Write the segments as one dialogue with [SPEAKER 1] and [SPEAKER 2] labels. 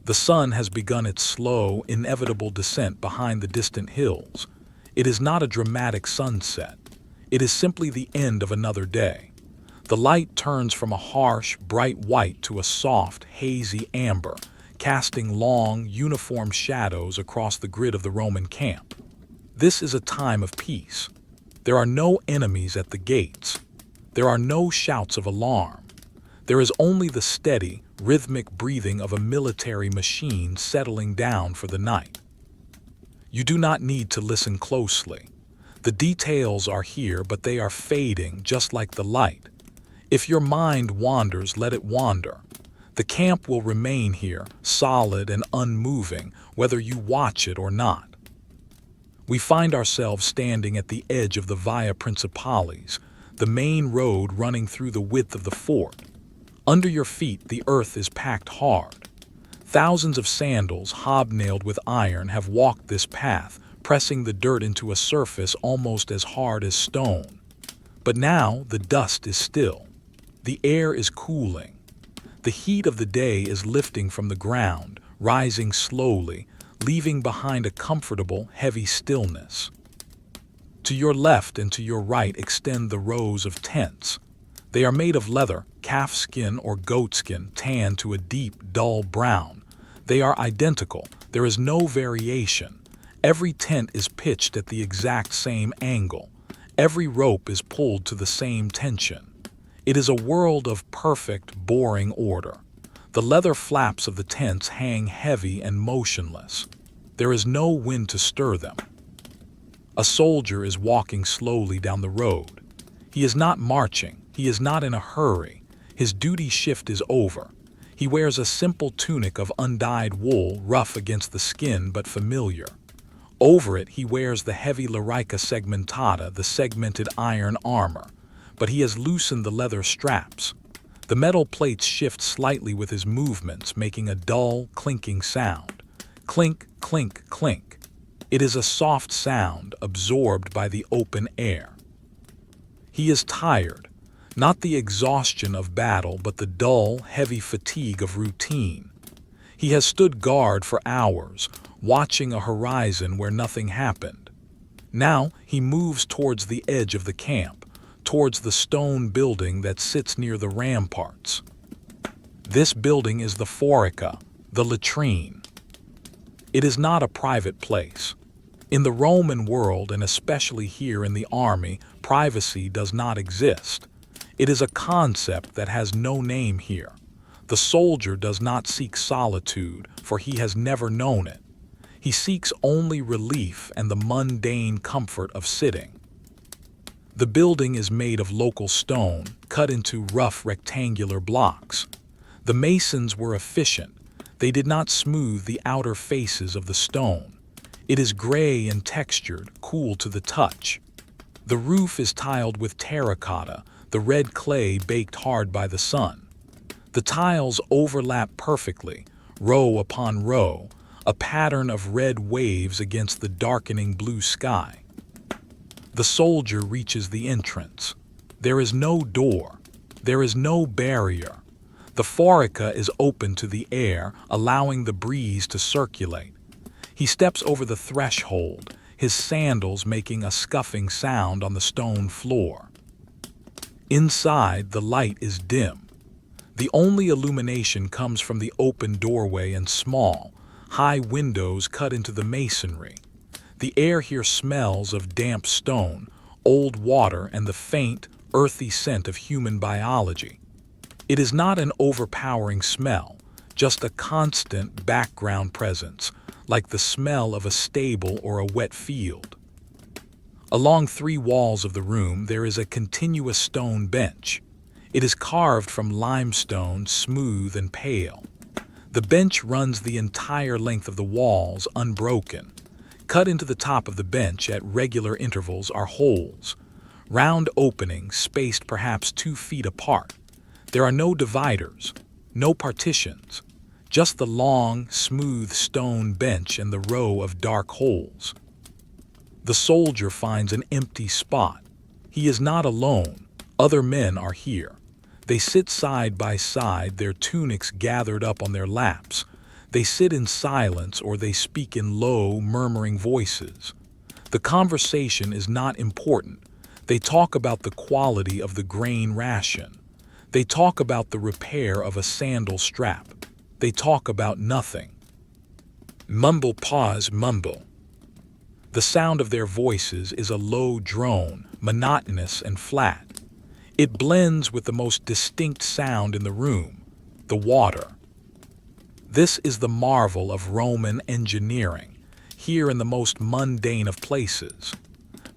[SPEAKER 1] The sun has begun its slow, inevitable descent behind the distant hills. It is not a dramatic sunset. It is simply the end of another day. The light turns from a harsh, bright white to a soft, hazy amber, casting long, uniform shadows across the grid of the Roman camp. This is a time of peace. There are no enemies at the gates. There are no shouts of alarm. There is only the steady, rhythmic breathing of a military machine settling down for the night. You do not need to listen closely. The details are here, but they are fading just like the light. If your mind wanders, let it wander. The camp will remain here, solid and unmoving, whether you watch it or not. We find ourselves standing at the edge of the Via Principalis, the main road running through the width of the fort. Under your feet, the earth is packed hard. Thousands of sandals, hobnailed with iron, have walked this path, pressing the dirt into a surface almost as hard as stone. But now the dust is still. The air is cooling. The heat of the day is lifting from the ground, rising slowly, leaving behind a comfortable, heavy stillness. To your left and to your right extend the rows of tents. They are made of leather, calf skin or goat skin, tanned to a deep, dull brown. They are identical. There is no variation. Every tent is pitched at the exact same angle. Every rope is pulled to the same tension. It is a world of perfect, boring order. The leather flaps of the tents hang heavy and motionless. There is no wind to stir them. A soldier is walking slowly down the road. He is not marching. He is not in a hurry. His duty shift is over. He wears a simple tunic of undyed wool, rough against the skin but familiar. Over it he wears the heavy larica segmentata, the segmented iron armor, but he has loosened the leather straps. The metal plates shift slightly with his movements, making a dull, clinking sound. Clink, clink, clink. It is a soft sound absorbed by the open air. He is tired. Not the exhaustion of battle, but the dull, heavy fatigue of routine. He has stood guard for hours, watching a horizon where nothing happened. Now he moves towards the edge of the camp, towards the stone building that sits near the ramparts. This building is the forica, the latrine. It is not a private place. In the Roman world, and especially here in the army, privacy does not exist. It is a concept that has no name here. The soldier does not seek solitude, for he has never known it. He seeks only relief and the mundane comfort of sitting. The building is made of local stone, cut into rough rectangular blocks. The masons were efficient. They did not smooth the outer faces of the stone. It is gray and textured, cool to the touch. The roof is tiled with terracotta, the red clay baked hard by the sun. The tiles overlap perfectly, row upon row, a pattern of red waves against the darkening blue sky. The soldier reaches the entrance. There is no door. There is no barrier. The forica is open to the air, allowing the breeze to circulate. He steps over the threshold, his sandals making a scuffing sound on the stone floor. Inside, the light is dim. The only illumination comes from the open doorway and small, high windows cut into the masonry. The air here smells of damp stone, old water, and the faint, earthy scent of human biology. It is not an overpowering smell, just a constant background presence, like the smell of a stable or a wet field. Along 3 walls of the room there is a continuous stone bench. It is carved from limestone, smooth and pale. The bench runs the entire length of the walls, unbroken. Cut into the top of the bench at regular intervals are holes, round openings spaced perhaps 2 feet apart. There are no dividers, no partitions, just the long, smooth stone bench and the row of dark holes. The soldier finds an empty spot. He is not alone. Other men are here. They sit side by side, their tunics gathered up on their laps. They sit in silence or they speak in low, murmuring voices. The conversation is not important. They talk about the quality of the grain ration. They talk about the repair of a sandal strap. They talk about nothing. Mumble, pause, mumble. The sound of their voices is a low drone, monotonous and flat. It blends with the most distinct sound in the room, the water. This is the marvel of Roman engineering, here in the most mundane of places.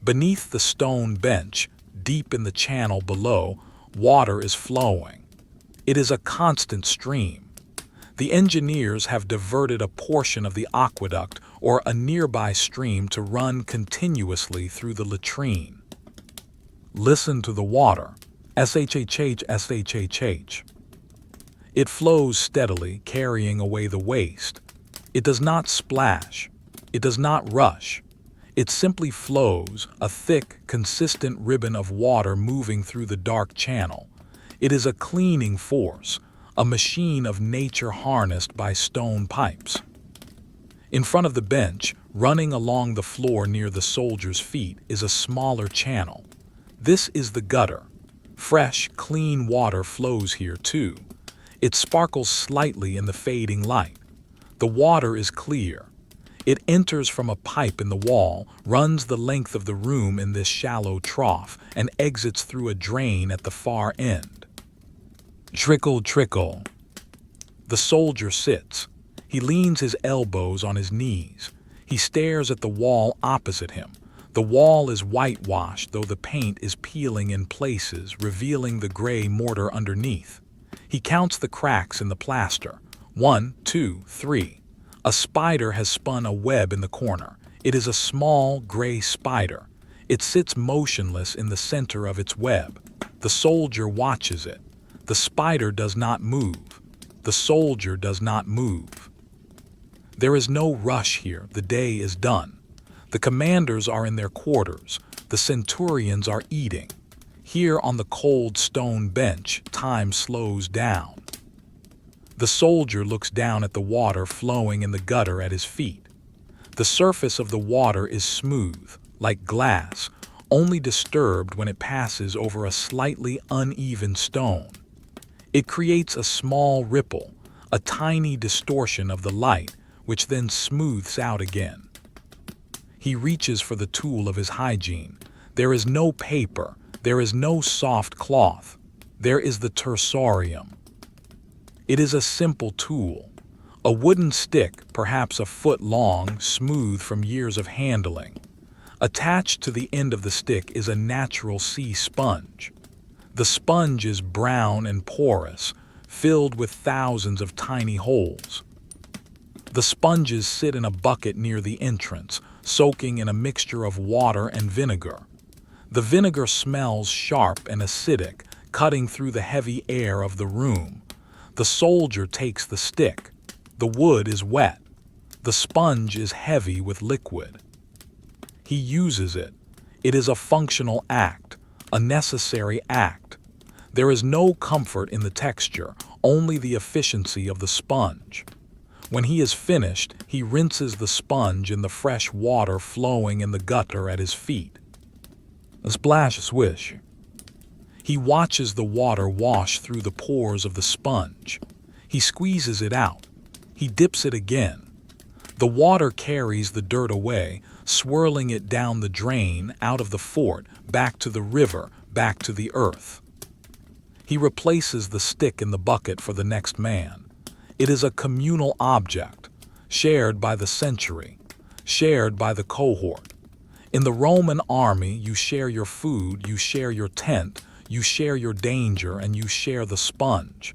[SPEAKER 1] Beneath the stone bench, deep in the channel below, water is flowing. It is a constant stream. The engineers have diverted a portion of the aqueduct or a nearby stream to run continuously through the latrine. Listen to the water. Shhh, shhh. It flows steadily, carrying away the waste. It does not splash. It does not rush. It simply flows, a thick, consistent ribbon of water moving through the dark channel. It is a cleaning force, a machine of nature harnessed by stone pipes. In front of the bench, running along the floor near the soldier's feet, is a smaller channel. This is the gutter. Fresh, clean water flows here too. It sparkles slightly in the fading light. The water is clear. It enters from a pipe in the wall, runs the length of the room in this shallow trough, and exits through a drain at the far end. Trickle, trickle. The soldier sits. He leans his elbows on his knees. He stares at the wall opposite him. The wall is whitewashed, though the paint is peeling in places, revealing the gray mortar underneath. He counts the cracks in the plaster. 1, 2, 3. A spider has spun a web in the corner. It is a small, gray spider. It sits motionless in the center of its web. The soldier watches it. The spider does not move. The soldier does not move. There is no rush here. The day is done. The commanders are in their quarters. The centurions are eating. Here on the cold stone bench, time slows down. The soldier looks down at the water flowing in the gutter at his feet. The surface of the water is smooth, like glass, only disturbed when it passes over a slightly uneven stone. It creates a small ripple, a tiny distortion of the light, which then smooths out again. He reaches for the tool of his hygiene. There is no paper. There is no soft cloth. There is the tersorium. It is a simple tool, a wooden stick, perhaps a foot long, smooth from years of handling. Attached to the end of the stick is a natural sea sponge. The sponge is brown and porous, filled with thousands of tiny holes. The sponges sit in a bucket near the entrance, soaking in a mixture of water and vinegar. The vinegar smells sharp and acidic, cutting through the heavy air of the room. The soldier takes the stick. The wood is wet. The sponge is heavy with liquid. He uses it. It is a functional act, a necessary act. There is no comfort in the texture, only the efficiency of the sponge. When he is finished, he rinses the sponge in the fresh water flowing in the gutter at his feet. A splash, swish. He watches the water wash through the pores of the sponge. He squeezes it out. He dips it again. The water carries the dirt away, swirling it down the drain, out of the fort, back to the river, back to the earth. He replaces the stick in the bucket for the next man. It is a communal object, shared by the century, shared by the cohort. In the Roman army, you share your food, you share your tent, you share your danger, and you share the sponge.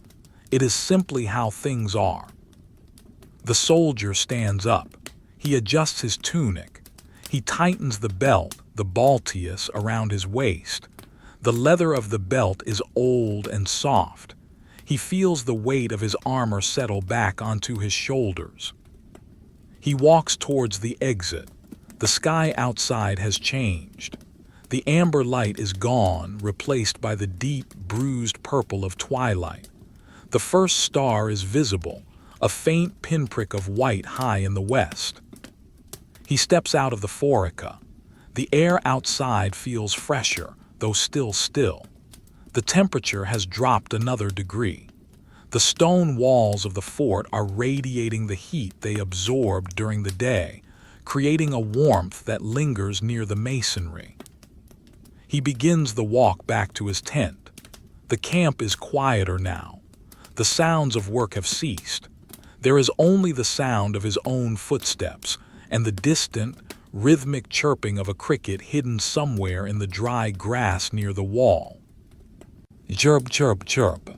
[SPEAKER 1] It is simply how things are. The soldier stands up. He adjusts his tunic. He tightens the belt, the balteus, around his waist. The leather of the belt is old and soft. He feels the weight of his armor settle back onto his shoulders. He walks towards the exit. The sky outside has changed. The amber light is gone, replaced by the deep, bruised purple of twilight. The first star is visible, a faint pinprick of white high in the west. He steps out of the forica. The air outside feels fresher, though still still. The temperature has dropped another degree. The stone walls of the fort are radiating the heat they absorbed during the day, creating a warmth that lingers near the masonry. He begins the walk back to his tent. The camp is quieter now. The sounds of work have ceased. There is only the sound of his own footsteps and the distant, rhythmic chirping of a cricket hidden somewhere in the dry grass near the wall. Chirp, chirp, chirp.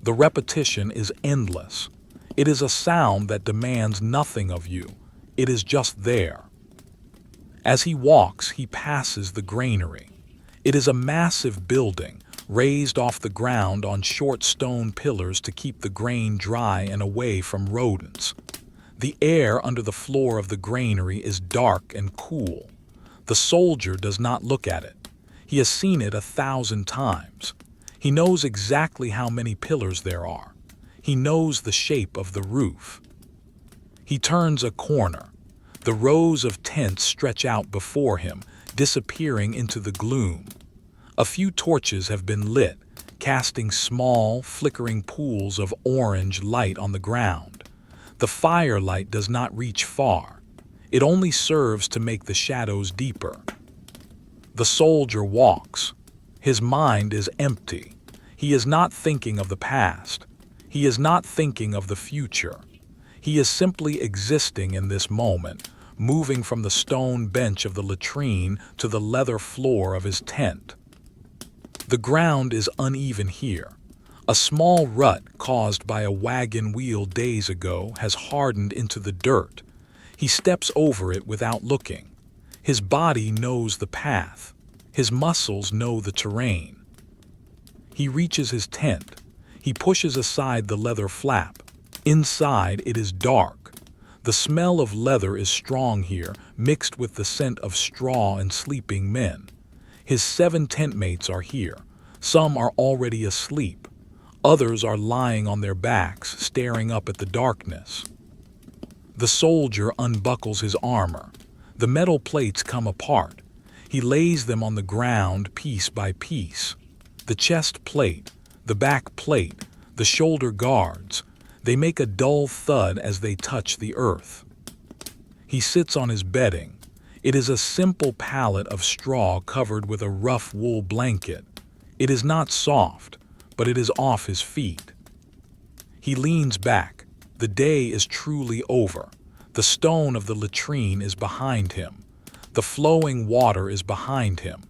[SPEAKER 1] The repetition is endless. It is a sound that demands nothing of you. It is just there. As he walks, he passes the granary. It is a massive building, raised off the ground on short stone pillars to keep the grain dry and away from rodents. The air under the floor of the granary is dark and cool. The soldier does not look at it. He has seen it 1,000 times. He knows exactly how many pillars there are. He knows the shape of the roof. He turns a corner. The rows of tents stretch out before him, disappearing into the gloom. A few torches have been lit, casting small, flickering pools of orange light on the ground. The firelight does not reach far. It only serves to make the shadows deeper. The soldier walks. His mind is empty. He is not thinking of the past. He is not thinking of the future. He is simply existing in this moment, moving from the stone bench of the latrine to the leather floor of his tent. The ground is uneven here. A small rut caused by a wagon wheel days ago has hardened into the dirt. He steps over it without looking. His body knows the path. His muscles know the terrain. He reaches his tent. He pushes aside the leather flap. Inside it is dark. The smell of leather is strong here, mixed with the scent of straw and sleeping men. His 7 tent mates are here. Some are already asleep. Others are lying on their backs, staring up at the darkness. The soldier unbuckles his armor. The metal plates come apart. He lays them on the ground piece by piece. The chest plate, the back plate, the shoulder guards, they make a dull thud as they touch the earth. He sits on his bedding. It is a simple pallet of straw covered with a rough wool blanket. It is not soft, but it is off his feet. He leans back. The day is truly over. The stone of the latrine is behind him. The flowing water is behind him.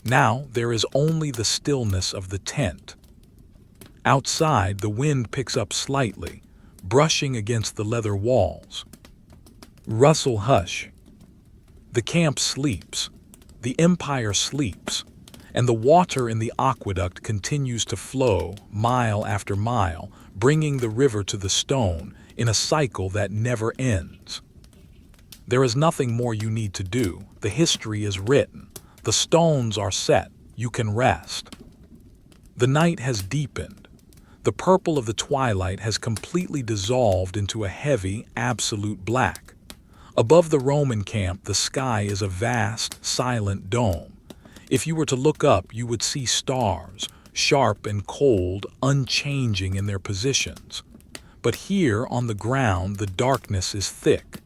[SPEAKER 1] Now there is only the stillness of the tent. Outside, the wind picks up slightly, brushing against the leather walls. Rustle hush. The camp sleeps. The empire sleeps. And the water in the aqueduct continues to flow mile after mile, bringing the river to the stone in a cycle that never ends. There is nothing more you need to do. The history is written. The stones are set. You can rest. The night has deepened. The purple of the twilight has completely dissolved into a heavy, absolute black. Above the Roman camp, the sky is a vast, silent dome. If you were to look up, you would see stars, sharp and cold, unchanging in their positions. But here on the ground, the darkness is thick.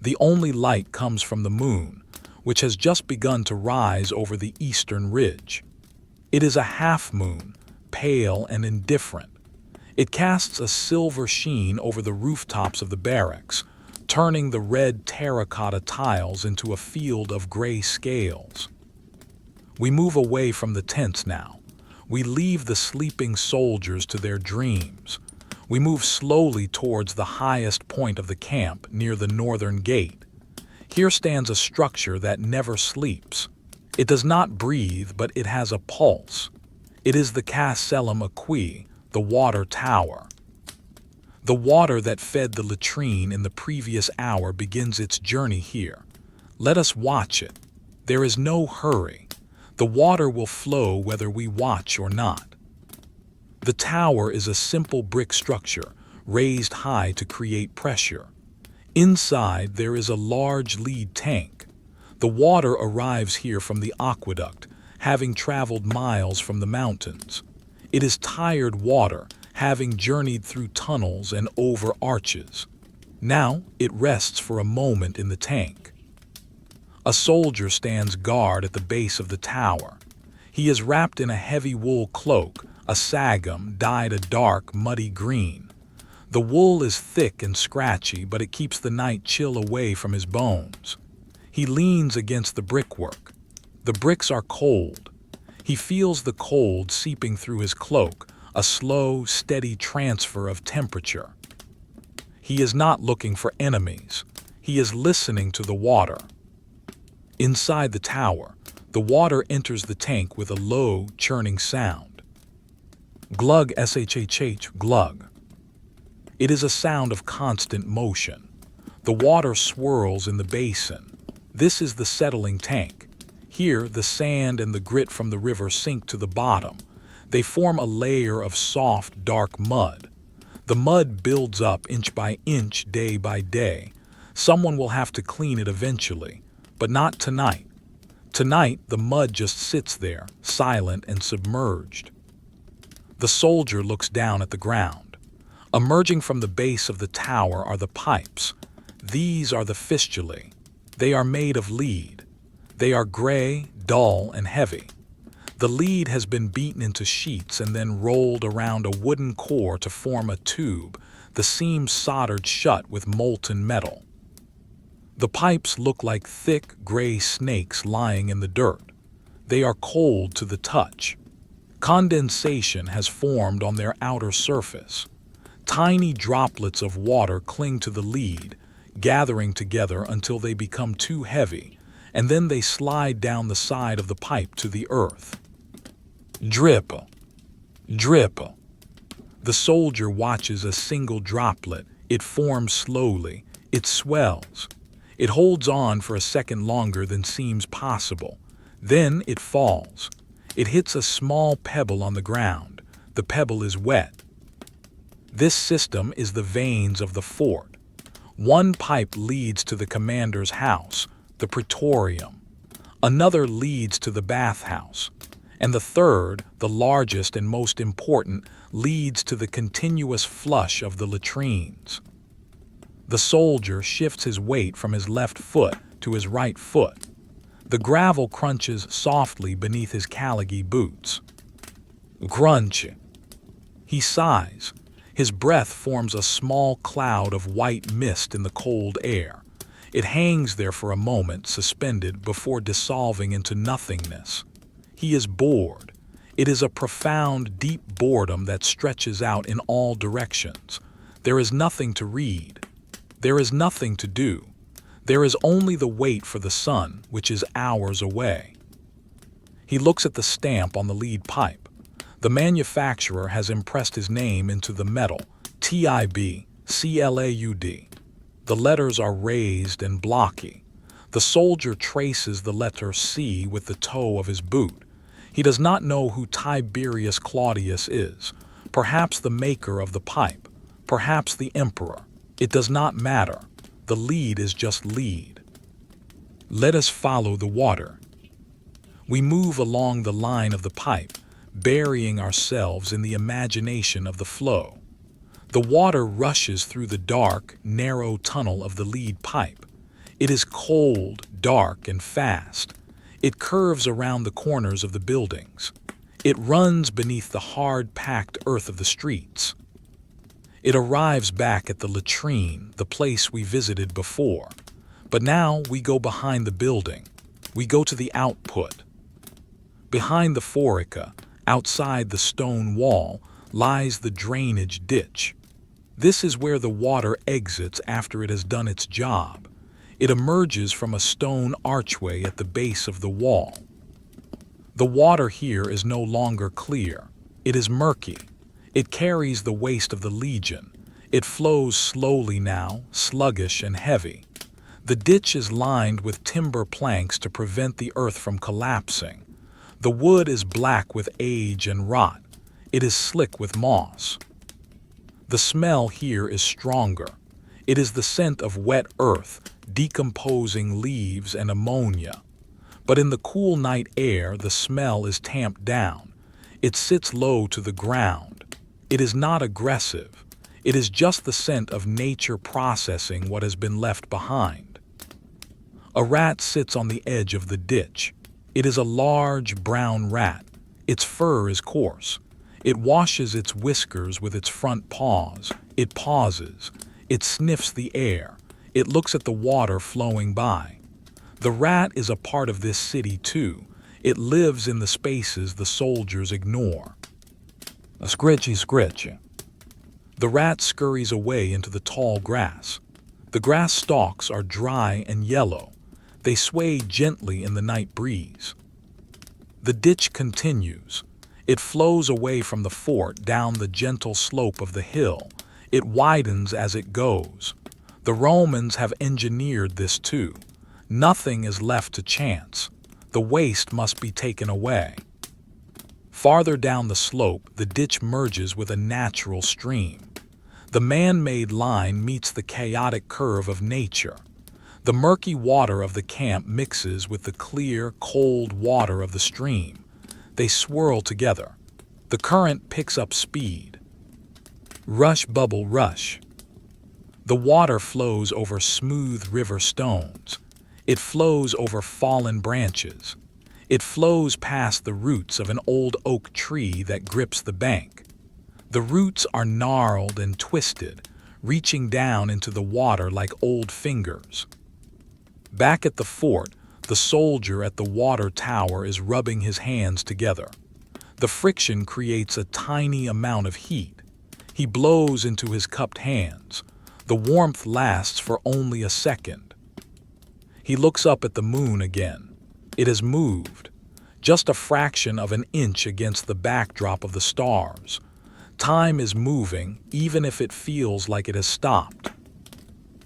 [SPEAKER 1] The only light comes from the moon, which has just begun to rise over the eastern ridge. It is a half-moon, pale and indifferent. It casts a silver sheen over the rooftops of the barracks, turning the red terracotta tiles into a field of gray scales. We move away from the tents now. We leave the sleeping soldiers to their dreams. We move slowly towards the highest point of the camp near the northern gate. Here stands a structure that never sleeps. It does not breathe, but it has a pulse. It is the Castellum Aquae, the water tower. The water that fed the latrine in the previous hour begins its journey here. Let us watch it. There is no hurry. The water will flow whether we watch or not. The tower is a simple brick structure, raised high to create pressure. Inside, there is a large lead tank. The water arrives here from the aqueduct, having traveled miles from the mountains. It is tired water, having journeyed through tunnels and over arches. Now it rests for a moment in the tank. A soldier stands guard at the base of the tower. He is wrapped in a heavy wool cloak, a sagum dyed a dark, muddy green. The wool is thick and scratchy, but it keeps the night chill away from his bones. He leans against the brickwork. The bricks are cold. He feels the cold seeping through his cloak, a slow, steady transfer of temperature. He is not looking for enemies. He is listening to the water. Inside the tower, the water enters the tank with a low, churning sound. Glug shhh, glug. It is a sound of constant motion. The water swirls in the basin. This is the settling tank. Here, the sand and the grit from the river sink to the bottom. They form a layer of soft, dark mud. The mud builds up inch by inch, day by day. Someone will have to clean it eventually, but not tonight. Tonight, the mud just sits there, silent and submerged. The soldier looks down at the ground. Emerging from the base of the tower are the pipes. These are the fistulae. They are made of lead. They are gray, dull, and heavy. The lead has been beaten into sheets and then rolled around a wooden core to form a tube, the seams soldered shut with molten metal. The pipes look like thick, gray snakes lying in the dirt. They are cold to the touch. Condensation has formed on their outer surface. Tiny droplets of water cling to the lead, gathering together until they become too heavy, and then they slide down the side of the pipe to the earth. Drip, drip. The soldier watches a single droplet. It forms slowly. It swells. It holds on for a second longer than seems possible. Then it falls. It hits a small pebble on the ground. The pebble is wet. This system is the veins of the fort. One pipe leads to the commander's house, the praetorium. Another leads to the bathhouse. And the third, the largest and most important, leads to the continuous flush of the latrines. The soldier shifts his weight from his left foot to his right foot. The gravel crunches softly beneath his caligy boots. Crunch. He sighs. His breath forms a small cloud of white mist in the cold air. It hangs there for a moment, suspended, before dissolving into nothingness. He is bored. It is a profound, deep boredom that stretches out in all directions. There is nothing to read. There is nothing to do. There is only the wait for the sun, which is hours away. He looks at the stamp on the lead pipe. The manufacturer has impressed his name into the metal, TIB, CLAUD. The letters are raised and blocky. The soldier traces the letter C with the toe of his boot. He does not know who Tiberius Claudius is. Perhaps the maker of the pipe. Perhaps the emperor. It does not matter. The lead is just lead. Let us follow the water. We move along the line of the pipe, burying ourselves in the imagination of the flow. The water rushes through the dark, narrow tunnel of the lead pipe. It is cold, dark, and fast. It curves around the corners of the buildings. It runs beneath the hard-packed earth of the streets. It arrives back at the latrine, the place we visited before. But now we go behind the building. We go to the output. Behind the forica, outside the stone wall, lies the drainage ditch. This is where the water exits after it has done its job. It emerges from a stone archway at the base of the wall. The water here is no longer clear. It is murky. It carries the waste of the legion. It flows slowly now, sluggish and heavy. The ditch is lined with timber planks to prevent the earth from collapsing. The wood is black with age and rot. It is slick with moss. The smell here is stronger. It is the scent of wet earth, decomposing leaves and ammonia. But in the cool night air, the smell is tamped down. It sits low to the ground. It is not aggressive. It is just the scent of nature processing what has been left behind. A rat sits on the edge of the ditch. It is a large, brown rat. Its fur is coarse. It washes its whiskers with its front paws. It pauses. It sniffs the air. It looks at the water flowing by. The rat is a part of this city too. It lives in the spaces the soldiers ignore. A scritchy scritch. The rat scurries away into the tall grass. The grass stalks are dry and yellow. They sway gently in the night breeze. The ditch continues. It flows away from the fort down the gentle slope of the hill. It widens as it goes. The Romans have engineered this too. Nothing is left to chance. The waste must be taken away. Farther down the slope, the ditch merges with a natural stream. The man-made line meets the chaotic curve of nature. The murky water of the camp mixes with the clear, cold water of the stream. They swirl together. The current picks up speed. Rush, bubble, rush. The water flows over smooth river stones. It flows over fallen branches. It flows past the roots of an old oak tree that grips the bank. The roots are gnarled and twisted, reaching down into the water like old fingers. Back at the fort, the soldier at the water tower is rubbing his hands together. The friction creates a tiny amount of heat. He blows into his cupped hands. The warmth lasts for only a second. He looks up at the moon again. It has moved, just a fraction of an inch against the backdrop of the stars. Time is moving, even if it feels like it has stopped.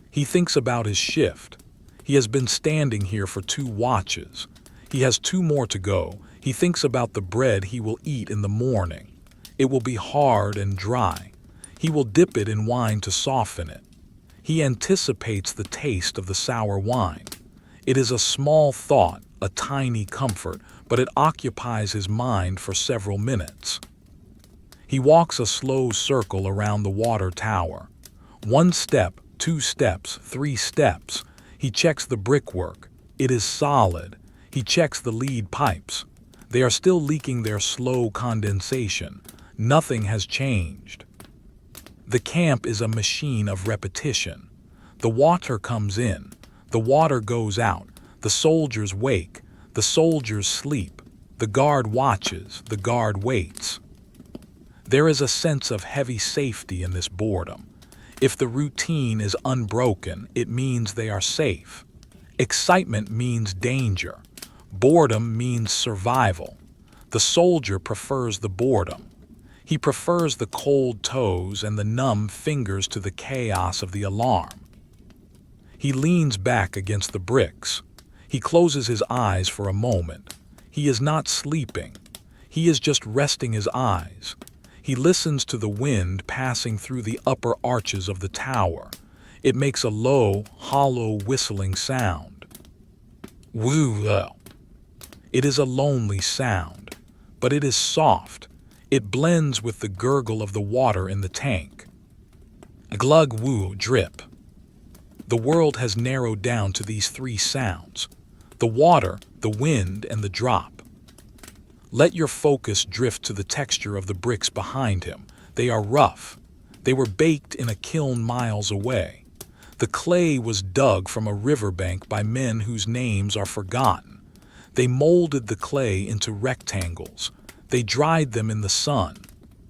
[SPEAKER 1] He thinks about his shift. He has been standing here for 2 watches. He has 2 more to go. He thinks about the bread he will eat in the morning. It will be hard and dry. He will dip it in wine to soften it. He anticipates the taste of the sour wine. It is a small thought, a tiny comfort, but it occupies his mind for several minutes. He walks a slow circle around the water tower. 1 step, 2 steps, 3 steps. He checks the brickwork. It is solid. He checks the lead pipes. They are still leaking their slow condensation. Nothing has changed. The camp is a machine of repetition. The water comes in. The water goes out. The soldiers wake. The soldiers sleep. The guard watches. The guard waits. There is a sense of heavy safety in this boredom. If the routine is unbroken, it means they are safe. Excitement means danger. Boredom means survival. The soldier prefers the boredom. He prefers the cold toes and the numb fingers to the chaos of the alarm. He leans back against the bricks. He closes his eyes for a moment. He is not sleeping. He is just resting his eyes. He listens to the wind passing through the upper arches of the tower. It makes a low, hollow whistling sound. Woo! It is a lonely sound, but it is soft. It blends with the gurgle of the water in the tank. A glug, woo, drip. The world has narrowed down to these 3 sounds: the water, the wind, and the drop. Let your focus drift to the texture of the bricks behind him. They are rough. They were baked in a kiln miles away. The clay was dug from a riverbank by men whose names are forgotten. They molded the clay into rectangles. They dried them in the sun.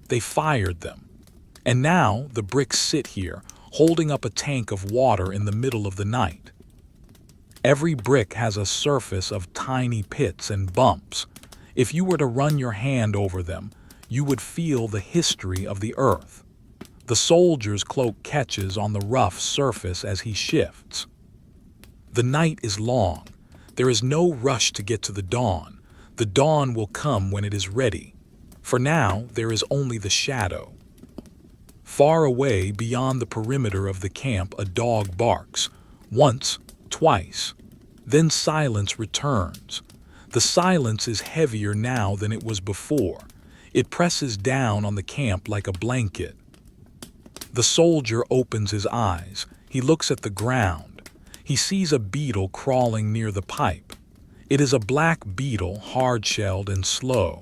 [SPEAKER 1] They fired them. And now the bricks sit here, holding up a tank of water in the middle of the night. Every brick has a surface of tiny pits and bumps. If you were to run your hand over them, you would feel the history of the earth. The soldier's cloak catches on the rough surface as he shifts. The night is long. There is no rush to get to the dawn. The dawn will come when it is ready. For now, there is only the shadow. Far away beyond the perimeter of the camp, a dog barks. Once, twice. Then silence returns. The silence is heavier now than it was before. It presses down on the camp like a blanket. The soldier opens his eyes. He looks at the ground. He sees a beetle crawling near the pipe. It is a black beetle, hard-shelled and slow.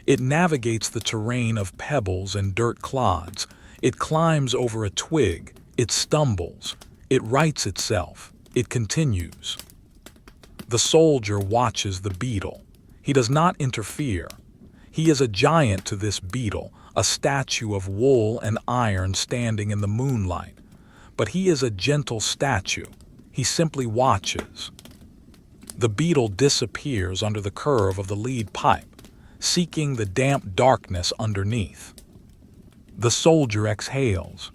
[SPEAKER 1] It navigates the terrain of pebbles and dirt clods. It climbs over a twig. It stumbles. It rights itself. It continues. The soldier watches the beetle. He does not interfere. He is a giant to this beetle, a statue of wool and iron standing in the moonlight. But he is a gentle statue. He simply watches. The beetle disappears under the curve of the lead pipe, seeking the damp darkness underneath. The soldier exhales.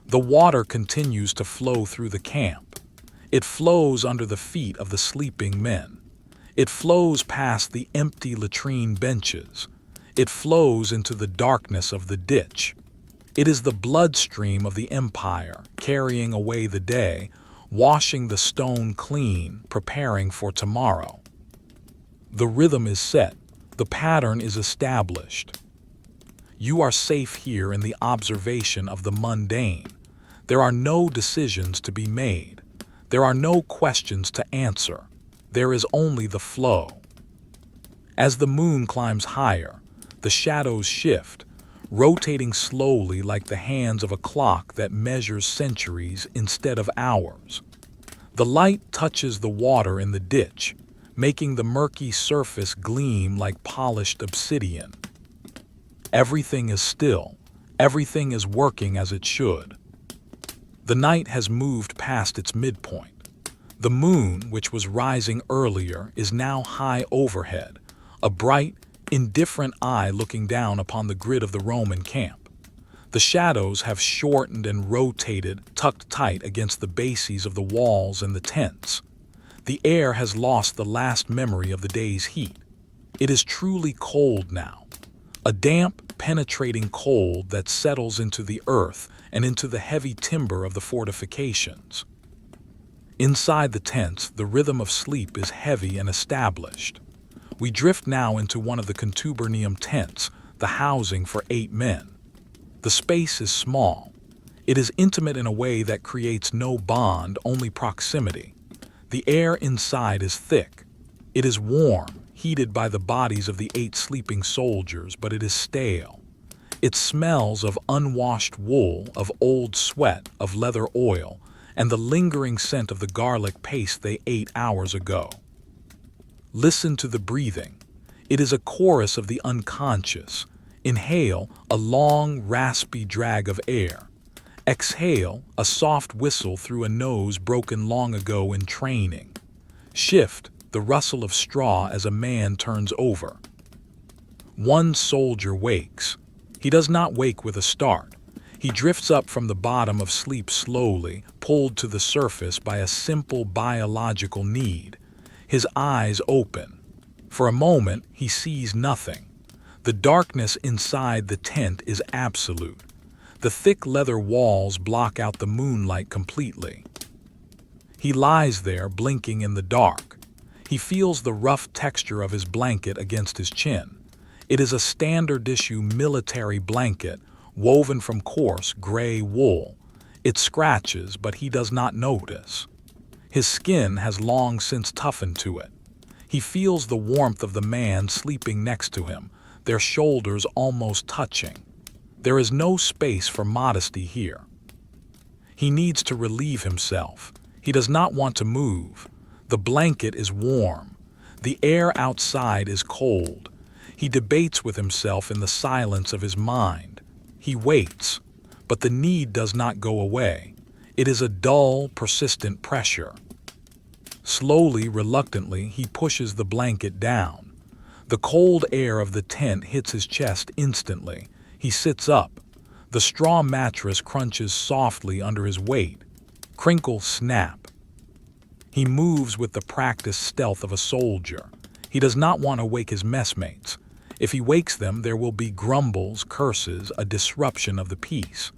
[SPEAKER 1] The water continues to flow through the camp. It flows under the feet of the sleeping men. It flows past the empty latrine benches. It flows into the darkness of the ditch. It is the bloodstream of the empire, carrying away the day, washing the stone clean, preparing for tomorrow. The rhythm is set. The pattern is established. You are safe here in the observation of the mundane. There are no decisions to be made. There are no questions to answer. There is only the flow. As the moon climbs higher, the shadows shift, rotating slowly like the hands of a clock that measures centuries instead of hours. The light touches the water in the ditch, making the murky surface gleam like polished obsidian. Everything is still. Everything is working as it should. The night has moved past its midpoint. The moon, which was rising earlier, is now high overhead, a bright, indifferent eye looking down upon the grid of the Roman camp. The shadows have shortened and rotated, tucked tight against the bases of the walls and the tents. The air has lost the last memory of the day's heat. It is truly cold now, a damp, penetrating cold that settles into the earth and into the heavy timber of the fortifications. Inside the tents, the rhythm of sleep is heavy and established. We drift now into one of the contubernium tents, the housing for 8 men. The space is small. It is intimate in a way that creates no bond, only proximity. The air inside is thick. It is warm, heated by the bodies of the 8 sleeping soldiers, but it is stale. It smells of unwashed wool, of old sweat, of leather oil, and the lingering scent of the garlic paste they ate hours ago. Listen to the breathing. It is a chorus of the unconscious. Inhale, a long, raspy drag of air. Exhale, a soft whistle through a nose broken long ago in training. Shift, the rustle of straw as a man turns over. One soldier wakes. He does not wake with a start. He drifts up from the bottom of sleep slowly, pulled to the surface by a simple biological need. His eyes open. For a moment, he sees nothing. The darkness inside the tent is absolute. The thick leather walls block out the moonlight completely. He lies there, blinking in the dark. He feels the rough texture of his blanket against his chin. It is a standard issue military blanket, woven from coarse, gray wool. It scratches, but he does not notice. His skin has long since toughened to it. He feels the warmth of the man sleeping next to him, their shoulders almost touching. There is no space for modesty here. He needs to relieve himself. He does not want to move. The blanket is warm. The air outside is cold. He debates with himself in the silence of his mind. He waits, but the need does not go away. It is a dull, persistent pressure. Slowly, reluctantly, he pushes the blanket down. The cold air of the tent hits his chest instantly. He sits up. The straw mattress crunches softly under his weight. Crinkles snap. He moves with the practiced stealth of a soldier. He does not want to wake his messmates. If he wakes them, there will be grumbles, curses, a disruption of the peace.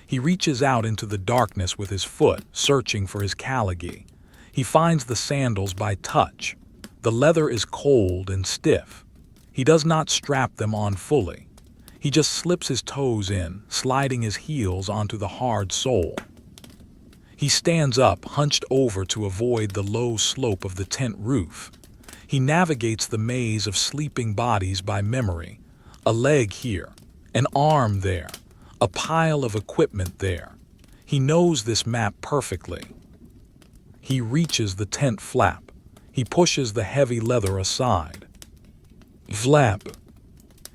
[SPEAKER 1] He reaches out into the darkness with his foot, searching for his caligy. He finds the sandals by touch. The leather is cold and stiff. He does not strap them on fully. He just slips his toes in, sliding his heels onto the hard sole. He stands up, hunched over to avoid the low slope of the tent roof. He navigates the maze of sleeping bodies by memory. A leg here, an arm there, a pile of equipment there. He knows this map perfectly. He reaches the tent flap. He pushes the heavy leather aside. Flap.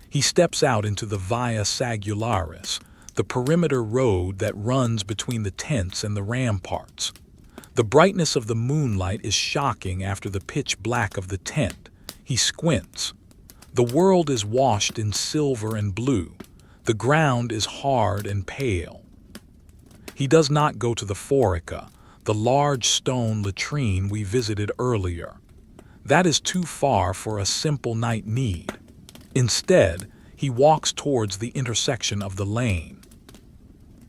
[SPEAKER 1] He steps out into the Via Sagularis, the perimeter road that runs between the tents and the ramparts. The brightness of the moonlight is shocking after the pitch black of the tent. He squints. The world is washed in silver and blue. The ground is hard and pale. He does not go to the forica, the large stone latrine we visited earlier. That is too far for a simple night need. Instead, he walks towards the intersection of the lane.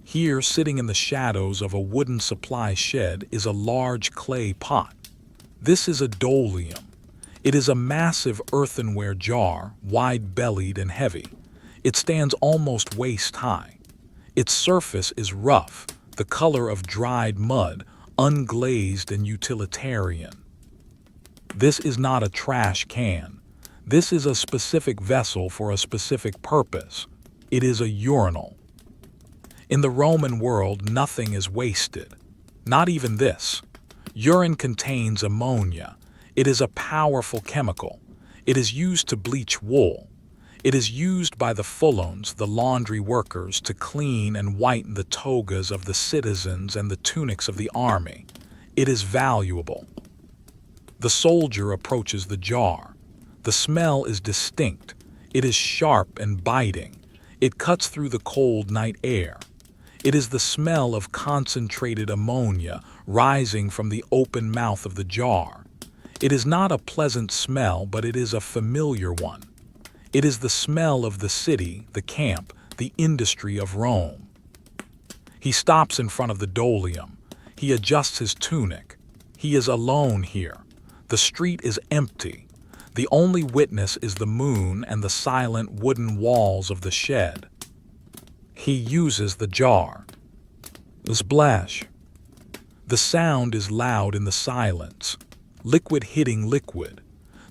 [SPEAKER 1] Here, sitting in the shadows of a wooden supply shed, is a large clay pot. This is a dolium. It is a massive earthenware jar, wide-bellied and heavy. It stands almost waist-high. Its surface is rough, the color of dried mud, unglazed and utilitarian. This is not a trash can. This is a specific vessel for a specific purpose. It is a urinal. In the Roman world, nothing is wasted. Not even this. Urine contains ammonia. It is a powerful chemical. It is used to bleach wool. It is used by the fulons, the laundry workers, to clean and whiten the togas of the citizens and the tunics of the army. It is valuable. The soldier approaches the jar. The smell is distinct. It is sharp and biting. It cuts through the cold night air. It is the smell of concentrated ammonia rising from the open mouth of the jar. It is not a pleasant smell, but it is a familiar one. It is the smell of the city, the camp, the industry of Rome. He stops in front of the dolium. He adjusts his tunic. He is alone here. The street is empty. The only witness is the moon and the silent wooden walls of the shed. He uses the jar. Splash. The sound is loud in the silence. Liquid hitting liquid.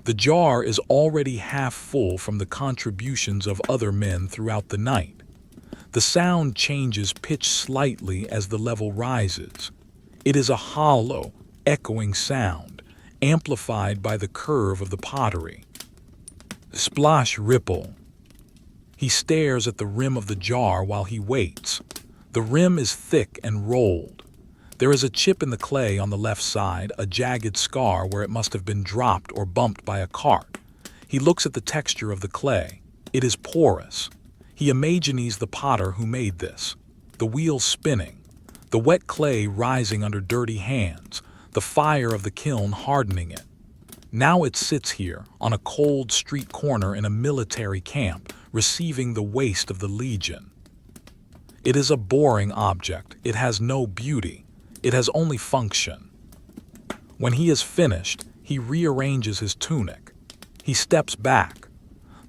[SPEAKER 1] The jar is already half full from the contributions of other men throughout the night. The sound changes pitch slightly as the level rises. It is a hollow, echoing sound, amplified by the curve of the pottery. Splash ripple. He stares at the rim of the jar while he waits. The rim is thick and rolled. There is a chip in the clay on the left side, a jagged scar where it must have been dropped or bumped by a cart. He looks at the texture of the clay. It is porous. He imagines the potter who made this. The wheels spinning. The wet clay rising under dirty hands. The fire of the kiln hardening it. Now it sits here, on a cold street corner in a military camp, receiving the waste of the legion. It is a boring object. It has no beauty. It has only function. When he is finished, he rearranges his tunic. He steps back.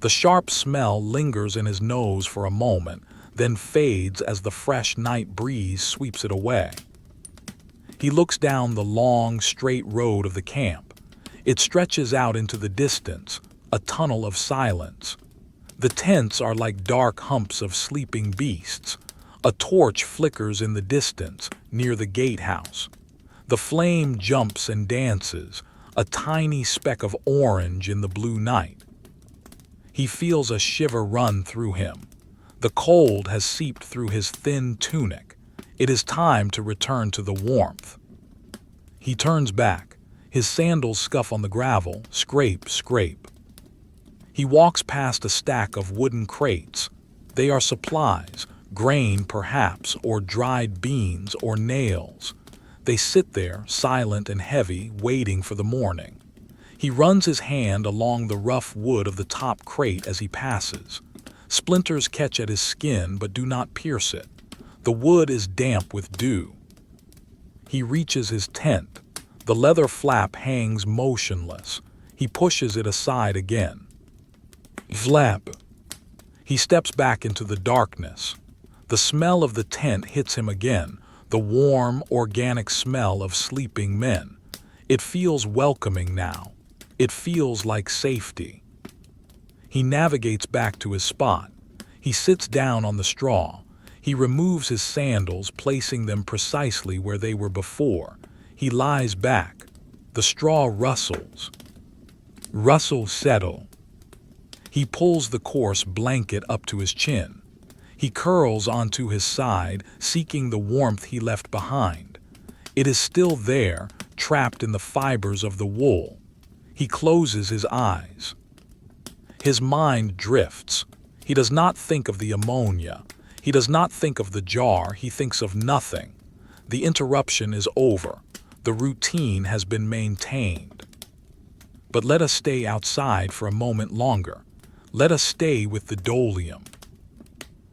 [SPEAKER 1] The sharp smell lingers in his nose for a moment, then fades as the fresh night breeze sweeps it away. He looks down the long, straight road of the camp. It stretches out into the distance, a tunnel of silence. The tents are like dark humps of sleeping beasts. A torch flickers in the distance, near the gatehouse. The flame jumps and dances, a tiny speck of orange in the blue night. He feels a shiver run through him. The cold has seeped through his thin tunic. It is time to return to the warmth. He turns back. His sandals scuff on the gravel, scrape, scrape. He walks past a stack of wooden crates. They are supplies, grain perhaps, or dried beans or nails. They sit there, silent and heavy, waiting for the morning. He runs his hand along the rough wood of the top crate as he passes. Splinters catch at his skin but do not pierce it. The wood is damp with dew. He reaches his tent. The leather flap hangs motionless. He pushes it aside again. Flap. He steps back into the darkness. The smell of the tent hits him again, the warm, organic smell of sleeping men. It feels welcoming now. It feels like safety. He navigates back to his spot. He sits down on the straw. He removes his sandals, placing them precisely where they were before. He lies back. The straw rustles. Rustle, settle. He pulls the coarse blanket up to his chin. He curls onto his side, seeking the warmth he left behind. It is still there, trapped in the fibers of the wool. He closes his eyes. His mind drifts. He does not think of the ammonia. He does not think of the jar. He thinks of nothing. The interruption is over. The routine has been maintained. But let us stay outside for a moment longer. Let us stay with the dolium.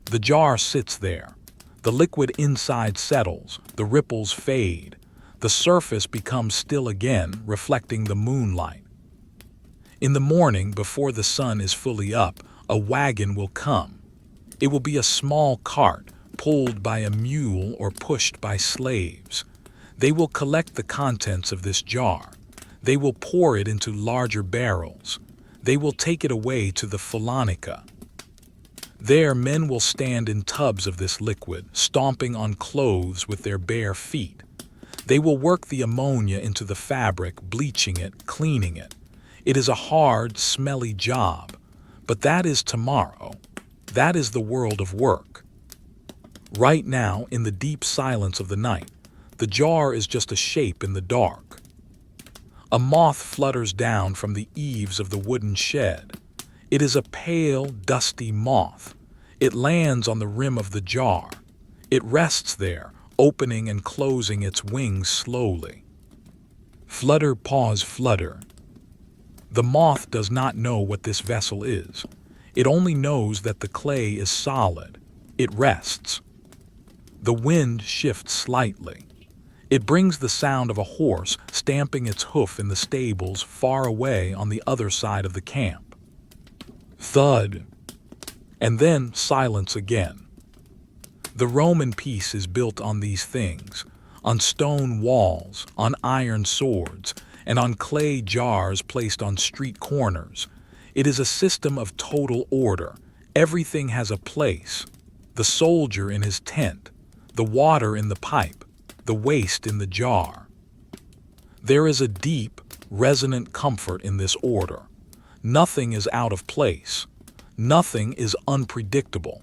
[SPEAKER 1] The jar sits there. The liquid inside settles. The ripples fade. The surface becomes still again, reflecting the moonlight. In the morning, before the sun is fully up, a wagon will come. It will be a small cart, pulled by a mule or pushed by slaves. They will collect the contents of this jar. They will pour it into larger barrels. They will take it away to the forica. There, men will stand in tubs of this liquid, stomping on clothes with their bare feet. They will work the ammonia into the fabric, bleaching it, cleaning it. It is a hard, smelly job, but that is tomorrow. That is the world of work. Right now, in the deep silence of the night, the jar is just a shape in the dark. A moth flutters down from the eaves of the wooden shed. It is a pale, dusty moth. It lands on the rim of the jar. It rests there, opening and closing its wings slowly. Flutter, pause, flutter. The moth does not know what this vessel is. It only knows that the clay is solid. It rests. The wind shifts slightly. It brings the sound of a horse stamping its hoof in the stables far away on the other side of the camp. Thud. And then silence again. The Roman peace is built on these things, on stone walls, on iron swords, and on clay jars placed on street corners. It is a system of total order. Everything has a place. The soldier in his tent, the water in the pipe, the waste in the jar. There is a deep, resonant comfort in this order. Nothing is out of place. Nothing is unpredictable.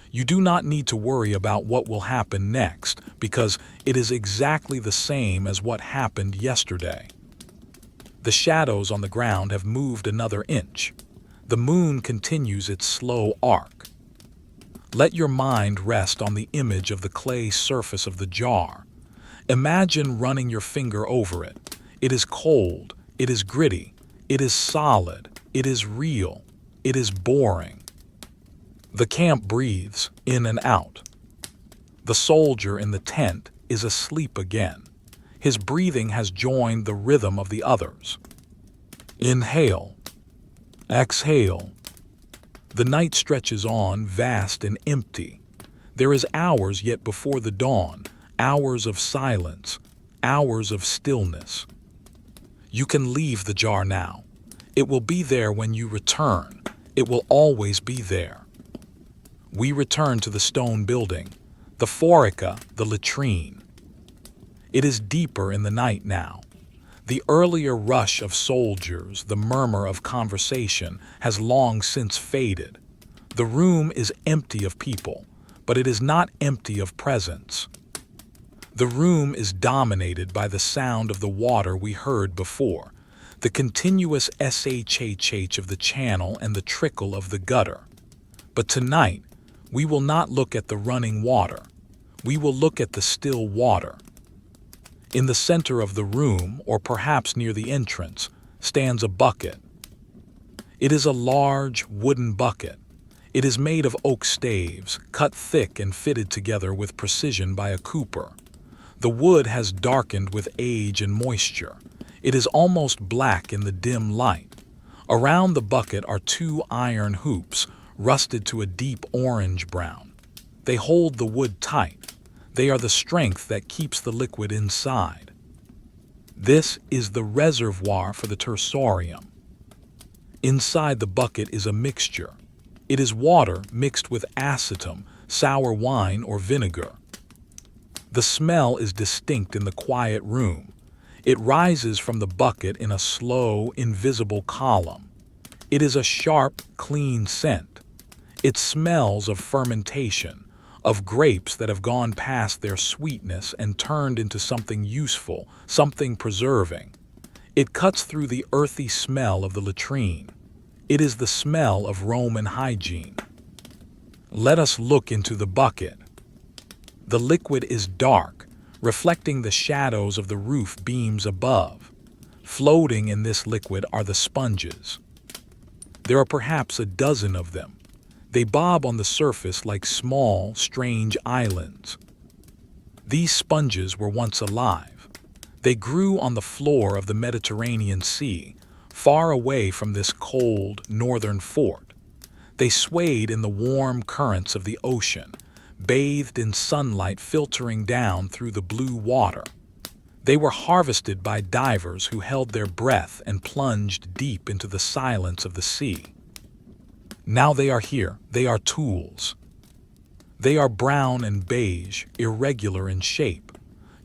[SPEAKER 1] You do not need to worry about what will happen next, because it is exactly the same as what happened yesterday. The shadows on the ground have moved another inch. The moon continues its slow arc. Let your mind rest on the image of the clay surface of the jar. Imagine running your finger over it. It is cold. It is gritty. It is solid. It is real. It is boring. The camp breathes in and out. The soldier in the tent is asleep again. His breathing has joined the rhythm of the others. Inhale. Exhale. The night stretches on, vast and empty. There is hours yet before the dawn, hours of silence, hours of stillness. You can leave the jar now. It will be there when you return. It will always be there. We return to the stone building, the forica, the latrine. It is deeper in the night now. The earlier rush of soldiers, the murmur of conversation, has long since faded. The room is empty of people, but it is not empty of presence. The room is dominated by the sound of the water we heard before, the continuous shhh of the channel and the trickle of the gutter. But tonight, we will not look at the running water. We will look at the still water. In the center of the room, or perhaps near the entrance, stands a bucket. It is a large wooden bucket. It is made of oak staves, cut thick and fitted together with precision by a cooper. The wood has darkened with age and moisture. It is almost black in the dim light. Around the bucket are two iron hoops, rusted to a deep orange-brown. They hold the wood tight. They are the strength that keeps the liquid inside. This is the reservoir for the tersorium. Inside the bucket is a mixture. It is water mixed with acetum, sour wine, or vinegar. The smell is distinct in the quiet room. It rises from the bucket in a slow, invisible column. It is a sharp, clean scent. It smells of fermentation, of grapes that have gone past their sweetness and turned into something useful, something preserving. It cuts through the earthy smell of the latrine. It is the smell of Roman hygiene. Let us look into the bucket. The liquid is dark, reflecting the shadows of the roof beams above. Floating in this liquid are the sponges. There are perhaps a dozen of them. They bob on the surface like small, strange islands. These sponges were once alive. They grew on the floor of the Mediterranean Sea, far away from this cold, northern fort. They swayed in the warm currents of the ocean, bathed in sunlight filtering down through the blue water. They were harvested by divers who held their breath and plunged deep into the silence of the sea. Now they are here. They are tools. They are brown and beige, irregular in shape.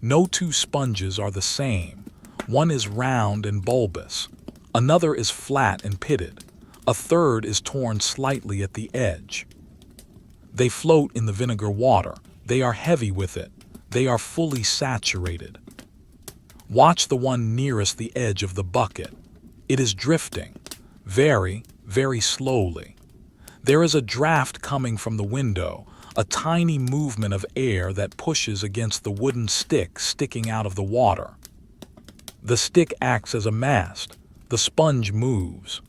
[SPEAKER 1] No two sponges are the same. One is round and bulbous. Another is flat and pitted. A third is torn slightly at the edge. They float in the vinegar water. They are heavy with it. They are fully saturated. Watch the one nearest the edge of the bucket. It is drifting, very, very slowly. There is a draft coming from the window, a tiny movement of air that pushes against the wooden stick sticking out of the water. The stick acts as a mast. The sponge moves.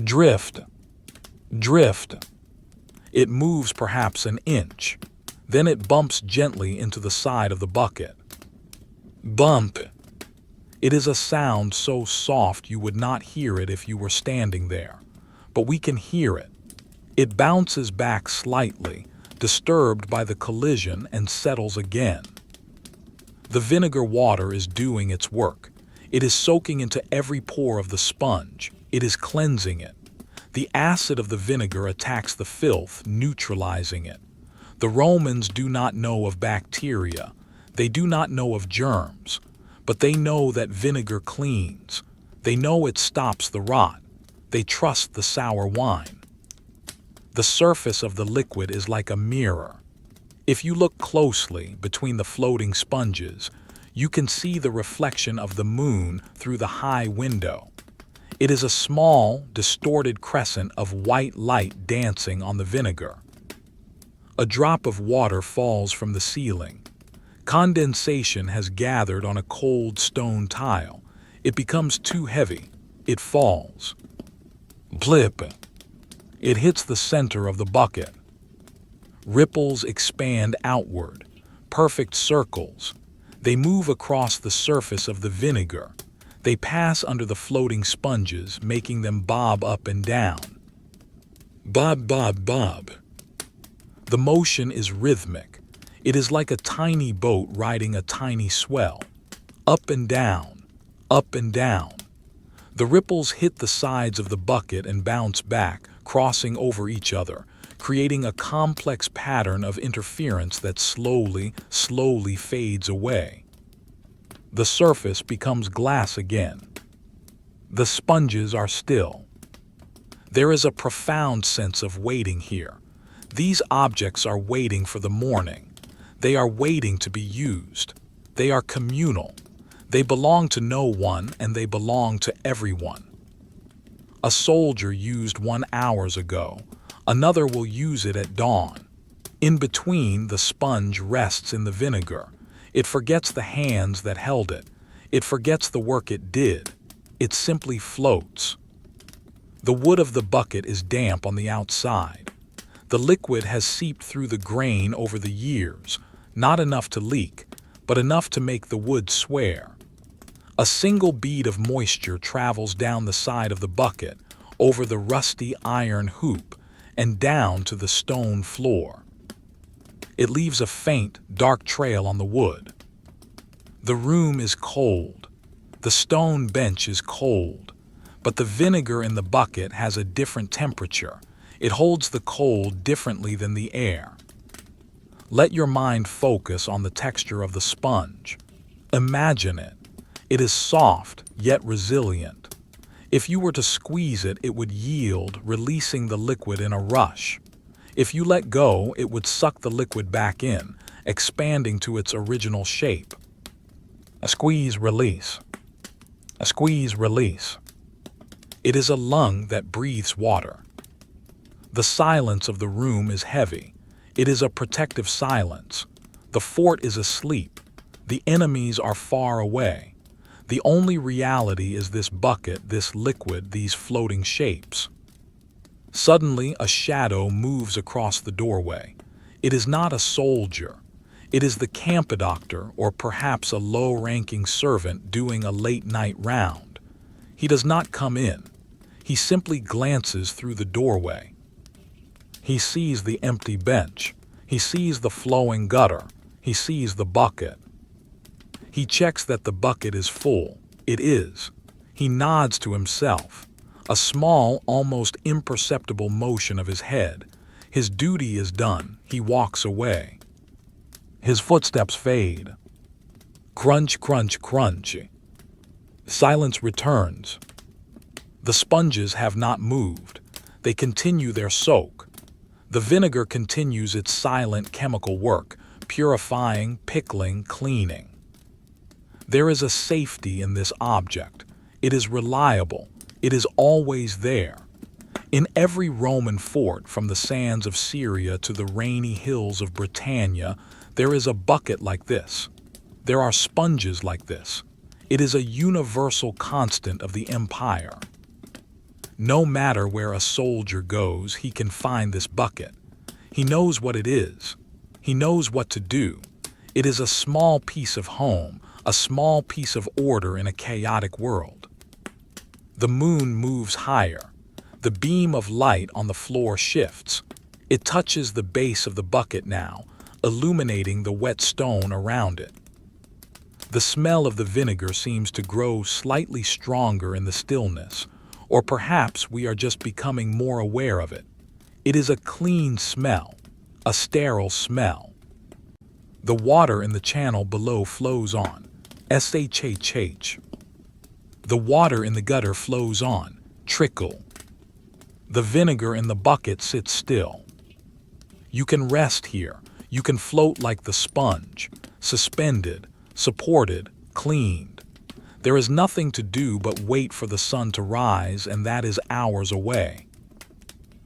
[SPEAKER 1] Drift. Drift. It moves perhaps an inch. Then it bumps gently into the side of the bucket. Bump. It is a sound so soft you would not hear it if you were standing there. But we can hear it. It bounces back slightly, disturbed by the collision, and settles again. The vinegar water is doing its work. It is soaking into every pore of the sponge. It is cleansing it. The acid of the vinegar attacks the filth, neutralizing it. The Romans do not know of bacteria. They do not know of germs. But they know that vinegar cleans. They know it stops the rot. They trust the sour wine. The surface of the liquid is like a mirror. If you look closely between the floating sponges, you can see the reflection of the moon through the high window. It is a small, distorted crescent of white light dancing on the vinegar. A drop of water falls from the ceiling. Condensation has gathered on a cold stone tile. It becomes too heavy. It falls. Plip. It hits the center of the bucket. Ripples expand outward, perfect circles. They move across the surface of the vinegar. They pass under the floating sponges, making them bob up and down. Bob, bob, bob. The motion is rhythmic. It is like a tiny boat riding a tiny swell. Up and down, up and down. The ripples hit the sides of the bucket and bounce back, crossing over each other, creating a complex pattern of interference that slowly, slowly fades away. The surface becomes glass again. The sponges are still. There is a profound sense of waiting here. These objects are waiting for the morning. They are waiting to be used. They are communal. They belong to no one, and they belong to everyone. A soldier used one hours ago. Another will use it at dawn. In between, the sponge rests in the vinegar. It forgets the hands that held it. It forgets the work it did. It simply floats. The wood of the bucket is damp on the outside. The liquid has seeped through the grain over the years, not enough to leak, but enough to make the wood swear. A single bead of moisture travels down the side of the bucket, over the rusty iron hoop, and down to the stone floor. It leaves a faint, dark trail on the wood. The room is cold. The stone bench is cold. But the vinegar in the bucket has a different temperature. It holds the cold differently than the air. Let your mind focus on the texture of the sponge. Imagine it. It is soft, yet resilient. If you were to squeeze it, it would yield, releasing the liquid in a rush. If you let go, it would suck the liquid back in, expanding to its original shape. A squeeze, release. A squeeze, release. It is a lung that breathes water. The silence of the room is heavy. It is a protective silence. The fort is asleep. The enemies are far away. The only reality is this bucket, this liquid, these floating shapes. Suddenly, a shadow moves across the doorway. It is not a soldier. It is the camp doctor, or perhaps a low-ranking servant doing a late-night round. He does not come in. He simply glances through the doorway. He sees the empty bench. He sees the flowing gutter. He sees the bucket. He checks that the bucket is full. It is. He nods to himself. A small, almost imperceptible motion of his head. His duty is done. He walks away. His footsteps fade. Crunch, crunch, crunch. Silence returns. The sponges have not moved. They continue their soak. The vinegar continues its silent chemical work, purifying, pickling, cleaning. There is a safety in this object. It is reliable. It is always there. In every Roman fort, from the sands of Syria to the rainy hills of Britannia, there is a bucket like this. There are sponges like this. It is a universal constant of the empire. No matter where a soldier goes, he can find this bucket. He knows what it is. He knows what to do. It is a small piece of home, a small piece of order in a chaotic world. The moon moves higher. The beam of light on the floor shifts. It touches the base of the bucket now, illuminating the wet stone around it. The smell of the vinegar seems to grow slightly stronger in the stillness, or perhaps we are just becoming more aware of it. It is a clean smell, a sterile smell. The water in the channel below flows on. SHHH. The water in the gutter flows on. Trickle. The vinegar in the bucket sits still. You can rest here. You can float like the sponge, suspended, supported, cleaned. There is nothing to do but wait for the sun to rise, and that is hours away.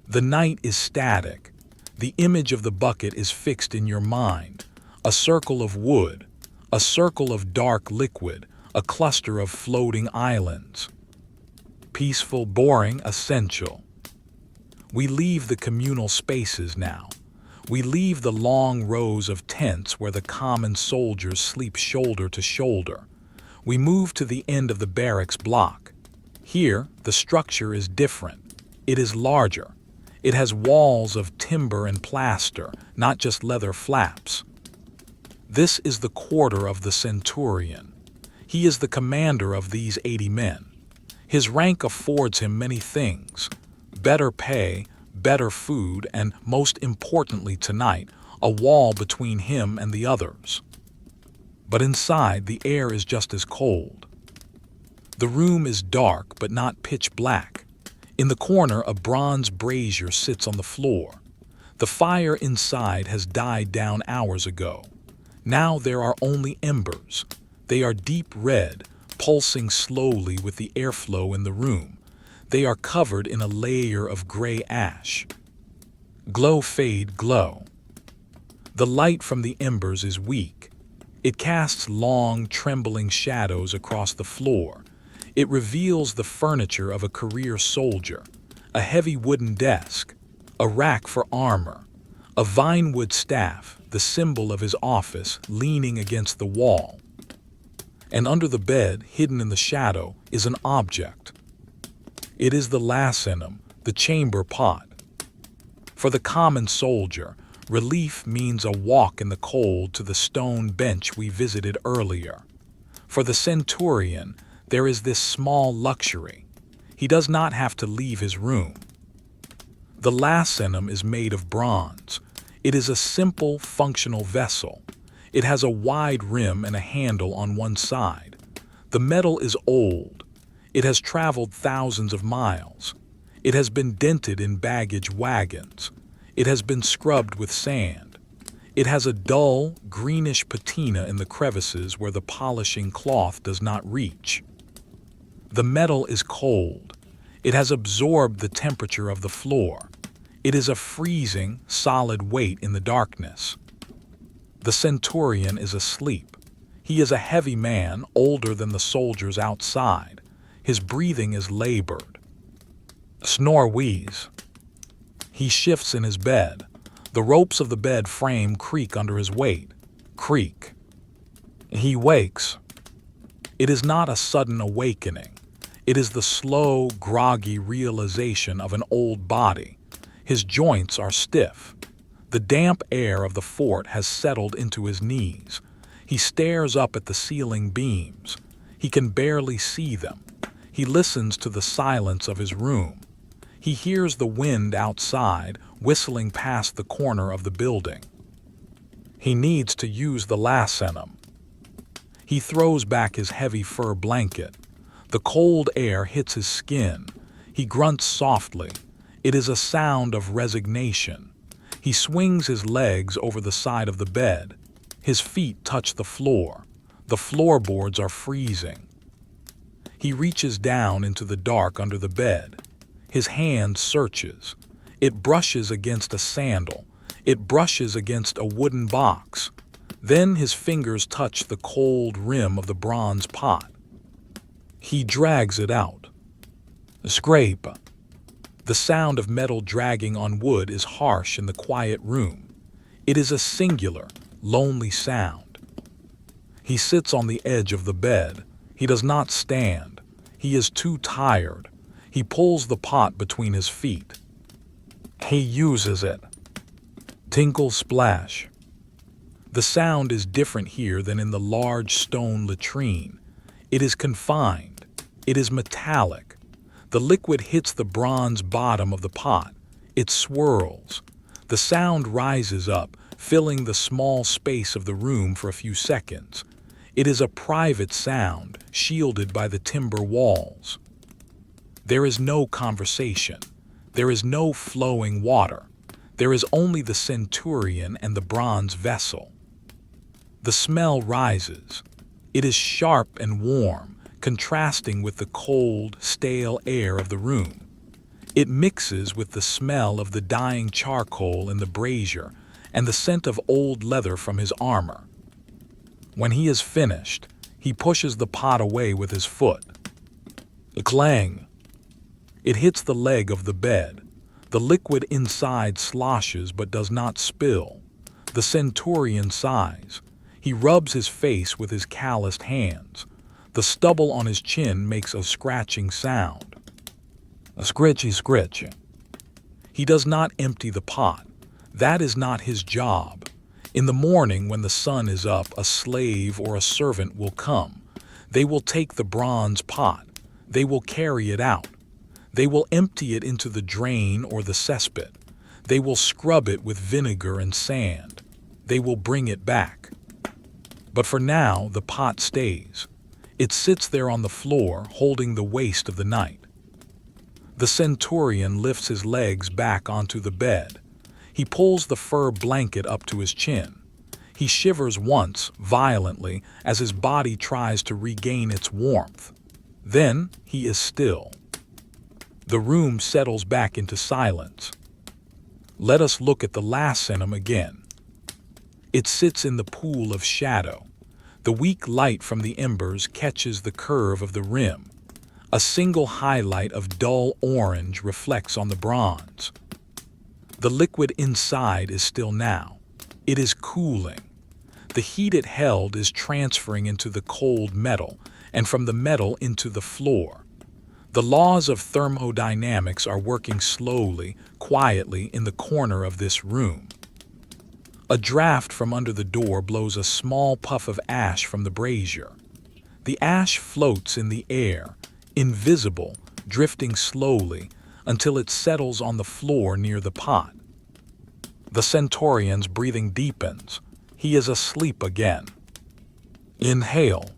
[SPEAKER 1] The night is static. The image of the bucket is fixed in your mind. A circle of wood, a circle of dark liquid, a cluster of floating islands. Peaceful, boring, essential. We leave the communal spaces now. We leave the long rows of tents where the common soldiers sleep shoulder to shoulder. We move to the end of the barracks block. Here, the structure is different. It is larger. It has walls of timber and plaster, not just leather flaps. This is the quarter of the centurion. He is the commander of these 80 men. His rank affords him many things: better pay, better food, and most importantly tonight, a wall between him and the others. But inside, the air is just as cold. The room is dark, but not pitch black. In the corner, a bronze brazier sits on the floor. The fire inside has died down hours ago. Now there are only embers. They are deep red, pulsing slowly with the airflow in the room. They are covered in a layer of gray ash. Glow, fade, glow. The light from the embers is weak. It casts long, trembling shadows across the floor. It reveals the furniture of a career soldier, a heavy wooden desk, a rack for armor, a vinewood staff, the symbol of his office, leaning against the wall. And under the bed, hidden in the shadow, is an object. It is the lacenum, the chamber pot. For the common soldier, relief means a walk in the cold to the stone bench we visited earlier. For the centurion, there is this small luxury. He does not have to leave his room. The lacenum is made of bronze. It is a simple, functional vessel. It has a wide rim and a handle on one side. The metal is old. It has traveled thousands of miles. It has been dented in baggage wagons. It has been scrubbed with sand. It has a dull, greenish patina in the crevices where the polishing cloth does not reach. The metal is cold. It has absorbed the temperature of the floor. It is a freezing, solid weight in the darkness. The centurion is asleep. He is a heavy man, older than the soldiers outside. His breathing is labored. Snore wheeze. He shifts in his bed. The ropes of the bed frame creak under his weight. Creak. He wakes. It is not a sudden awakening. It is the slow, groggy realization of an old body. His joints are stiff. The damp air of the fort has settled into his knees. He stares up at the ceiling beams. He can barely see them. He listens to the silence of his room. He hears the wind outside whistling past the corner of the building. He needs to use the lacenum. He throws back his heavy fur blanket. The cold air hits his skin. He grunts softly. It is a sound of resignation. He swings his legs over the side of the bed. His feet touch the floor. The floorboards are freezing. He reaches down into the dark under the bed. His hand searches. It brushes against a sandal. It brushes against a wooden box. Then his fingers touch the cold rim of the bronze pot. He drags it out. Scrape. The sound of metal dragging on wood is harsh in the quiet room. It is a singular, lonely sound. He sits on the edge of the bed. He does not stand. He is too tired. He pulls the pot between his feet. He uses it. Tinkle splash. The sound is different here than in the large stone latrine. It is confined. It is metallic. The liquid hits the bronze bottom of the pot. It swirls. The sound rises up, filling the small space of the room for a few seconds. It is a private sound, shielded by the timber walls. There is no conversation. There is no flowing water. There is only the centurion and the bronze vessel. The smell rises. It is sharp and warm, contrasting with the cold, stale air of the room. It mixes with the smell of the dying charcoal in the brazier and the scent of old leather from his armor. When he is finished, he pushes the pot away with his foot. A clang. It hits the leg of the bed. The liquid inside sloshes but does not spill. The centurion sighs. He rubs his face with his calloused hands. The stubble on his chin makes a scratching sound. A scritchy scritch. He does not empty the pot. That is not his job. In the morning when the sun is up, a slave or a servant will come. They will take the bronze pot. They will carry it out. They will empty it into the drain or the cesspit. They will scrub it with vinegar and sand. They will bring it back. But for now, the pot stays. It sits there on the floor, holding the waste of the night. The centurion lifts his legs back onto the bed. He pulls the fur blanket up to his chin. He shivers once, violently, as his body tries to regain its warmth. Then he is still. The room settles back into silence. Let us look at the lacenum again. It sits in the pool of shadow. The weak light from the embers catches the curve of the rim. A single highlight of dull orange reflects on the bronze. The liquid inside is still now. It is cooling. The heat it held is transferring into the cold metal, and from the metal into the floor. The laws of thermodynamics are working slowly, quietly in the corner of this room. A draft from under the door blows a small puff of ash from the brazier. The ash floats in the air, invisible, drifting slowly, until it settles on the floor near the pot. The centurion's breathing deepens. He is asleep again. Inhale.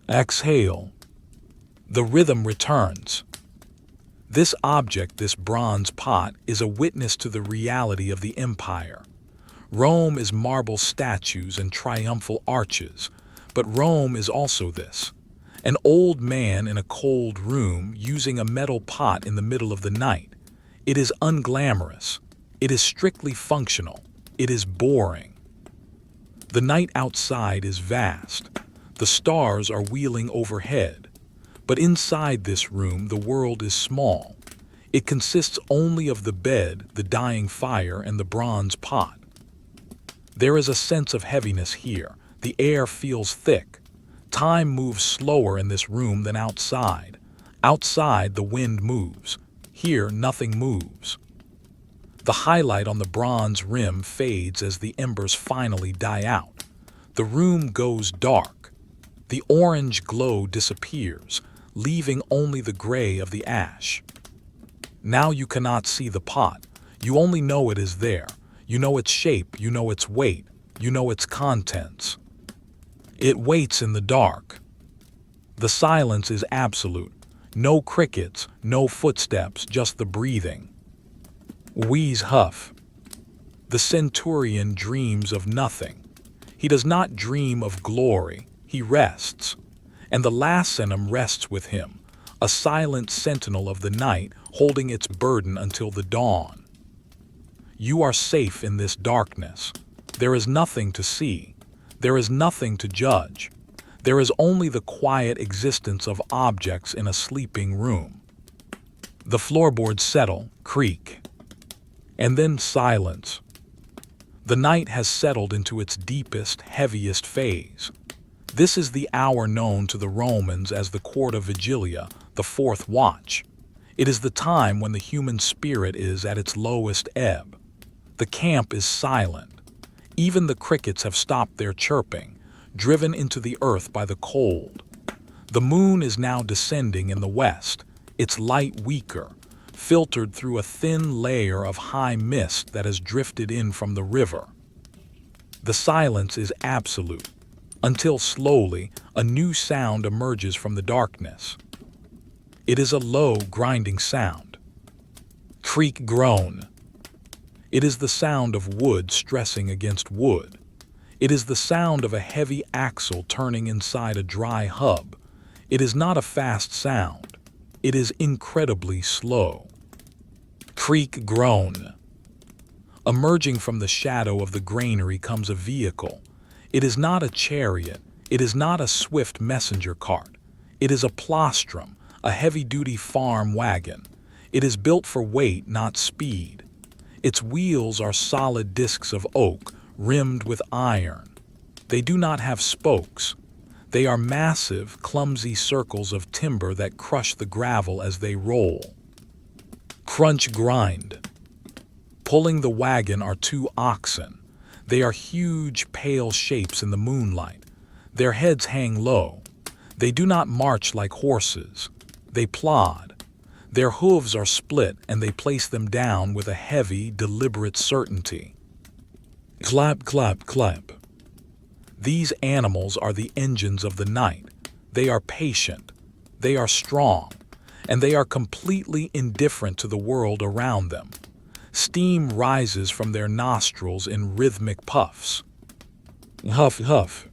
[SPEAKER 1] Exhale. The rhythm returns. This object, this bronze pot, is a witness to the reality of the empire. Rome is marble statues and triumphal arches, but Rome is also this. An old man in a cold room using a metal pot in the middle of the night. It is unglamorous. It is strictly functional. It is boring. The night outside is vast. The stars are wheeling overhead. But inside this room, the world is small. It consists only of the bed, the dying fire, and the bronze pot. There is a sense of heaviness here. The air feels thick. Time moves slower in this room than outside. Outside, the wind moves. Here, nothing moves. The highlight on the bronze rim fades as the embers finally die out. The room goes dark. The orange glow disappears, leaving only the gray of the ash. Now you cannot see the pot. You only know it is there. You know its shape, you know its weight, you know its contents. It waits in the dark. The silence is absolute. No crickets, no footsteps, just the breathing. Wheeze huff. The centurion dreams of nothing. He does not dream of glory. He rests. And the lacenum rests with him, a silent sentinel of the night holding its burden until the dawn. You are safe in this darkness. There is nothing to see. There is nothing to judge. There is only the quiet existence of objects in a sleeping room. The floorboards settle, creak. And then silence. The night has settled into its deepest, heaviest phase. This is the hour known to the Romans as the Quarta Vigilia, the fourth watch. It is the time when the human spirit is at its lowest ebb. The camp is silent. Even the crickets have stopped their chirping, driven into the earth by the cold. The moon is now descending in the west, its light weaker, filtered through a thin layer of high mist that has drifted in from the river. The silence is absolute, until slowly a new sound emerges from the darkness. It is a low, grinding sound. Creak groan. It is the sound of wood stressing against wood. It is the sound of a heavy axle turning inside a dry hub. It is not a fast sound. It is incredibly slow. Creak groan. Emerging from the shadow of the granary comes a vehicle. It is not a chariot. It is not a swift messenger cart. It is a plastrum, a heavy-duty farm wagon. It is built for weight, not speed. Its wheels are solid discs of oak, rimmed with iron. They do not have spokes. They are massive, clumsy circles of timber that crush the gravel as they roll. Crunch grind. Pulling the wagon are two oxen. They are huge, pale shapes in the moonlight. Their heads hang low. They do not march like horses. They plod. Their hooves are split and they place them down with a heavy, deliberate certainty. Clap, clap, clap. These animals are the engines of the night. They are patient. They are strong. And they are completely indifferent to the world around them. Steam rises from their nostrils in rhythmic puffs. Huff, huff.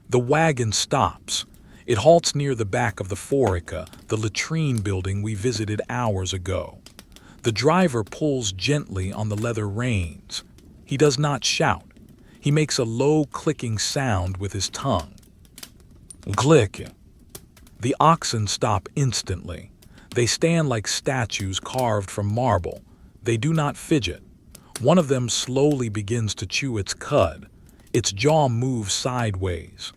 [SPEAKER 1] The wagon stops. It halts near the back of the forica, the latrine building we visited hours ago. The driver pulls gently on the leather reins. He does not shout. He makes a low clicking sound with his tongue. Click. The oxen stop instantly. They stand like statues carved from marble. They do not fidget. One of them slowly begins to chew its cud. Its jaw moves sideways.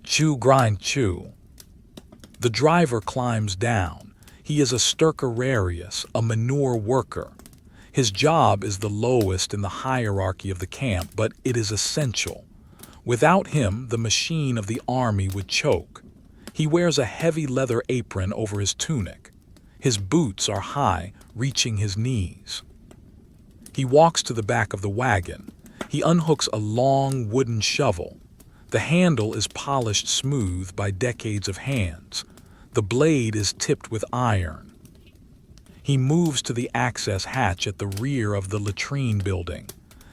[SPEAKER 1] Chew, grind, chew. The driver climbs down. He is a stercorarius, a manure worker. His job is the lowest in the hierarchy of the camp, but it is essential. Without him, the machine of the army would choke. He wears a heavy leather apron over his tunic. His boots are high, reaching his knees. He walks to the back of the wagon. He unhooks a long wooden shovel. The handle is polished smooth by decades of hands. The blade is tipped with iron. He moves to the access hatch at the rear of the latrine building.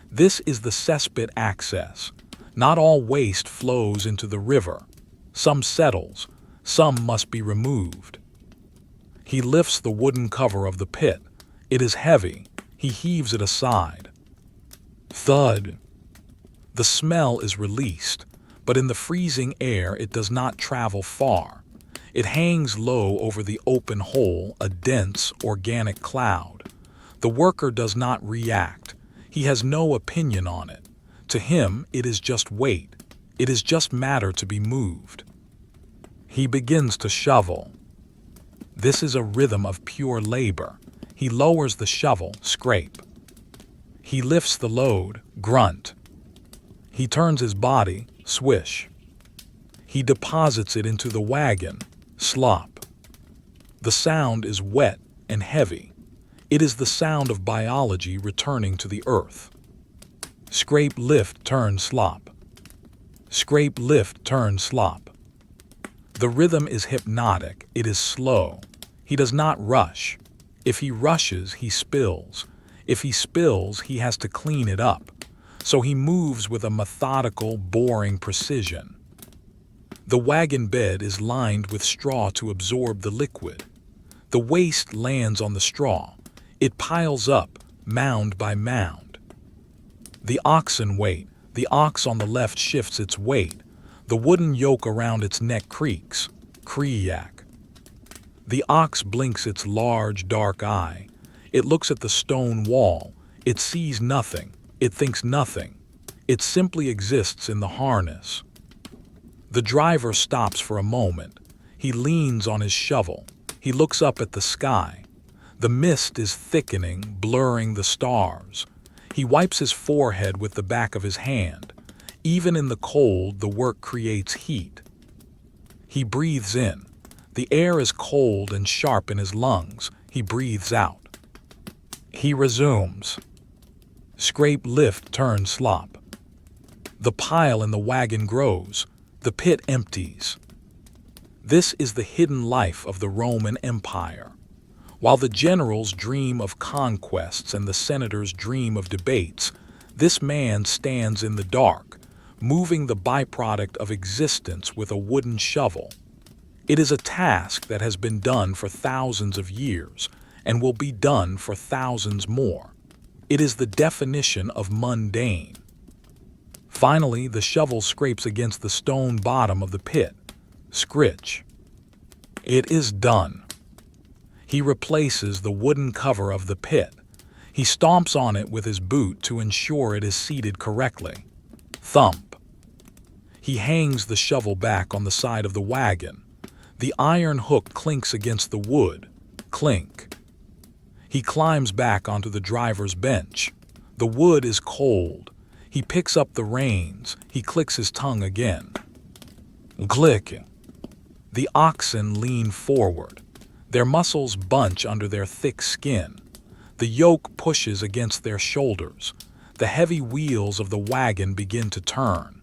[SPEAKER 1] This is the cesspit access. Not all waste flows into the river. Some settles, some must be removed. He lifts the wooden cover of the pit. It is heavy. He heaves it aside. Thud. The smell is released, but in the freezing air it does not travel far. It hangs low over the open hole, a dense, organic cloud. The worker does not react. He has no opinion on it. To him, it is just weight. It is just matter to be moved. He begins to shovel. This is a rhythm of pure labor. He lowers the shovel, scrape. He lifts the load, grunt. He turns his body, swish. He deposits it into the wagon, slop. The sound is wet and heavy. It is the sound of biology returning to the earth. Scrape, lift, turn, slop. Scrape, lift, turn, slop. The rhythm is hypnotic. It is slow. He does not rush. If he rushes, he spills. If he spills, he has to clean it up. So he moves with a methodical, boring precision. The wagon bed is lined with straw to absorb the liquid. The waste lands on the straw. It piles up, mound by mound. The oxen wait. The ox on the left shifts its weight. The wooden yoke around its neck creaks. Kriyak. The ox blinks its large, dark eye. It looks at the stone wall. It sees nothing. It thinks nothing. It simply exists in the harness. The driver stops for a moment. He leans on his shovel. He looks up at the sky. The mist is thickening, blurring the stars. He wipes his forehead with the back of his hand. Even in the cold, the work creates heat. He breathes in. The air is cold and sharp in his lungs. He breathes out. He resumes. Scrape, lift, turn, slop. The pile in the wagon grows. The pit empties. This is the hidden life of the Roman Empire. While the generals dream of conquests and the senators dream of debates, this man stands in the dark, moving the byproduct of existence with a wooden shovel. It is a task that has been done for thousands of years and will be done for thousands more. It is the definition of mundane. Finally, the shovel scrapes against the stone bottom of the pit. Scritch. It is done. He replaces the wooden cover of the pit. He stomps on it with his boot to ensure it is seated correctly. Thump. He hangs the shovel back on the side of the wagon. The iron hook clinks against the wood. Clink. He climbs back onto the driver's bench. The wood is cold. He picks up the reins. He clicks his tongue again. Click. The oxen lean forward. Their muscles bunch under their thick skin. The yoke pushes against their shoulders. The heavy wheels of the wagon begin to turn.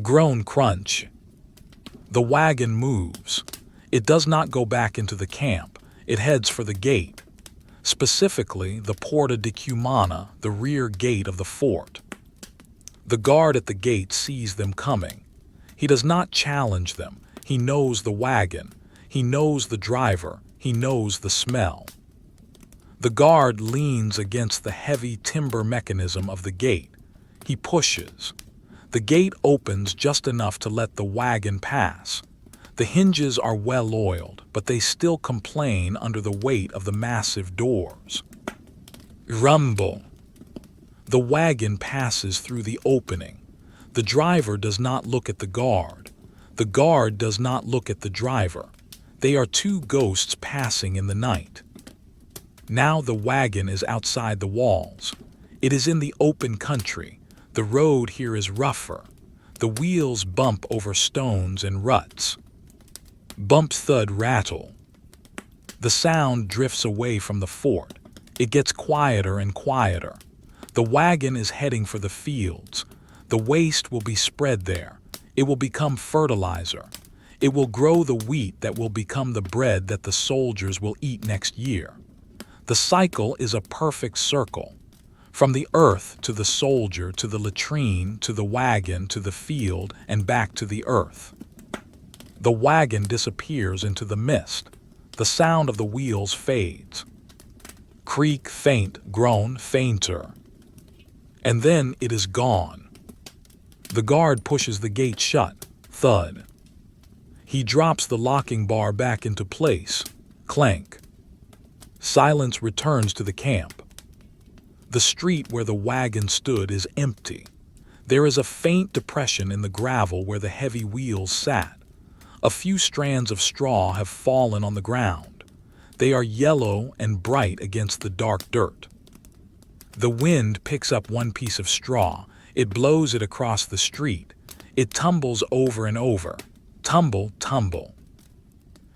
[SPEAKER 1] Groan, crunch. The wagon moves. It does not go back into the camp. It heads for the gate. Specifically, the Porta di Cumana, the rear gate of the fort. The guard at the gate sees them coming. He does not challenge them. He knows the wagon. He knows the driver. He knows the smell. The guard leans against the heavy timber mechanism of the gate. He pushes. The gate opens just enough to let the wagon pass. The hinges are well oiled, but they still complain under the weight of the massive doors. Rumble. The wagon passes through the opening. The driver does not look at the guard. The guard does not look at the driver. They are two ghosts passing in the night. Now the wagon is outside the walls. It is in the open country. The road here is rougher. The wheels bump over stones and ruts. Bump, thud, rattle. The sound drifts away from the fort. It gets quieter and quieter. The wagon is heading for the fields. The waste will be spread there. It will become fertilizer. It will grow the wheat that will become the bread that the soldiers will eat next year. The cycle is a perfect circle. From the earth to the soldier, to the latrine, to the wagon, to the field, and back to the earth. The wagon disappears into the mist. The sound of the wheels fades. Creak, faint, groan, fainter. And then it is gone. The guard pushes the gate shut. Thud. He drops the locking bar back into place. Clank. Silence returns to the camp. The street where the wagon stood is empty. There is a faint depression in the gravel where the heavy wheels sat. A few strands of straw have fallen on the ground. They are yellow and bright against the dark dirt. The wind picks up one piece of straw. It blows it across the street. It tumbles over and over. Tumble, tumble.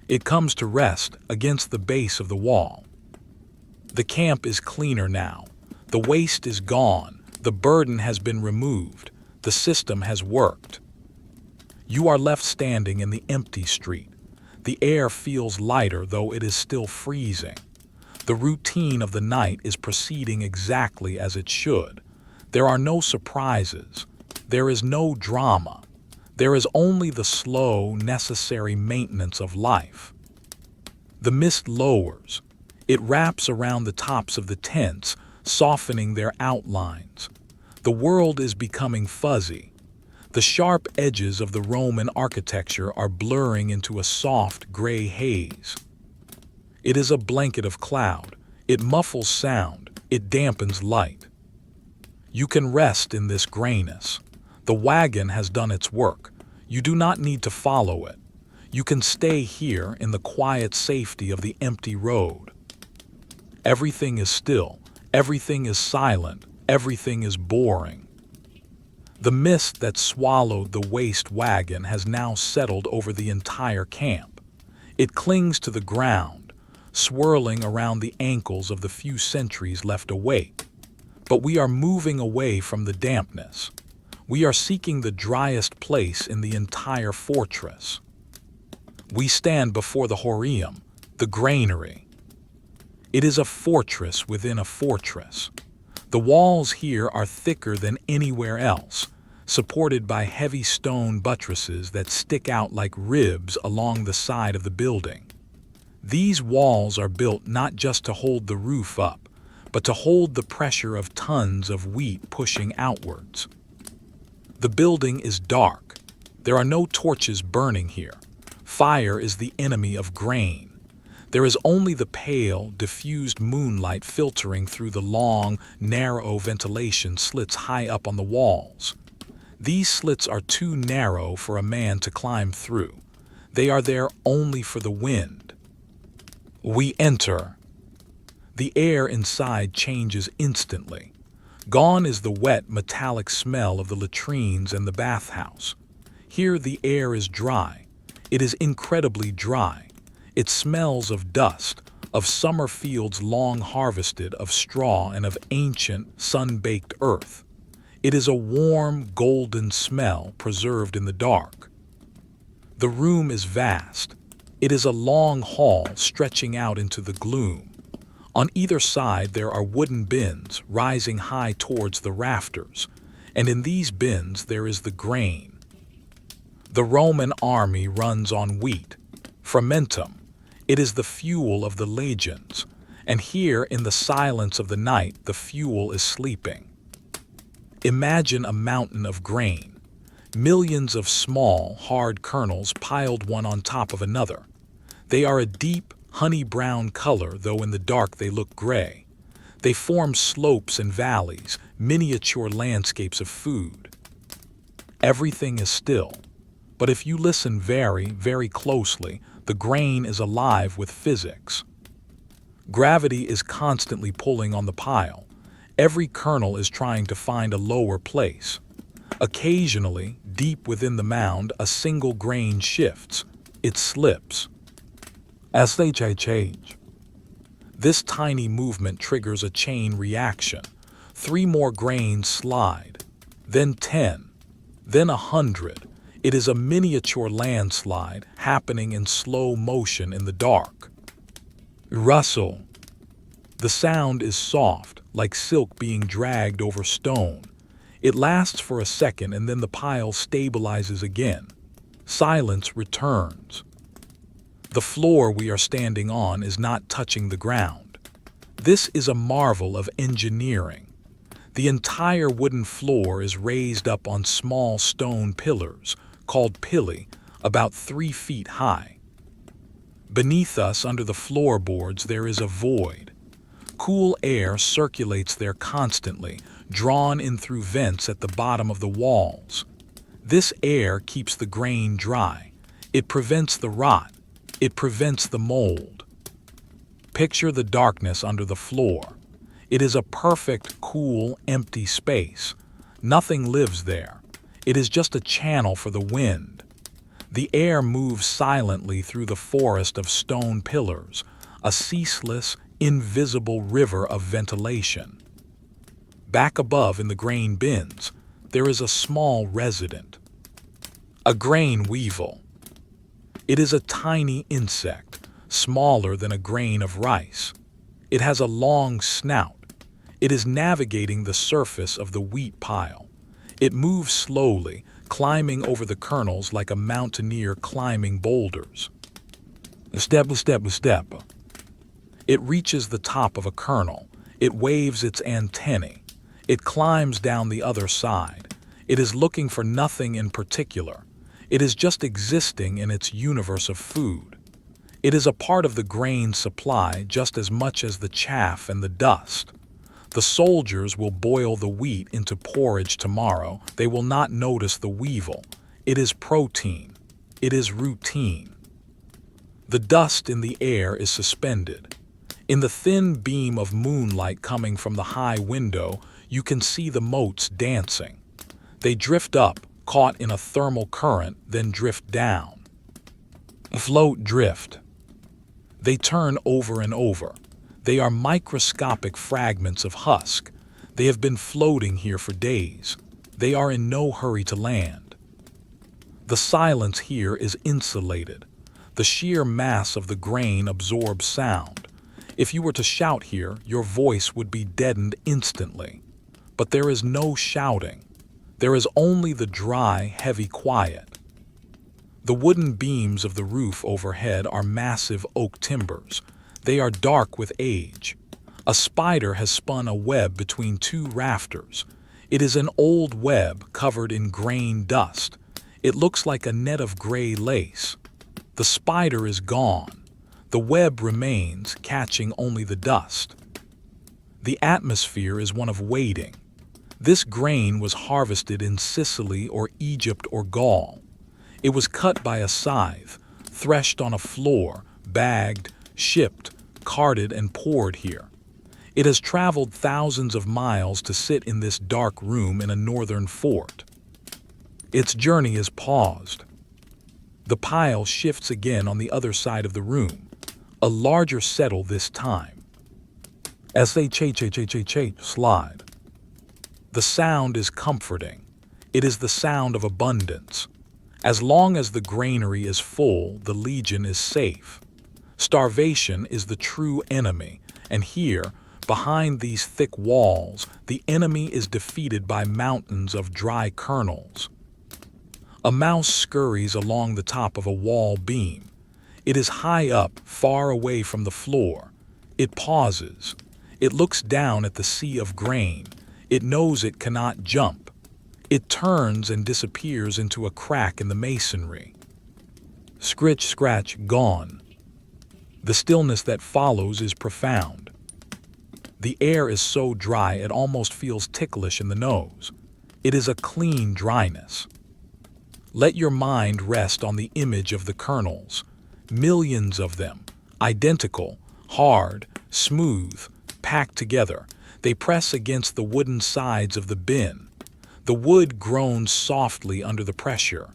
[SPEAKER 1] It comes to rest against the base of the wall. The camp is cleaner now. The waste is gone. The burden has been removed. The system has worked. You are left standing in the empty street. The air feels lighter, though it is still freezing. The routine of the night is proceeding exactly as it should. There are no surprises. There is no drama. There is only the slow, necessary maintenance of life. The mist lowers. It wraps around the tops of the tents, softening their outlines. The world is becoming fuzzy. The sharp edges of the Roman architecture are blurring into a soft gray haze. It is a blanket of cloud. It muffles sound. It dampens light. You can rest in this grayness. The wagon has done its work. You do not need to follow it. You can stay here in the quiet safety of the empty road. Everything is still. Everything is silent. Everything is boring. The mist that swallowed the waste wagon has now settled over the entire camp. It clings to the ground, swirling around the ankles of the few sentries left awake. But we are moving away from the dampness. We are seeking the driest place in the entire fortress. We stand before the Hygiene, the granary. It is a fortress within a fortress. The walls here are thicker than anywhere else, supported by heavy stone buttresses that stick out like ribs along the side of the building. These walls are built not just to hold the roof up, but to hold the pressure of tons of wheat pushing outwards. The building is dark. There are no torches burning here. Fire is the enemy of grain. There is only the pale, diffused moonlight filtering through the long, narrow ventilation slits high up on the walls. These slits are too narrow for a man to climb through. They are there only for the wind. We enter. The air inside changes instantly. Gone is the wet, metallic smell of the latrines and the bathhouse. Here the air is dry. It is incredibly dry. It smells of dust, of summer fields long harvested, of straw and of ancient, sun-baked earth. It is a warm, golden smell preserved in the dark. The room is vast. It is a long hall stretching out into the gloom. On either side there are wooden bins rising high towards the rafters, and in these bins there is the grain. The Roman army runs on wheat, fermentum. It is the fuel of the legions, and here in the silence of the night the fuel is sleeping. Imagine a mountain of grain. millions of small, hard kernels piled one on top of another. They are a deep, honey-brown color, though in the dark they look gray. They form slopes and valleys, miniature landscapes of food. Everything is still, but if you listen very, very closely, the grain is alive with physics. Gravity is constantly pulling on the pile. Every kernel is trying to find a lower place. Occasionally, deep within the mound, a single grain shifts. It slips. As they change, this tiny movement triggers a chain reaction. 3 more grains slide, then 10, then 100. It is a miniature landslide happening in slow motion in the dark. Rustle. The sound is soft, like silk being dragged over stone. It lasts for a second and then the pile stabilizes again. Silence returns. The floor we are standing on is not touching the ground. This is a marvel of engineering. The entire wooden floor is raised up on small stone pillars, called pili, about 3 feet high. Beneath us, under the floorboards, there is a void. Cool air circulates there constantly, drawn in through vents at the bottom of the walls. This air keeps the grain dry. It prevents the rot. It prevents the mold. Picture the darkness under the floor. It is a perfect, cool, empty space. Nothing lives there. It is just a channel for the wind. The air moves silently through the forest of stone pillars, a ceaseless, invisible river of ventilation. Back above in the grain bins, there is a small resident. A grain weevil. It is a tiny insect, smaller than a grain of rice. It has a long snout. It is navigating the surface of the wheat pile. It moves slowly, climbing over the kernels like a mountaineer climbing boulders. Step. It reaches the top of a kernel. It waves its antennae. It climbs down the other side. It is looking for nothing in particular. It is just existing in its universe of food. It is a part of the grain supply just as much as the chaff and the dust. The soldiers will boil the wheat into porridge tomorrow. They will not notice the weevil. It is protein. It is routine. The dust in the air is suspended. In the thin beam of moonlight coming from the high window, you can see the motes dancing. They drift up, caught in a thermal current, then drift down. Float, drift. They turn over and over. They are microscopic fragments of husk. They have been floating here for days. They are in no hurry to land. The silence here is insulated. The sheer mass of the grain absorbs sound. If you were to shout here, your voice would be deadened instantly. But there is no shouting. There is only the dry, heavy quiet. The wooden beams of the roof overhead are massive oak timbers. They are dark with age. A spider has spun a web between 2 rafters. It is an old web covered in grain dust. It looks like a net of gray lace. The spider is gone. The web remains, catching only the dust. The atmosphere is one of waiting. This grain was harvested in Sicily or Egypt or Gaul. It was cut by a scythe, threshed on a floor, bagged, shipped, carted, and poured here. It has traveled thousands of miles to sit in this dark room in a northern fort. Its journey is paused. The pile shifts again on the other side of the room, a larger settle this time. As they slide. The sound is comforting. It is the sound of abundance. As long as the granary is full, the legion is safe. Starvation is the true enemy, and here, behind these thick walls, the enemy is defeated by mountains of dry kernels. A mouse scurries along the top of a wall beam. It is high up, far away from the floor. It pauses. It looks down at the sea of grain. It knows it cannot jump. It turns and disappears into a crack in the masonry. Scritch, scratch, gone. The stillness that follows is profound. The air is so dry it almost feels ticklish in the nose. It is a clean dryness. Let your mind rest on the image of the kernels. Millions of them, identical, hard, smooth, packed together. They press against the wooden sides of the bin. The wood groans softly under the pressure.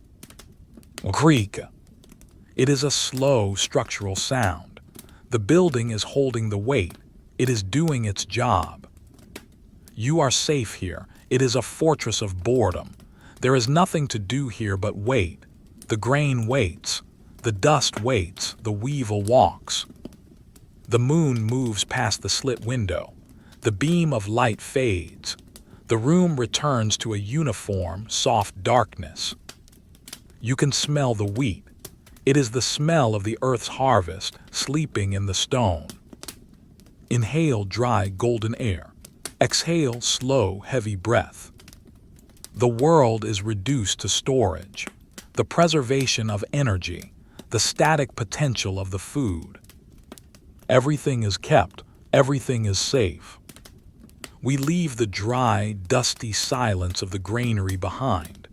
[SPEAKER 1] Creak. It is a slow structural sound. The building is holding the weight. It is doing its job. You are safe here. It is a fortress of boredom. There is nothing to do here but wait. The grain waits. The dust waits. The weevil walks. The moon moves past the slit window. The beam of light fades. The room returns to a uniform, soft darkness. You can smell the wheat. It is the smell of the earth's harvest, sleeping in the stone. Inhale dry, golden air. Exhale slow, heavy breath. The world is reduced to storage, the preservation of energy, the static potential of the food. Everything is kept, everything is safe. We leave the dry, dusty silence of the granary behind.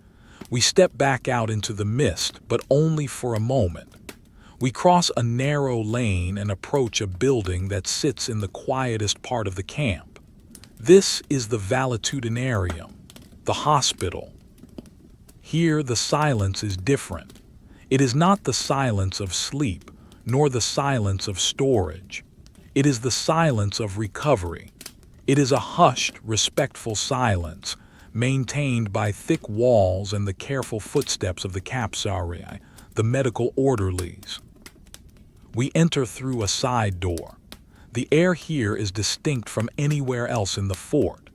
[SPEAKER 1] We step back out into the mist, but only for a moment. We cross a narrow lane and approach a building that sits in the quietest part of the camp. This is the valetudinarium, the hospital. Here the silence is different. It is not the silence of sleep, nor the silence of storage. It is the silence of recovery. It is a hushed, respectful silence, maintained by thick walls and the careful footsteps of the capsarii, the medical orderlies. We enter through a side door. The air here is distinct from anywhere else in the fort.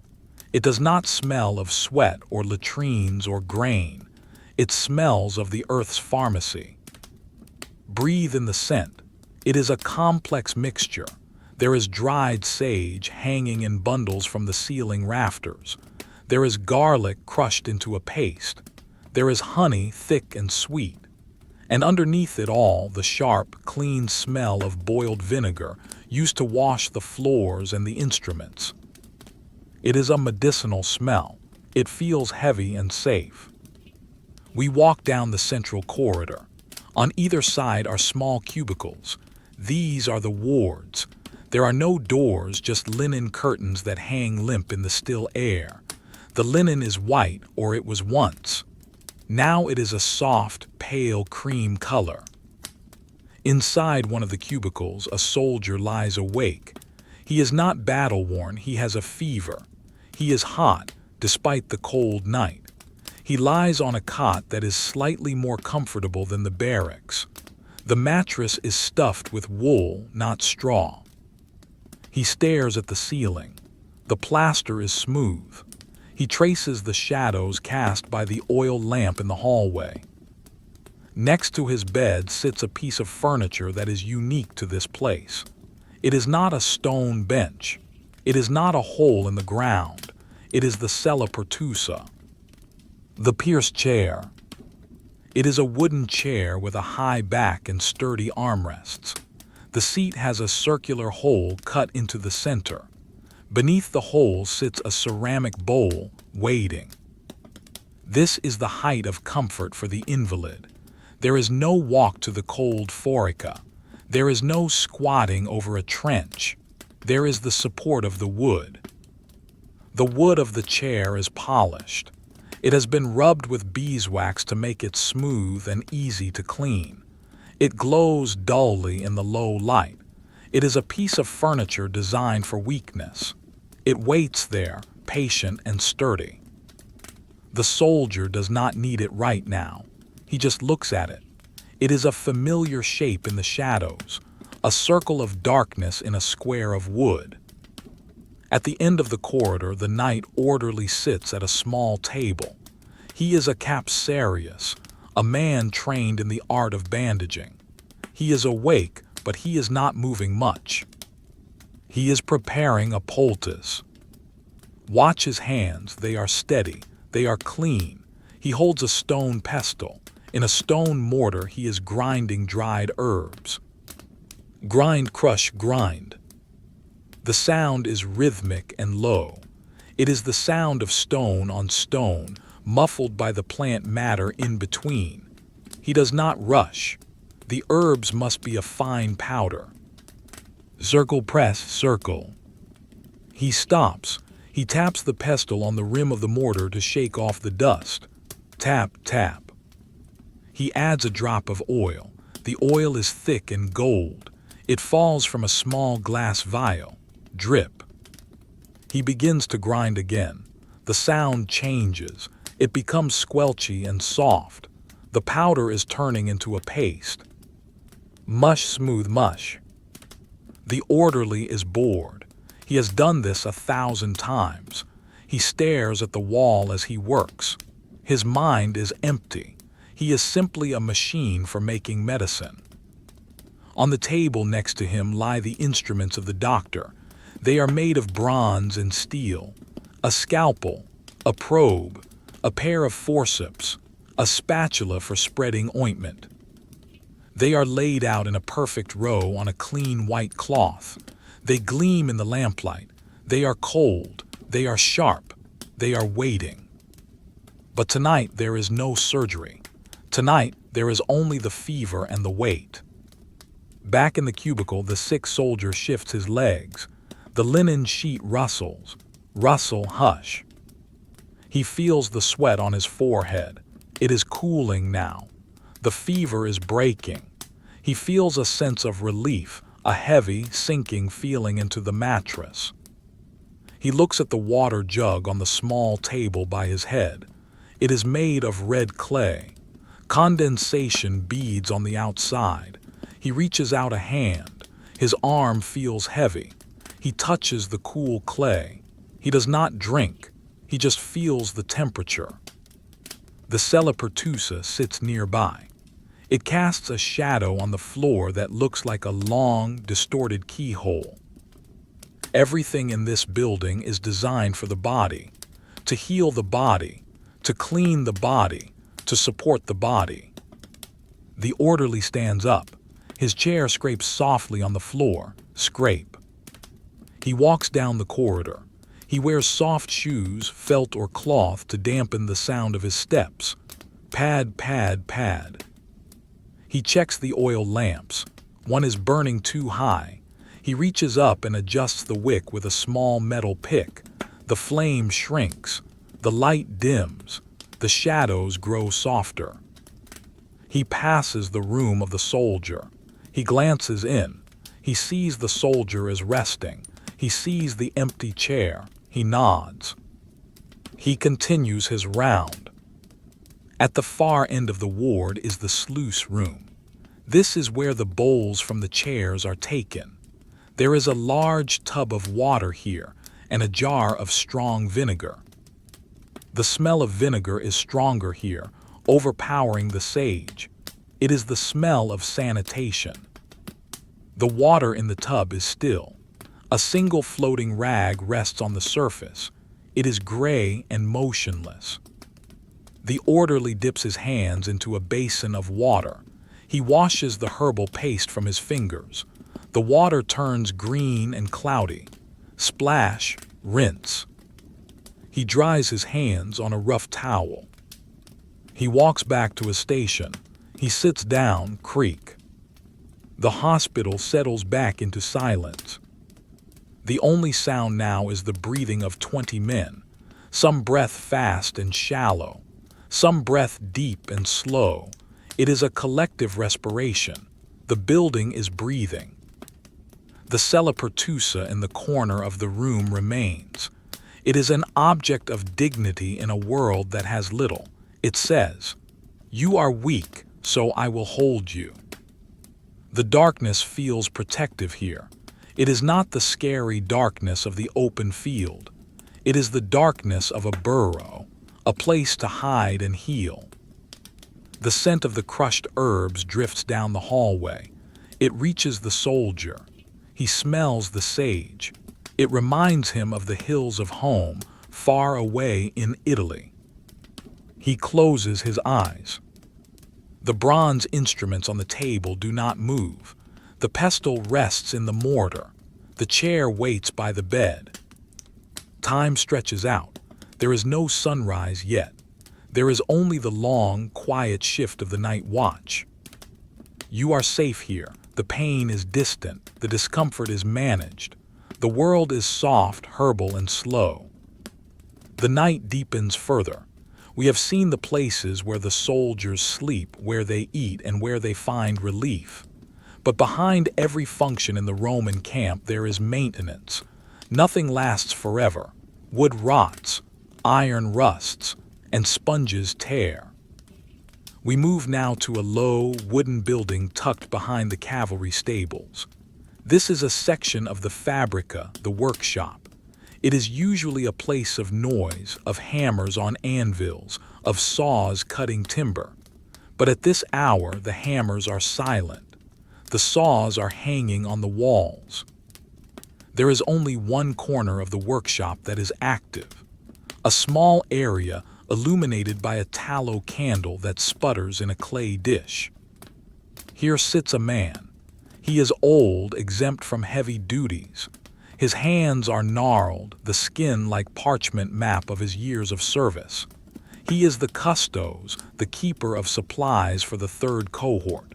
[SPEAKER 1] It does not smell of sweat or latrines or grain. It smells of the earth's pharmacy. Breathe in the scent. It is a complex mixture. There is dried sage hanging in bundles from the ceiling rafters. There is garlic crushed into a paste. There is honey thick and sweet. And underneath it all, the sharp, clean smell of boiled vinegar used to wash the floors and the instruments. It is a medicinal smell. It feels heavy and safe. We walk down the central corridor. On either side are small cubicles. These are the wards. There are no doors, just linen curtains that hang limp in the still air. The linen is white, or it was once. Now it is a soft, pale cream color. Inside one of the cubicles, a soldier lies awake. He is not battle-worn, he has a fever. He is hot, despite the cold night. He lies on a cot that is slightly more comfortable than the barracks. The mattress is stuffed with wool, not straw. He stares at the ceiling. The plaster is smooth. He traces the shadows cast by the oil lamp in the hallway. Next to his bed sits a piece of furniture that is unique to this place. It is not a stone bench. It is not a hole in the ground. It is the sella pertusa, the pierced chair. It is a wooden chair with a high back and sturdy armrests. The seat has a circular hole cut into the center. Beneath the hole sits a ceramic bowl, waiting. This is the height of comfort for the invalid. There is no walk to the cold forica. There is no squatting over a trench. There is the support of the wood. The wood of the chair is polished. It has been rubbed with beeswax to make it smooth and easy to clean. It glows dully in the low light. It is a piece of furniture designed for weakness. It waits there, patient and sturdy. The soldier does not need it right now. He just looks at it. It is a familiar shape in the shadows, a circle of darkness in a square of wood. At the end of the corridor, the knight orderly sits at a small table. He is a capsarius, a man trained in the art of bandaging. He is awake, but he is not moving much. He is preparing a poultice. Watch his hands, they are steady, They are clean. He holds a stone pestle. In a stone mortar he is grinding dried herbs. Grind, crush, grind. The sound is rhythmic and low. It is the sound of stone on stone, muffled by the plant matter in between. He does not rush. The herbs must be a fine powder. Circle, press, circle. He stops. He taps the pestle on the rim of the mortar to shake off the dust. Tap, tap. He adds a drop of oil. The oil is thick and gold. It falls from a small glass vial. Drip. He begins to grind again. The sound changes. It becomes squelchy and soft. The powder is turning into a paste. Mush, smooth mush. The orderly is bored. He has done this 1,000 times. He stares at the wall as he works. His mind is empty. He is simply a machine for making medicine. On the table next to him lie the instruments of the doctor. They are made of bronze and steel. A scalpel, a probe, a pair of forceps, a spatula for spreading ointment. They are laid out in a perfect row on a clean white cloth. They gleam in the lamplight. They are cold. They are sharp. They are waiting. But tonight there is no surgery. Tonight there is only the fever and the weight. Back in the cubicle, the sick soldier shifts his legs. The linen sheet rustles. Rustle, hush. He feels the sweat on his forehead. It is cooling now. The fever is breaking. He feels a sense of relief, a heavy, sinking feeling into the mattress. He looks at the water jug on the small table by his head. It is made of red clay. Condensation beads on the outside. He reaches out a hand. His arm feels heavy. He touches the cool clay. He does not drink. He just feels the temperature. The sella pertusa sits nearby. It casts a shadow on the floor that looks like a long, distorted keyhole. Everything in this building is designed for the body, to heal the body, to clean the body, to support the body. The orderly stands up. His chair scrapes softly on the floor. Scrape. He walks down the corridor. He wears soft shoes, felt or cloth, to dampen the sound of his steps. Pad, pad, pad. He checks the oil lamps. One is burning too high. He reaches up and adjusts the wick with a small metal pick. The flame shrinks. The light dims. The shadows grow softer. He passes the room of the soldier. He glances in. He sees the soldier is resting. He sees the empty chair. He nods. He continues his round. At the far end of the ward is the sluice room. This is where the bowls from the chairs are taken. There is a large tub of water here and a jar of strong vinegar. The smell of vinegar is stronger here, overpowering the sage. It is the smell of sanitation. The water in the tub is still. A single floating rag rests on the surface. It is gray and motionless. The orderly dips his hands into a basin of water. He washes the herbal paste from his fingers. The water turns green and cloudy. Splash, rinse. He dries his hands on a rough towel. He walks back to his station. He sits down, creak. The hospital settles back into silence. The only sound now is the breathing of 20 men. Some breath fast and shallow. Some breath deep and slow. It is a collective respiration. The building is breathing. The sella pertusa in the corner of the room remains. It is an object of dignity in a world that has little. It says, "You are weak, so I will hold you." The darkness feels protective here. It is not the scary darkness of the open field. It is the darkness of a burrow, a place to hide and heal. The scent of the crushed herbs drifts down the hallway. It reaches the soldier. He smells the sage. It reminds him of the hills of home, far away in Italy. He closes his eyes. The bronze instruments on the table do not move. The pestle rests in the mortar. The chair waits by the bed. Time stretches out. There is no sunrise yet. There is only the long, quiet shift of the night watch. You are safe here. The pain is distant. The discomfort is managed. The world is soft, herbal, and slow. The night deepens further. We have seen the places where the soldiers sleep, where they eat, and where they find relief. But behind every function in the Roman camp there is maintenance. Nothing lasts forever. Wood rots, iron rusts, and sponges tear. We move now to a low, wooden building tucked behind the cavalry stables. This is a section of the forica, the workshop. It is usually a place of noise, of hammers on anvils, of saws cutting timber. But at this hour the hammers are silent. The saws are hanging on the walls. There is only one corner of the workshop that is active. A small area illuminated by a tallow candle that sputters in a clay dish. Here sits a man. He is old, exempt from heavy duties. His hands are gnarled, the skin like parchment map of his years of service. He is the custos, the keeper of supplies for the third cohort.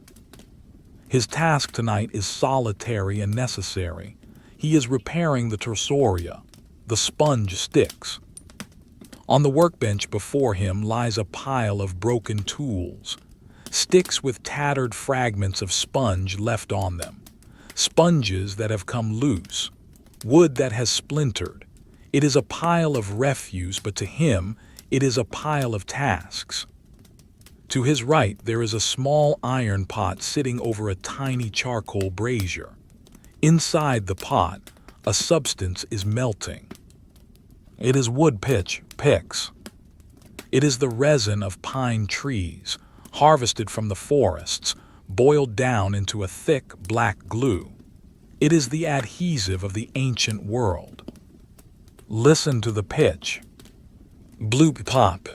[SPEAKER 1] His task tonight is solitary and necessary. He is repairing the tersoria, the sponge sticks. On the workbench before him lies a pile of broken tools, sticks with tattered fragments of sponge left on them, sponges that have come loose, wood that has splintered. It is a pile of refuse, but to him it is a pile of tasks. To his right there is a small iron pot sitting over a tiny charcoal brazier. Inside the pot, a substance is melting. It is wood pix. It is the resin of pine trees, harvested from the forests, boiled down into a thick black glue. It is the adhesive of the ancient world. Listen to the pitch. Bloop pop.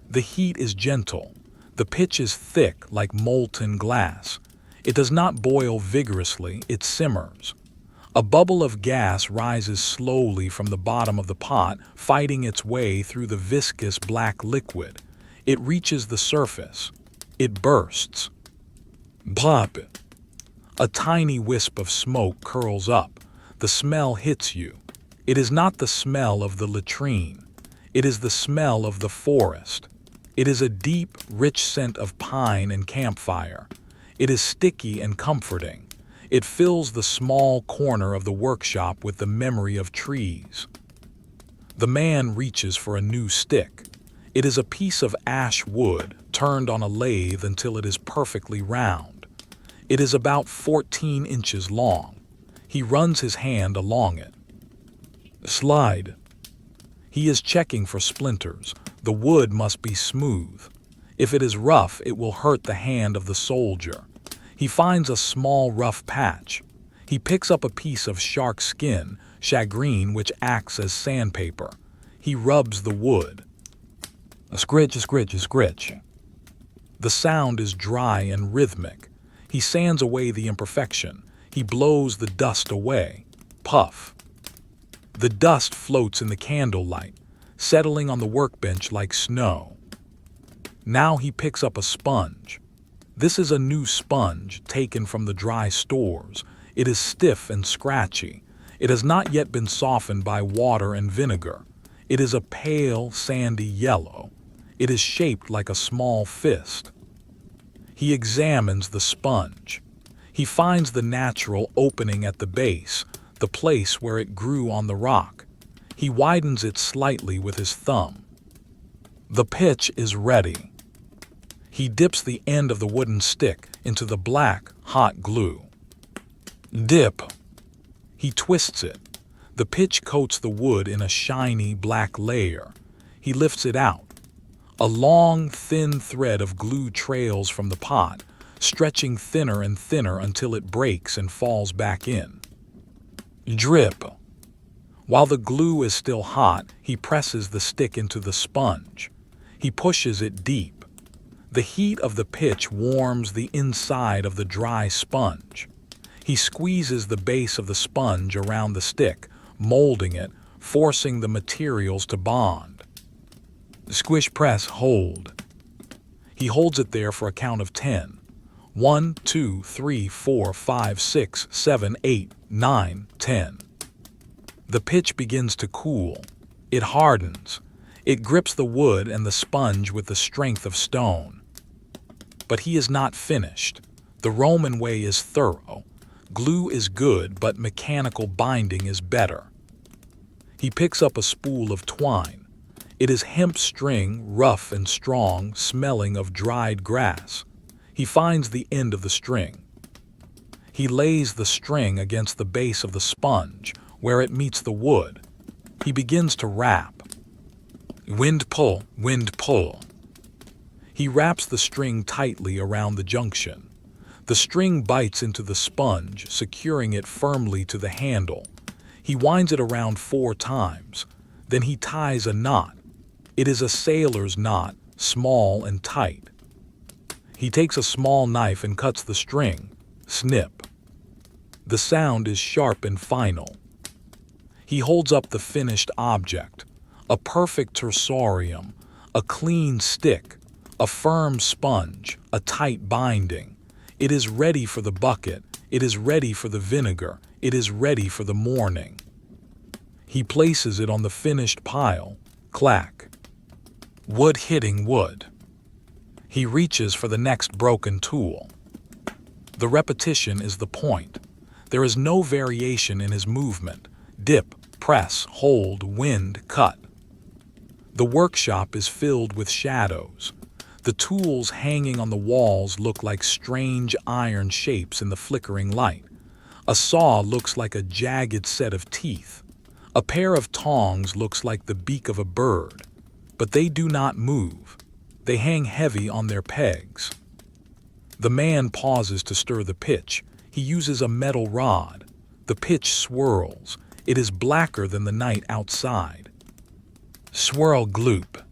[SPEAKER 1] The heat is gentle. The pitch is thick like molten glass. It does not boil vigorously, it simmers. A bubble of gas rises slowly from the bottom of the pot, fighting its way through the viscous black liquid. It reaches the surface. It bursts. Pop. A tiny wisp of smoke curls up. The smell hits you. It is not the smell of the latrine. It is the smell of the forest. It is a deep, rich scent of pine and campfire. It is sticky and comforting. It fills the small corner of the workshop with the memory of trees. The man reaches for a new stick. It is a piece of ash wood turned on a lathe until it is perfectly round. It is about 14 inches long. He runs his hand along it. Slide. He is checking for splinters. The wood must be smooth. If it is rough, it will hurt the hand of the soldier. He finds a small rough patch. He picks up a piece of shark skin, shagreen, which acts as sandpaper. He rubs the wood. A scritch, a scritch, a scritch. The sound is dry and rhythmic. He sands away the imperfection. He blows the dust away. Puff. The dust floats in the candlelight, settling on the workbench like snow. Now he picks up a sponge. This is a new sponge taken from the dry stores. It is stiff and scratchy. It has not yet been softened by water and vinegar. It is a pale, sandy yellow. It is shaped like a small fist. He examines the sponge. He finds the natural opening at the base, the place where it grew on the rock. He widens it slightly with his thumb. The pitch is ready. He dips the end of the wooden stick into the black, hot glue. Dip. He twists it. The pitch coats the wood in a shiny black layer. He lifts it out. A long, thin thread of glue trails from the pot, stretching thinner and thinner until it breaks and falls back in. Drip. While the glue is still hot, he presses the stick into the sponge. He pushes it deep. The heat of the pitch warms the inside of the dry sponge. He squeezes the base of the sponge around the stick, molding it, forcing the materials to bond. Squish, press, hold. He holds it there for a count of 10. 1, 2, 3, 4, 5, 6, 7, 8, 9, 10. The pitch begins to cool. It hardens. It grips the wood and the sponge with the strength of stone. But he is not finished. The Roman way is thorough. Glue is good, but mechanical binding is better. He picks up a spool of twine. It is hemp string, rough and strong, smelling of dried grass. He finds the end of the string. He lays the string against the base of the sponge, where it meets the wood. He begins to wrap. Wind pull, wind pull. He wraps the string tightly around the junction. The string bites into the sponge, securing it firmly to the handle. He winds it around 4 times. Then he ties a knot. It is a sailor's knot, small and tight. He takes a small knife and cuts the string. Snip. The sound is sharp and final. He holds up the finished object. A perfect tersorium, a clean stick, a firm sponge, a tight binding. It is ready for the bucket. It is ready for the vinegar. It is ready for the morning. He places it on the finished pile. Clack. Wood hitting wood. He reaches for the next broken tool. The repetition is the point. There is no variation in his movement. Dip, press, hold, wind, cut. The workshop is filled with shadows. The tools hanging on the walls look like strange iron shapes in the flickering light. A saw looks like a jagged set of teeth. A pair of tongs looks like the beak of a bird. But they do not move. They hang heavy on their pegs. The man pauses to stir the pitch. He uses a metal rod. The pitch swirls. It is blacker than the night outside. Swirl gloop.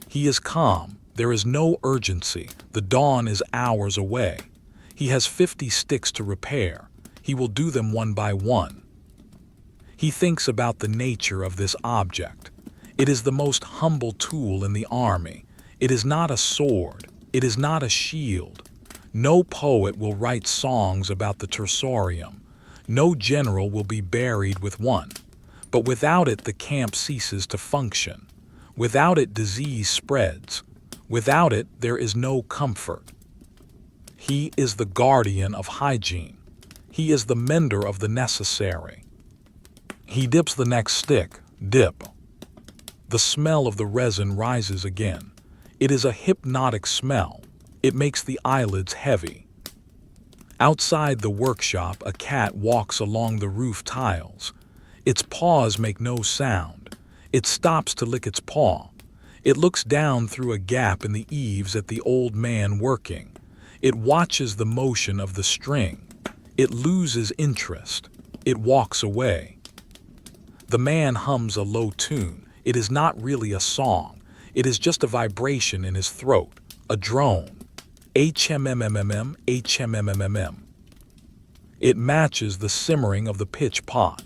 [SPEAKER 1] He is calm. There is no urgency. The dawn is hours away. He has 50 sticks to repair. He will do them one by one. He thinks about the nature of this object. It is the most humble tool in the army. It is not a sword. It is not a shield. No poet will write songs about the tersorium. No general will be buried with one. But without it, the camp ceases to function. Without it, disease spreads. Without it, there is no comfort. He is the guardian of hygiene. He is the mender of the necessary. He dips the next stick. Dip. The smell of the resin rises again. It is a hypnotic smell. It makes the eyelids heavy. Outside the workshop, a cat walks along the roof tiles. Its paws make no sound. It stops to lick its paw. It looks down through a gap in the eaves at the old man working. It watches the motion of the string. It loses interest. It walks away. The man hums a low tune. It is not really a song. It is just a vibration in his throat, a drone. HMMMMM, HMMMMM. It matches the simmering of the pitch pot.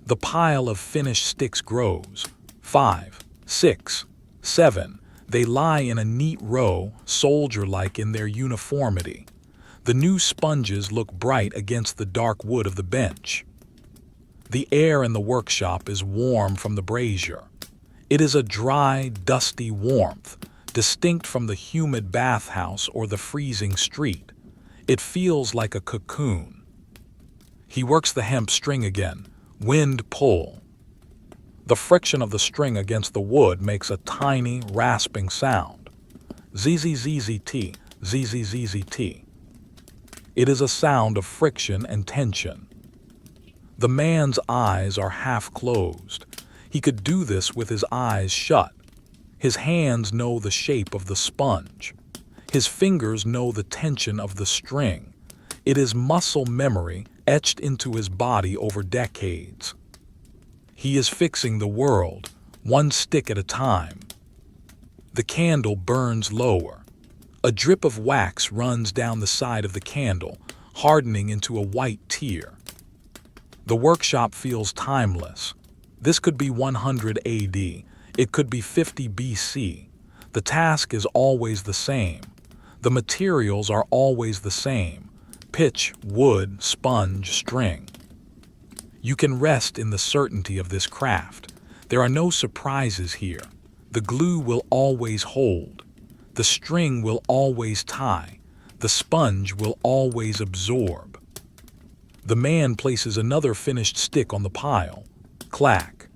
[SPEAKER 1] The pile of finished sticks grows. 5, 6, 7. They lie in a neat row, soldier-like in their uniformity. The new sponges look bright against the dark wood of the bench. The air in the workshop is warm from the brazier. It is a dry, dusty warmth, distinct from the humid bathhouse or the freezing street. It feels like a cocoon. He works the hemp string again. Wind pull. The friction of the string against the wood makes a tiny, rasping sound. ZZZZT, ZZZZT. It is a sound of friction and tension. The man's eyes are half closed. He could do this with his eyes shut. His hands know the shape of the sponge. His fingers know the tension of the string. It is muscle memory etched into his body over decades. He is fixing the world, one stick at a time. The candle burns lower. A drip of wax runs down the side of the candle, hardening into a white tear. The workshop feels timeless. This could be 100 AD. It could be 50 BC. The task is always the same. The materials are always the same: pitch, wood, sponge, string. You can rest in the certainty of this craft. There are no surprises here. The glue will always hold. The string will always tie. The sponge will always absorb. The man places another finished stick on the pile. Clack.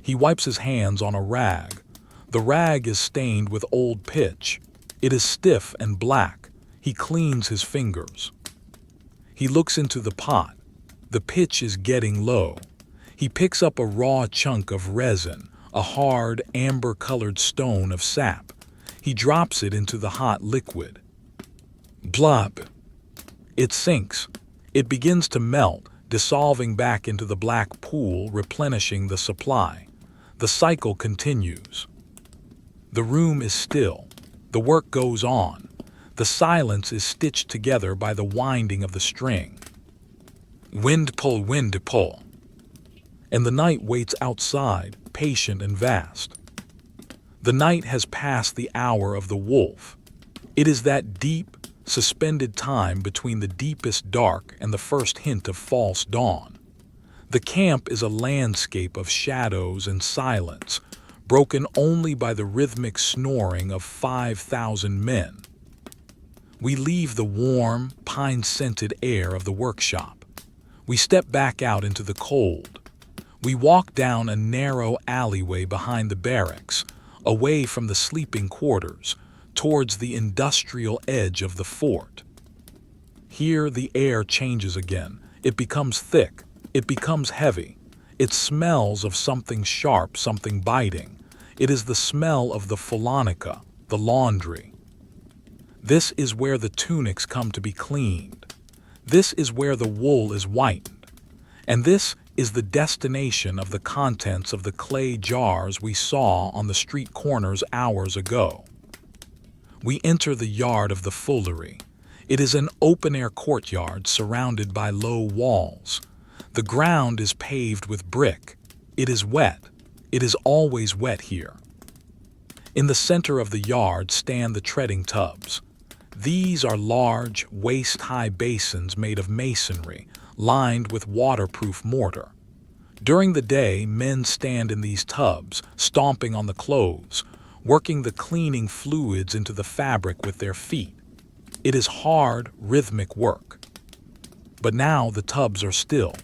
[SPEAKER 1] He wipes his hands on a rag. The rag is stained with old pitch. It is stiff and black. He cleans his fingers. He looks into the pot. The pitch is getting low. He picks up a raw chunk of resin, a hard, amber-colored stone of sap. He drops it into the hot liquid. Blop. It sinks. It begins to melt, dissolving back into the black pool, replenishing the supply. The cycle continues. The room is still. The work goes on. The silence is stitched together by the winding of the string. Wind pull, wind pull. And the night waits outside, patient and vast. The night has passed the hour of the wolf. It is that deep, suspended time between the deepest dark and the first hint of false dawn. The camp is a landscape of shadows and silence, broken only by the rhythmic snoring of 5,000 men. We leave the warm, pine-scented air of the workshop. We step back out into the cold. We walk down a narrow alleyway behind the barracks, away from the sleeping quarters, towards the industrial edge of the fort. Here the air changes again. It becomes thick. It becomes heavy. It smells of something sharp, something biting. It is the smell of the forica, the laundry. This is where the tunics come to be cleaned. This is where the wool is whitened. And this is the destination of the contents of the clay jars we saw on the street corners hours ago. We enter the yard of the foolery. It is an open-air courtyard surrounded by low walls. The ground is paved with brick. It is wet. It is always wet here. In the center of the yard stand the treading tubs. These are large, waist-high basins made of masonry, lined with waterproof mortar. During the day, men stand in these tubs, stomping on the clothes, working the cleaning fluids into the fabric with their feet. It is hard, rhythmic work. But now the tubs are still.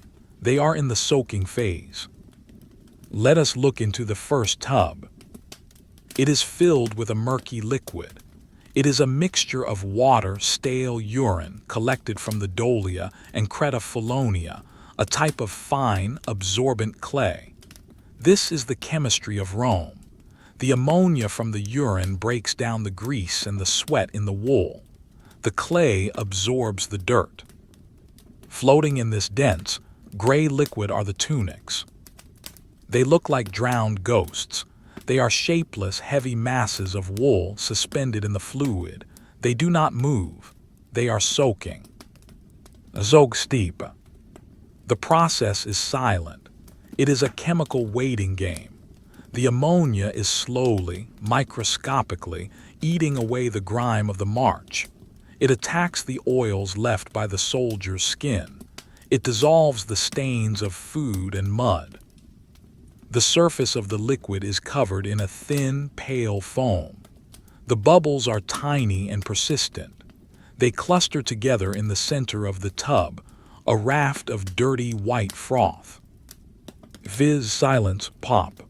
[SPEAKER 1] They are in the soaking phase. Let us look into the first tub. It is filled with a murky liquid. It is a mixture of water, stale urine collected from the dolia and creta, a type of fine, absorbent clay. This is the chemistry of Rome. The ammonia from the urine breaks down the grease and the sweat in the wool. The clay absorbs the dirt. Floating in this dense, gray liquid are the tunics. They look like drowned ghosts. They are shapeless, heavy masses of wool suspended in the fluid. They do not move. They are soaking. Zog steep. The process is silent. It is a chemical waiting game. The ammonia is slowly, microscopically, eating away the grime of the march. It attacks the oils left by the soldier's skin. It dissolves the stains of food and mud. The surface of the liquid is covered in a thin, pale foam. The bubbles are tiny and persistent. They cluster together in the center of the tub, a raft of dirty white froth. Fizz, silence, pop.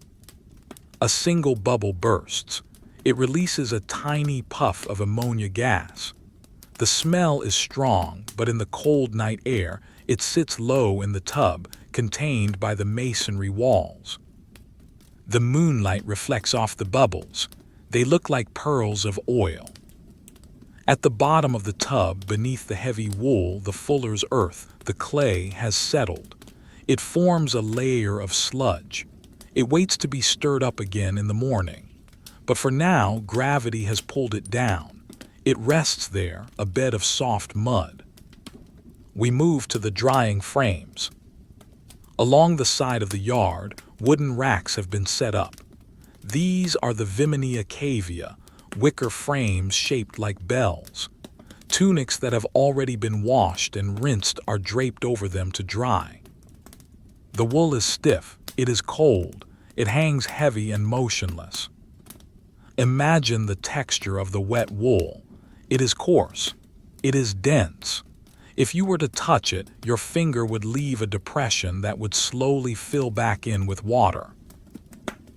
[SPEAKER 1] A single bubble bursts. It releases a tiny puff of ammonia gas. The smell is strong, but in the cold night air, it sits low in the tub, contained by the masonry walls. The moonlight reflects off the bubbles. They look like pearls of oil. At the bottom of the tub, beneath the heavy wool, the fuller's earth, the clay, has settled. It forms a layer of sludge. It waits to be stirred up again in the morning. But for now, gravity has pulled it down. It rests there, a bed of soft mud. We move to the drying frames. Along the side of the yard, wooden racks have been set up. These are the Viminia cavia, wicker frames shaped like bells. Tunics that have already been washed and rinsed are draped over them to dry. The wool is stiff, it is cold, it hangs heavy and motionless. Imagine the texture of the wet wool. It is coarse, it is dense. If you were to touch it, your finger would leave a depression that would slowly fill back in with water.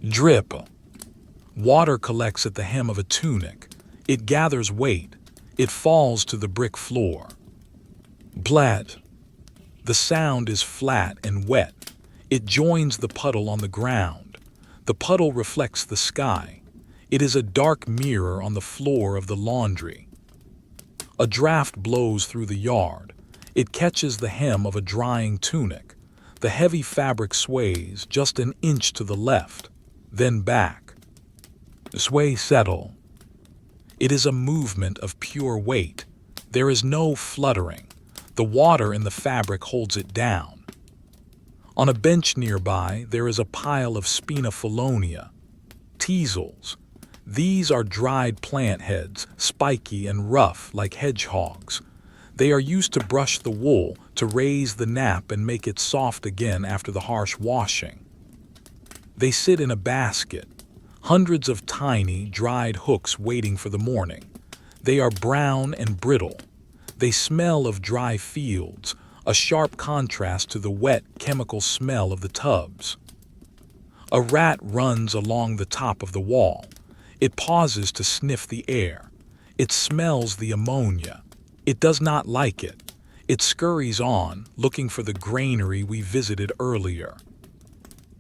[SPEAKER 1] Drip. Water collects at the hem of a tunic. It gathers weight. It falls to the brick floor. Blad. The sound is flat and wet. It joins the puddle on the ground. The puddle reflects the sky. It is a dark mirror on the floor of the laundry. A draft blows through the yard. It catches the hem of a drying tunic. The heavy fabric sways just an inch to the left, then back. Sway settle. It is a movement of pure weight. There is no fluttering. The water in the fabric holds it down. On a bench nearby, there is a pile of spinifolonia, teasels. These are dried plant heads, spiky and rough like hedgehogs. They are used to brush the wool, to raise the nap and make it soft again after the harsh washing. They sit in a basket, hundreds of tiny, dried hooks waiting for the morning. They are brown and brittle. They smell of dry fields, a sharp contrast to the wet, chemical smell of the tubs. A rat runs along the top of the wall. It pauses to sniff the air. It smells the ammonia. It does not like it. It scurries on, looking for the granary we visited earlier.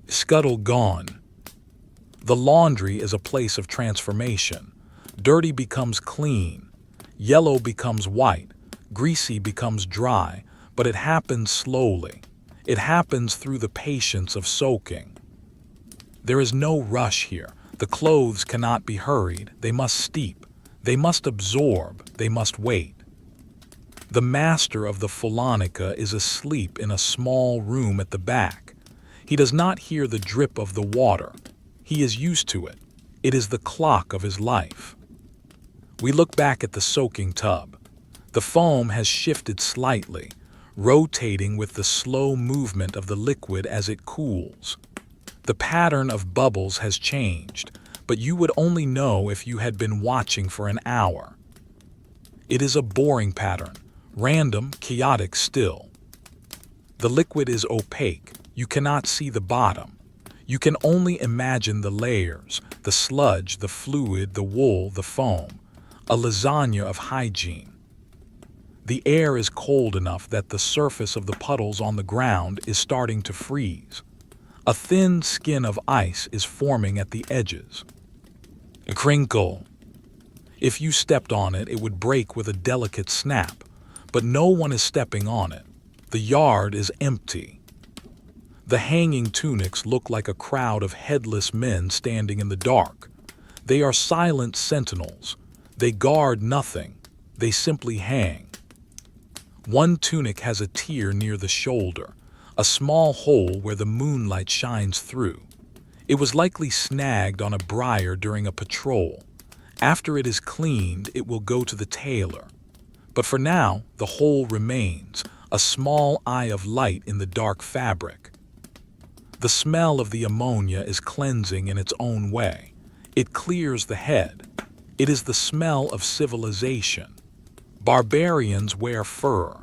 [SPEAKER 1] Scuttle gone. The laundry is a place of transformation. Dirty becomes clean. Yellow becomes white. Greasy becomes dry, but it happens slowly. It happens through the patience of soaking. There is no rush here. The clothes cannot be hurried. They must steep. They must absorb. They must wait. The master of the forica is asleep in a small room at the back. He does not hear the drip of the water. He is used to it. It is the clock of his life. We look back at the soaking tub. The foam has shifted slightly, rotating with the slow movement of the liquid as it cools. The pattern of bubbles has changed, but you would only know if you had been watching for an hour. It is a boring pattern, random, chaotic still. The liquid is opaque. You cannot see the bottom. You can only imagine the layers, the sludge, the fluid, the wool, the foam, a lasagna of hygiene. The air is cold enough that the surface of the puddles on the ground is starting to freeze. A thin skin of ice is forming at the edges. A crinkle. If you stepped on it, it would break with a delicate snap, but no one is stepping on it. The yard is empty. The hanging tunics look like a crowd of headless men standing in the dark. They are silent sentinels. They guard nothing. They simply hang. One tunic has a tear near the shoulder, a small hole where the moonlight shines through. It was likely snagged on a briar during a patrol. After it is cleaned, it will go to the tailor. But for now, the hole remains, a small eye of light in the dark fabric. The smell of the ammonia is cleansing in its own way. It clears the head. It is the smell of civilization. Barbarians wear fur.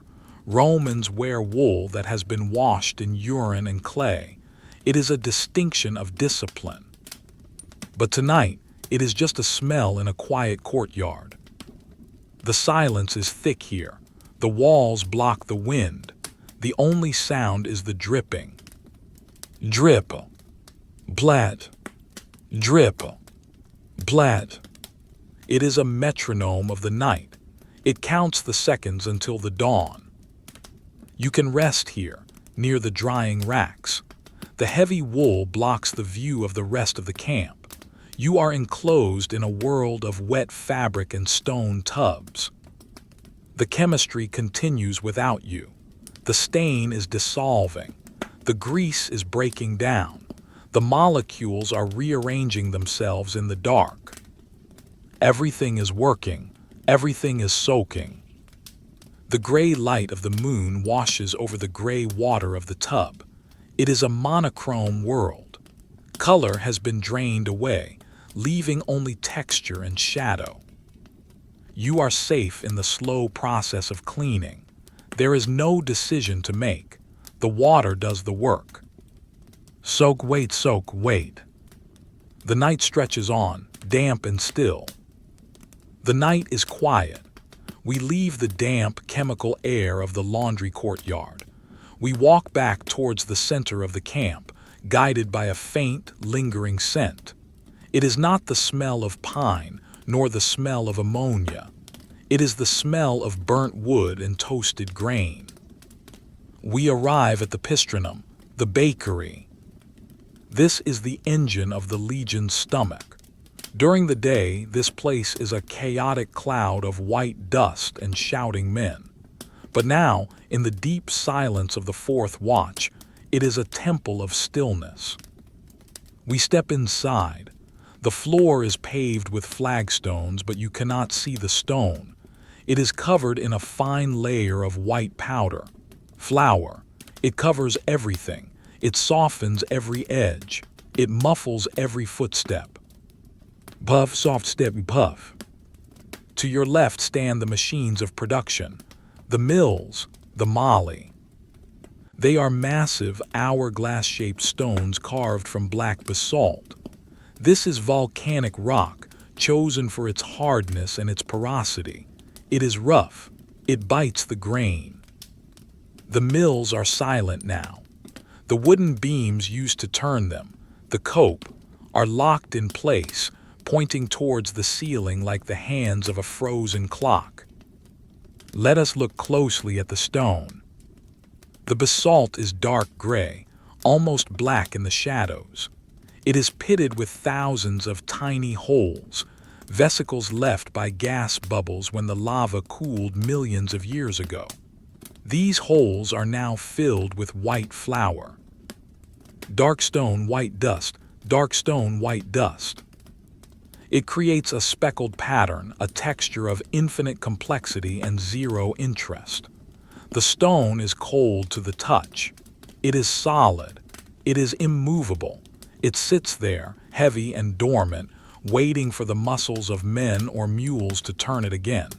[SPEAKER 1] Romans wear wool that has been washed in urine and clay. It is a distinction of discipline. But tonight, it is just a smell in a quiet courtyard. The silence is thick here. The walls block the wind. The only sound is the dripping. Drip. Blad. Drip. Blad. It is a metronome of the night. It counts the seconds until the dawn. You can rest here, near the drying racks. The heavy wool blocks the view of the rest of the camp. You are enclosed in a world of wet fabric and stone tubs. The chemistry continues without you. The stain is dissolving. The grease is breaking down. The molecules are rearranging themselves in the dark. Everything is working. Everything is soaking. The gray light of the moon washes over the gray water of the tub. It is a monochrome world. Color has been drained away, leaving only texture and shadow. You are safe in the slow process of cleaning. There is no decision to make. The water does the work. Soak, wait, soak, wait. The night stretches on, damp and still. The night is quiet. We leave the damp, chemical air of the laundry courtyard. We walk back towards the center of the camp, guided by a faint, lingering scent. It is not the smell of pine, nor the smell of ammonia. It is the smell of burnt wood and toasted grain. We arrive at the pistrinum, the bakery. This is the engine of the Legion's stomach. During the day, this place is a chaotic cloud of white dust and shouting men. But now, in the deep silence of the fourth watch, it is a temple of stillness. We step inside. The floor is paved with flagstones, but you cannot see the stone. It is covered in a fine layer of white powder. Flour. It covers everything. It softens every edge. It muffles every footstep. Puff, soft step, puff. To your left stand the machines of production, the mills, the molly. They are massive, hourglass-shaped stones carved from black basalt. This is volcanic rock, chosen for its hardness and its porosity. It is rough. It bites the grain. The mills are silent now. The wooden beams used to turn them, the cope, are locked in place, pointing towards the ceiling like the hands of a frozen clock. Let us look closely at the stone. The basalt is dark gray, almost black in the shadows. It is pitted with thousands of tiny holes, vesicles left by gas bubbles when the lava cooled millions of years ago. These holes are now filled with white flour. Dark stone, white dust, dark stone, white dust. It creates a speckled pattern, a texture of infinite complexity and zero interest. The stone is cold to the touch. It is solid. It is immovable. It sits there, heavy and dormant, waiting for the muscles of men or mules to turn it again.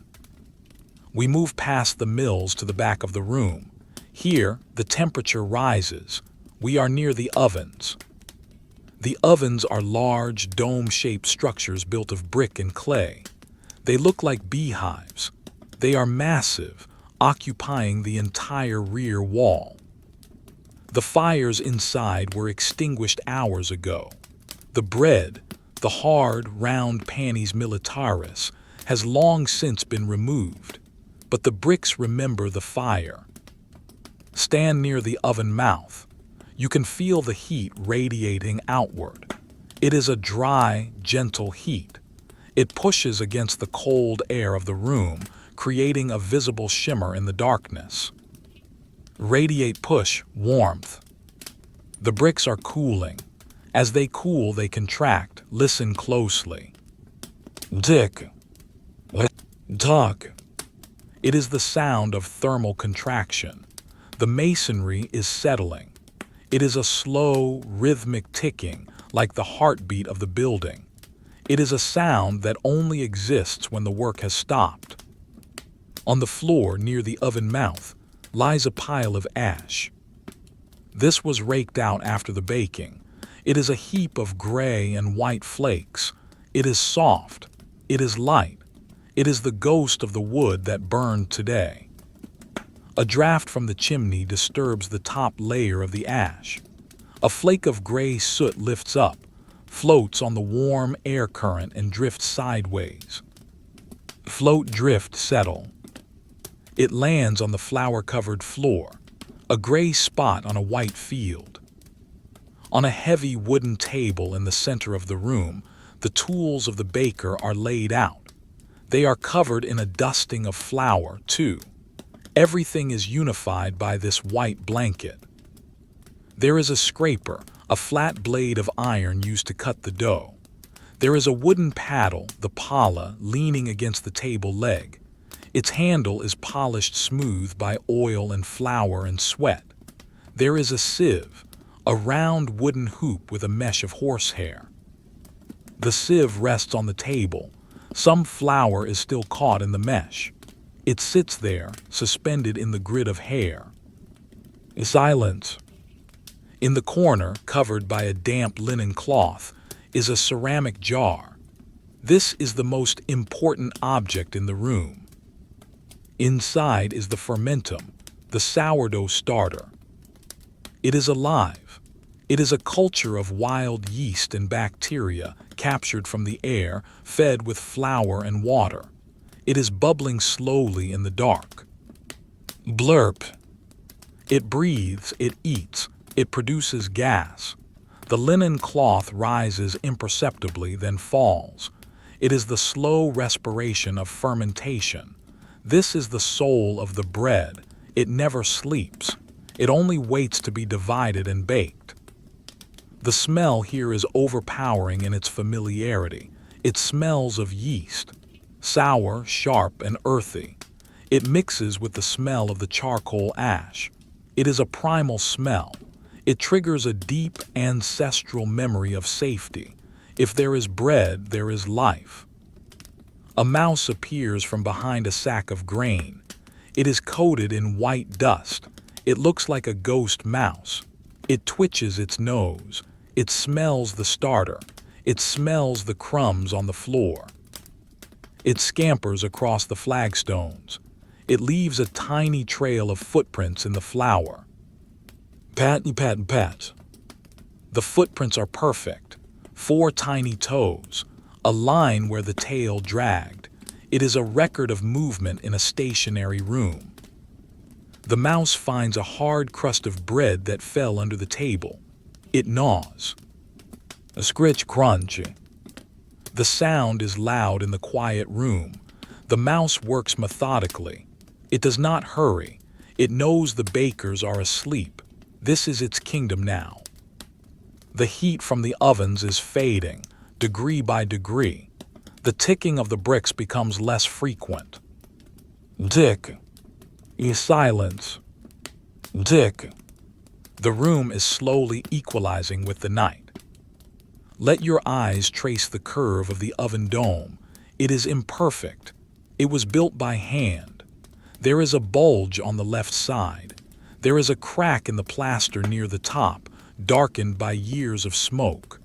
[SPEAKER 1] We move past the mills to the back of the room. Here, the temperature rises. We are near the ovens. The ovens are large, dome-shaped structures built of brick and clay. They look like beehives. They are massive, occupying the entire rear wall. The fires inside were extinguished hours ago. The bread, the hard, round panis militaris, has long since been removed, but the bricks remember the fire. Stand near the oven mouth. You can feel the heat radiating outward. It is a dry, gentle heat. It pushes against the cold air of the room, creating a visible shimmer in the darkness. Radiate, push, warmth. The bricks are cooling. As they cool, they contract. Listen closely. Tick. Tuck. It is the sound of thermal contraction. The masonry is settling. It is a slow, rhythmic ticking, like the heartbeat of the building. It is a sound that only exists when the work has stopped. On the floor near the oven mouth lies a pile of ash. This was raked out after the baking. It is a heap of gray and white flakes. It is soft. It is light. It is the ghost of the wood that burned today. A draft from the chimney disturbs the top layer of the ash. A flake of gray soot lifts up, floats on the warm air current and drifts sideways. Float, drift, settle. It lands on the flour-covered floor, a gray spot on a white field. On a heavy wooden table in the center of the room, The tools of the baker are laid out. They are covered in a dusting of flour, too. Everything is unified by this white blanket. There is a scraper, a flat blade of iron used to cut the dough. There is a wooden paddle, the pala, leaning against the table leg. Its handle is polished smooth by oil and flour and sweat. There is a sieve, a round wooden hoop with a mesh of horsehair. The sieve rests on the table. Some flour is still caught in the mesh. It sits there, suspended in the grid of hair. Silence. In the corner, covered by a damp linen cloth, is a ceramic jar. This is the most important object in the room. Inside is the fermentum, the sourdough starter. It is alive. It is a culture of wild yeast and bacteria captured from the air, fed with flour and water. It is bubbling slowly in the dark. Blurp. It breathes, it eats, it produces gas. The linen cloth rises imperceptibly, then falls. It is the slow respiration of fermentation. This is the soul of the bread. It never sleeps. It only waits to be divided and baked. The smell here is overpowering in its familiarity. It smells of yeast, sour, sharp, and earthy. It mixes with the smell of the charcoal ash. It is a primal smell. It triggers a deep ancestral memory of safety. If there is bread, there is life. A mouse appears from behind a sack of grain. It is coated in white dust. It looks like a ghost mouse. It twitches its nose. It smells the starter. It smells the crumbs on the floor. It scampers across the flagstones. It leaves a tiny trail of footprints in the flour. Pat, pat, pat. The footprints are perfect. 4 tiny toes. A line where the tail dragged. It is a record of movement in a stationary room. The mouse finds a hard crust of bread that fell under the table. It gnaws. A scritch crunchy. The sound is loud in the quiet room. The mouse works methodically. It does not hurry. It knows the bakers are asleep. This is its kingdom now. The heat from the ovens is fading, degree by degree. The ticking of the bricks becomes less frequent. Tick. Silence. Tick. The room is slowly equalizing with the night. Let your eyes trace the curve of the oven dome. It is imperfect. It was built by hand. There is a bulge on the left side. There is a crack in the plaster near the top, darkened by years of smoke.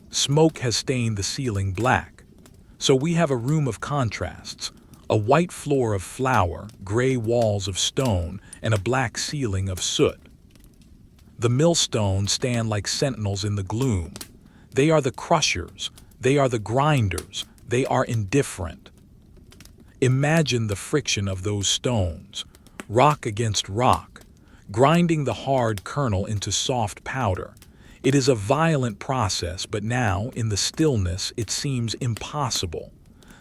[SPEAKER 1] Smoke has stained the ceiling black. So we have a room of contrasts, a white floor of flour, gray walls of stone, and a black ceiling of soot. The millstones stand like sentinels in the gloom. They are the crushers. They are the grinders. They are indifferent. Imagine the friction of those stones, rock against rock, grinding the hard kernel into soft powder. It is a violent process, but now, in the stillness, it seems impossible.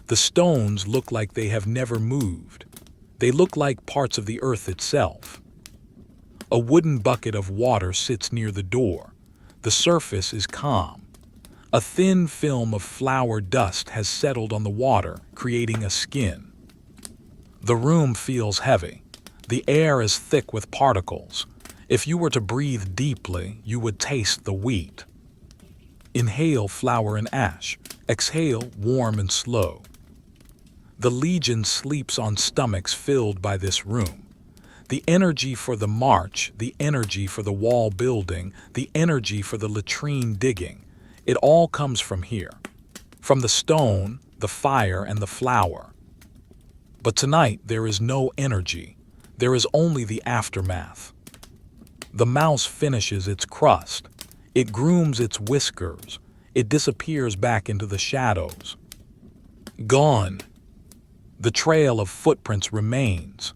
[SPEAKER 1] The stones look like they have never moved. They look like parts of the earth itself. A wooden bucket of water sits near the door. The surface is calm. A thin film of flour dust has settled on the water, creating a skin. The room feels heavy. The air is thick with particles. If you were to breathe deeply, you would taste the wheat. Inhale flour and ash. Exhale warm and slow. The legion sleeps on stomachs filled by this room. The energy for the march, the energy for the wall building, the energy for the latrine digging, it all comes from here. From the stone, the fire, and the flour. But tonight there is no energy. There is only the aftermath. The mouse finishes its crust. It grooms its whiskers. It disappears back into the shadows. Gone. The trail of footprints remains.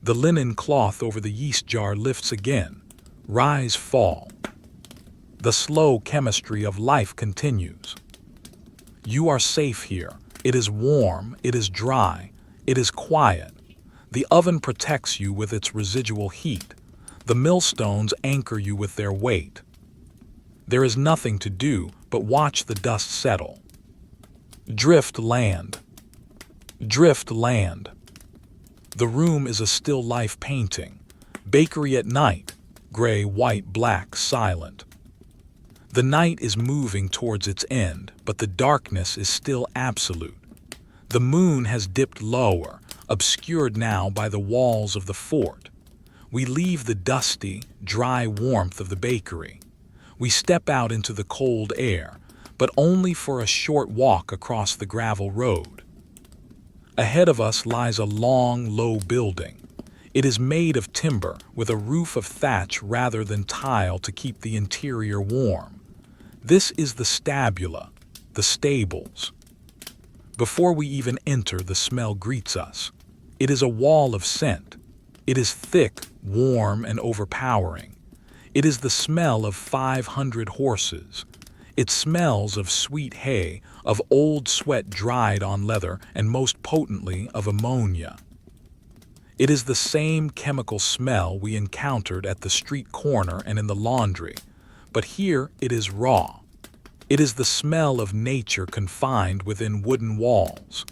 [SPEAKER 1] The linen cloth over the yeast jar lifts again. Rise, fall. The slow chemistry of life continues. You are safe here. It is warm, it is dry, it is quiet. The oven protects you with its residual heat. The millstones anchor you with their weight. There is nothing to do but watch the dust settle. Drift land. Drift land. The room is a still life painting. Bakery at night. Gray, white, black, silent. The night is moving towards its end, but the darkness is still absolute. The moon has dipped lower, obscured now by the walls of the fort. We leave the dusty, dry warmth of the bakery. We step out into the cold air, but only for a short walk across the gravel road. Ahead of us lies a long, low building. It is made of timber with a roof of thatch rather than tile to keep the interior warm. This is the stabula, the stables. Before we even enter, the smell greets us. It is a wall of scent. It is thick, warm, and overpowering. It is the smell of 500 horses. It smells of sweet hay, of old sweat dried on leather, and most potently of ammonia. It is the same chemical smell we encountered at the street corner and in the laundry, but here it is raw. It is the smell of nature confined within wooden walls.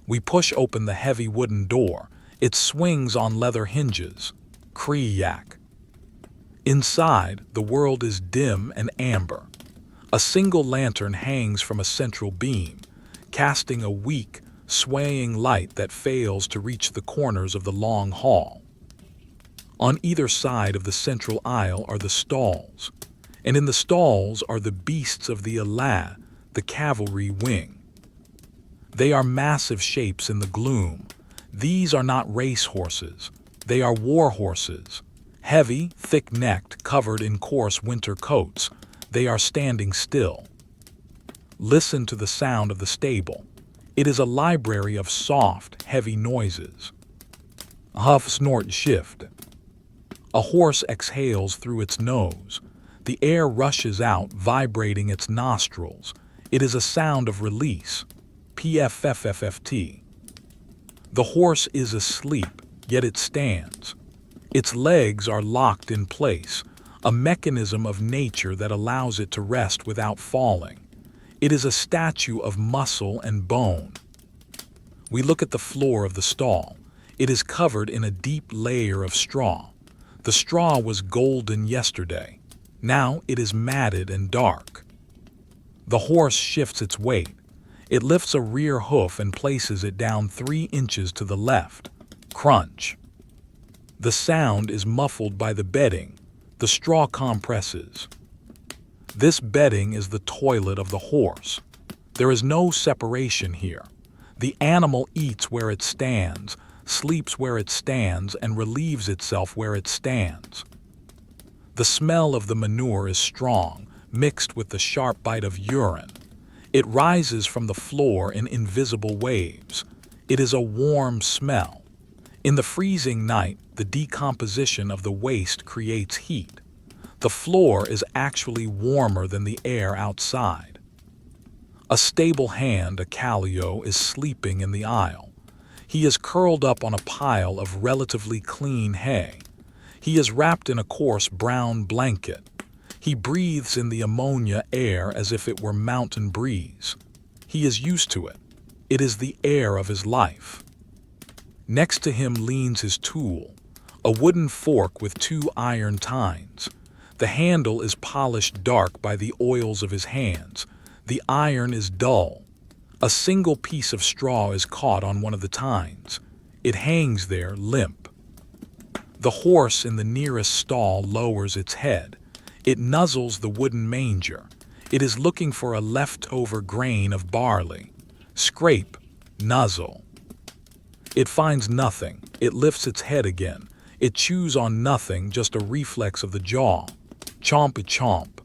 [SPEAKER 1] We push open the heavy wooden door. It swings on leather hinges. Kriyak. Inside, the world is dim and amber. A single lantern hangs from a central beam, casting a weak, swaying light that fails to reach the corners of the long hall. On either side of the central aisle are the stalls, and in the stalls are the beasts of the Alad, the cavalry wing. They are massive shapes in the gloom. These are not race horses. They are war horses. Heavy, thick-necked, covered in coarse winter coats, they are standing still. Listen to the sound of the stable. It is a library of soft, heavy noises. Huff, snort, shift. A horse exhales through its nose. The air rushes out, vibrating its nostrils. It is a sound of release. PFFFFT. The horse is asleep, yet it stands. Its legs are locked in place, a mechanism of nature that allows it to rest without falling. It is a statue of muscle and bone. We look at the floor of the stall. It is covered in a deep layer of straw. The straw was golden yesterday. Now it is matted and dark. The horse shifts its weight. It lifts a rear hoof and places it down 3 inches to the left. Crunch. The sound is muffled by the bedding. The straw compresses. This bedding is the toilet of the horse. There is no separation here. The animal eats where it stands, sleeps where it stands, and relieves itself where it stands. The smell of the manure is strong, mixed with the sharp bite of urine. It rises from the floor in invisible waves. It is a warm smell. In the freezing night, the decomposition of the waste creates heat. The floor is actually warmer than the air outside. A stable hand, a callio, is sleeping in the aisle. He is curled up on a pile of relatively clean hay. He is wrapped in a coarse brown blanket. He breathes in the ammonia air as if it were mountain breeze. He is used to it. It is the air of his life. Next to him leans his tool, a wooden fork with 2 iron tines. The handle is polished dark by the oils of his hands. The iron is dull. A single piece of straw is caught on one of the tines. It hangs there limp. The horse in the nearest stall lowers its head. It nuzzles the wooden manger. It is looking for a leftover grain of barley. Scrape, nuzzle. It finds nothing. It lifts its head again. It chews on nothing, just a reflex of the jaw. Chomp-a-chomp.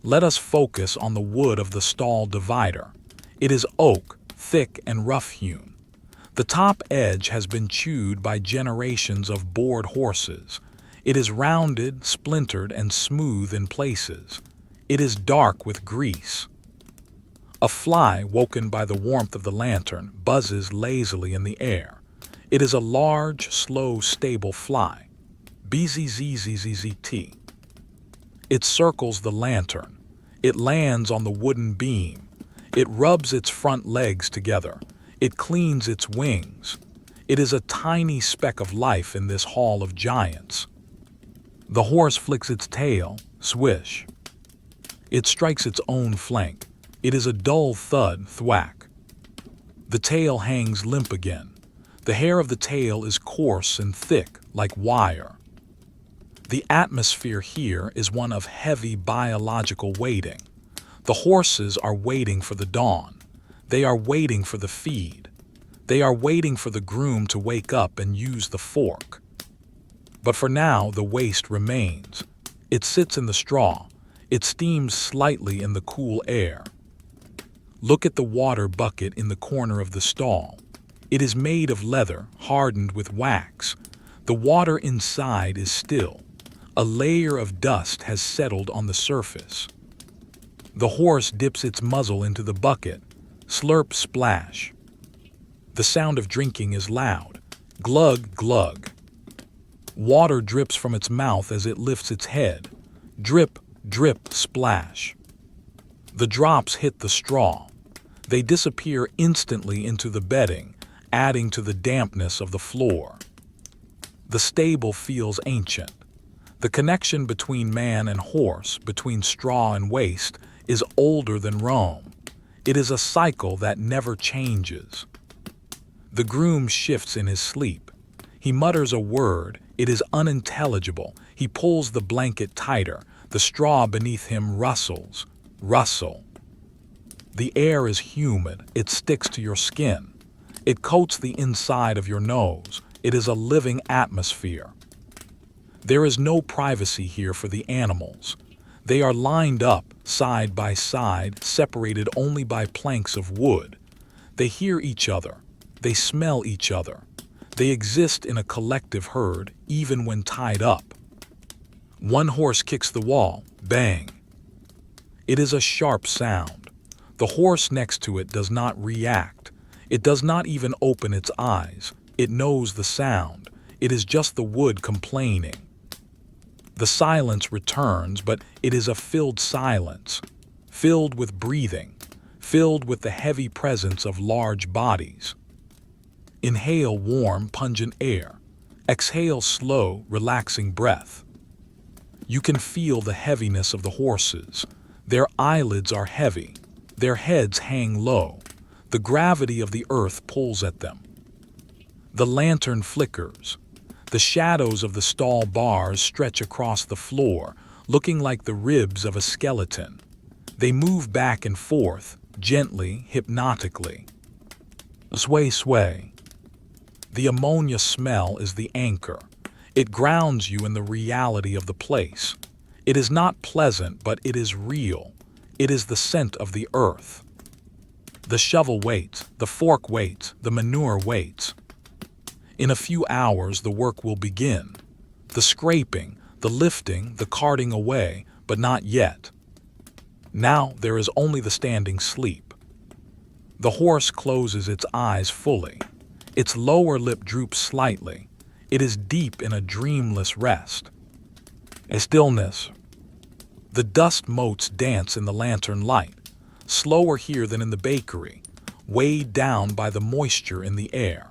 [SPEAKER 1] Let us focus on the wood of the stall divider. It is oak, thick and rough-hewn. The top edge has been chewed by generations of bored horses. It is rounded, splintered, and smooth in places. It is dark with grease. A fly, woken by the warmth of the lantern, buzzes lazily in the air. It is a large, slow, stable fly. BZZZZZT. It circles the lantern. It lands on the wooden beam. It rubs its front legs together. It cleans its wings. It is a tiny speck of life in this hall of giants. The horse flicks its tail, swish. It strikes its own flank. It is a dull thud, thwack. The tail hangs limp again. The hair of the tail is coarse and thick, like wire. The atmosphere here is one of heavy biological waiting. The horses are waiting for the dawn. They are waiting for the feed. They are waiting for the groom to wake up and use the fork. But for now, the waste remains. It sits in the straw. It steams slightly in the cool air. Look at the water bucket in the corner of the stall. It is made of leather, hardened with wax. The water inside is still. A layer of dust has settled on the surface. The horse dips its muzzle into the bucket. Slurp, splash. The sound of drinking is loud. Glug, glug. Water drips from its mouth as it lifts its head. Drip, drip, splash. The drops hit the straw. They disappear instantly into the bedding, adding to the dampness of the floor. The stable feels ancient. The connection between man and horse, between straw and waste, is older than Rome. It is a cycle that never changes. The groom shifts in his sleep. He mutters a word. It is unintelligible. He pulls the blanket tighter. The straw beneath him rustles. Rustle. The air is humid. It sticks to your skin. It coats the inside of your nose. It is a living atmosphere. There is no privacy here for the animals. They are lined up, side by side, separated only by planks of wood. They hear each other. They smell each other. They exist in a collective herd, even when tied up. One horse kicks the wall. Bang. It is a sharp sound. The horse next to it does not react. It does not even open its eyes. It knows the sound. It is just the wood complaining. The silence returns, but it is a filled silence, filled with breathing, filled with the heavy presence of large bodies. Inhale warm, pungent air. Exhale slow, relaxing breath. You can feel the heaviness of the horses. Their eyelids are heavy. Their heads hang low. The gravity of the earth pulls at them. The lantern flickers. The shadows of the stall bars stretch across the floor, looking like the ribs of a skeleton. They move back and forth, gently, hypnotically. Sway, sway. The ammonia smell is the anchor. It grounds you in the reality of the place. It is not pleasant, but it is real. It is the scent of the earth. The shovel waits, the fork waits, the manure waits. In a few hours, the work will begin. The scraping, the lifting, the carting away, but not yet. Now there is only the standing sleep. The horse closes its eyes fully. Its lower lip droops slightly. It is deep in a dreamless rest. A stillness. The dust motes dance in the lantern light, slower here than in the bakery, weighed down by the moisture in the air.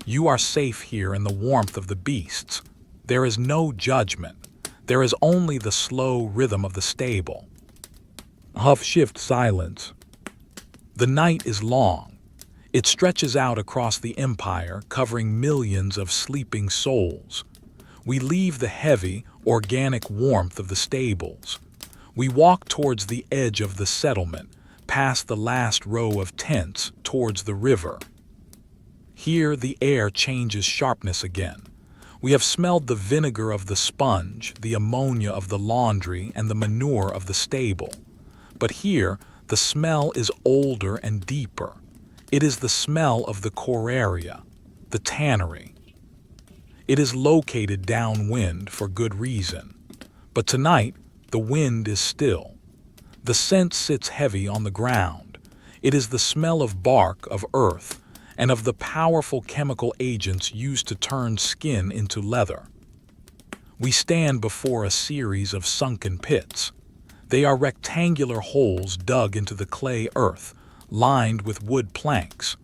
[SPEAKER 1] You are safe here in the warmth of the beasts. There is no judgment. There is only the slow rhythm of the stable. Huff, shift, silence. The night is long. It stretches out across the empire, covering millions of sleeping souls. We leave the heavy, organic warmth of the stables. We walk towards the edge of the settlement, past the last row of tents, towards the river. Here the air changes sharpness again. We have smelled the vinegar of the sponge, the ammonia of the laundry, and the manure of the stable. But here the smell is older and deeper. It is the smell of the coraria, the tannery. It is located downwind for good reason. But tonight the wind is still. The scent sits heavy on the ground. It is the smell of bark, of earth, and of the powerful chemical agents used to turn skin into leather. We stand before a series of sunken pits. They are rectangular holes dug into the clay earth, lined with wood planks.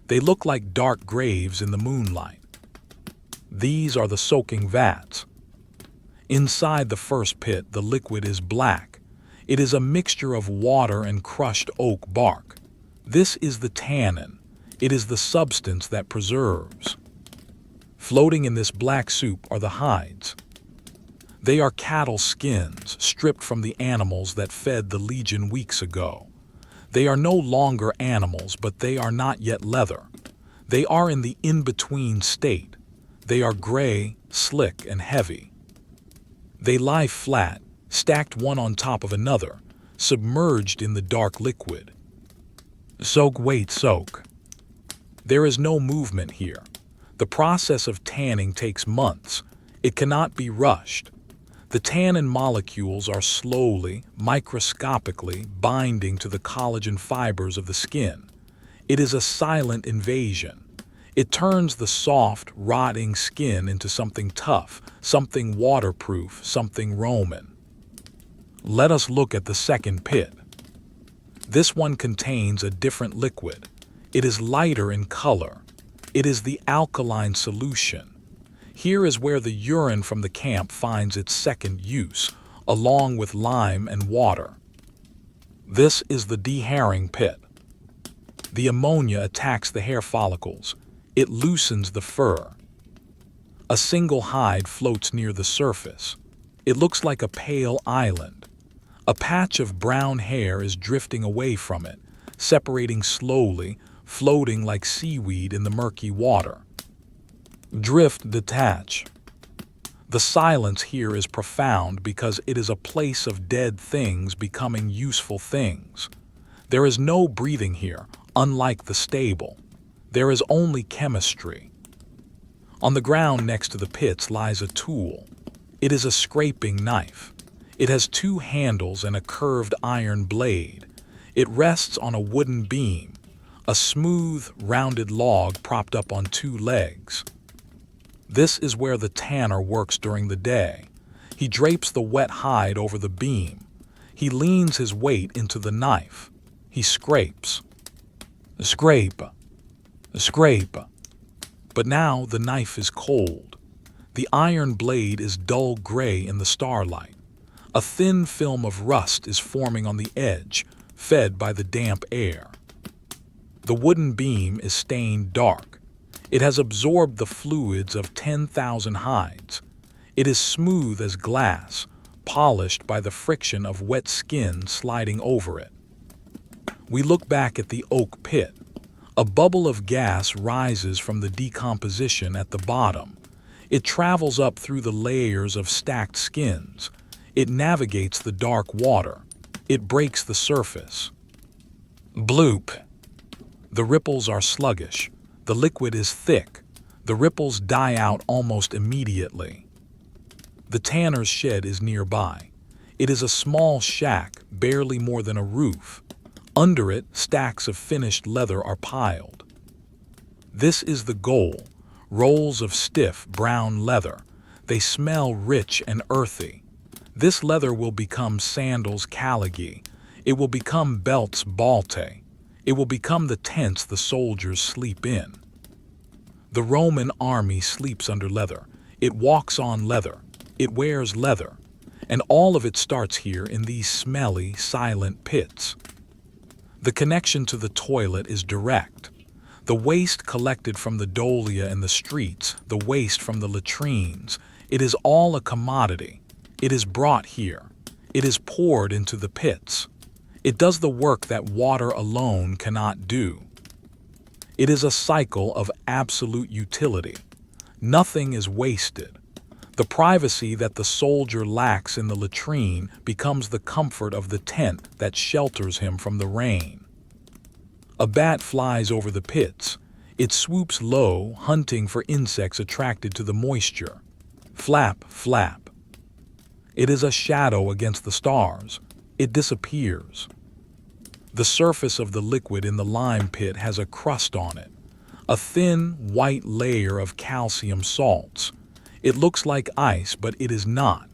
[SPEAKER 1] They look like dark graves in the moonlight. These are the soaking vats. Inside the first pit, the liquid is black. It is a mixture of water and crushed oak bark. This is the tannin. It is the substance that preserves. Floating in this black soup are the hides. They are cattle skins stripped from the animals that fed the legion weeks ago. They are no longer animals, but they are not yet leather. They are in the in-between state. They are gray, slick, and heavy. They lie flat, stacked one on top of another, submerged in the dark liquid. Soak, wait, soak. There is no movement here. The process of tanning takes months. It cannot be rushed. The tannin molecules are slowly, microscopically binding to the collagen fibers of the skin. It is a silent invasion. It turns the soft, rotting skin into something tough, something waterproof, something Roman. Let us look at the second pit. This one contains a different liquid. It is lighter in color. It is the alkaline solution. Here is where the urine from the camp finds its second use, along with lime and water. This is the deherring pit. The ammonia attacks the hair follicles. It loosens the fur. A single hide floats near the surface. It looks like a pale island. A patch of brown hair is drifting away from it, separating slowly, floating like seaweed in the murky water. Drift, detach. The silence here is profound because it is a place of dead things becoming useful things. There is no breathing here, unlike the stable. There is only chemistry. On the ground next to the pits lies a tool. It is a scraping knife. It has two handles and a curved iron blade. It rests on a wooden beam, a smooth, rounded log propped up on two legs. This is where the tanner works during the day. He drapes the wet hide over the beam. He leans his weight into the knife. He scrapes. Scrape. Scrape. But now the knife is cold. The iron blade is dull gray in the starlight. A thin film of rust is forming on the edge, fed by the damp air. The wooden beam is stained dark. It has absorbed the fluids of 10,000 hides. It is smooth as glass, polished by the friction of wet skin sliding over it. We look back at the oak pit. A bubble of gas rises from the decomposition at the bottom. It travels up through the layers of stacked skins. It navigates the dark water. It breaks the surface. Bloop. The ripples are sluggish. The liquid is thick. The ripples die out almost immediately. The tanner's shed is nearby. It is a small shack, barely more than a roof. Under it, stacks of finished leather are piled. This is the goal, rolls of stiff, brown leather. They smell rich and earthy. This leather will become sandals caligy. It will become belts balte. It will become the tents the soldiers sleep in. The Roman army sleeps under leather. It walks on leather. It wears leather. And all of it starts here in these smelly, silent pits. The connection to the toilet is direct. The waste collected from the dolia in the streets, the waste from the latrines, it is all a commodity. It is brought here. It is poured into the pits. It does the work that water alone cannot do. It is a cycle of absolute utility. Nothing is wasted. The privacy that the soldier lacks in the latrine becomes the comfort of the tent that shelters him from the rain. A bat flies over the pits. It swoops low, hunting for insects attracted to the moisture. Flap, flap. It is a shadow against the stars. it disappears. The surface of the liquid in the lime pit has a crust on it, a thin, white layer of calcium salts. It looks like ice, but it is not.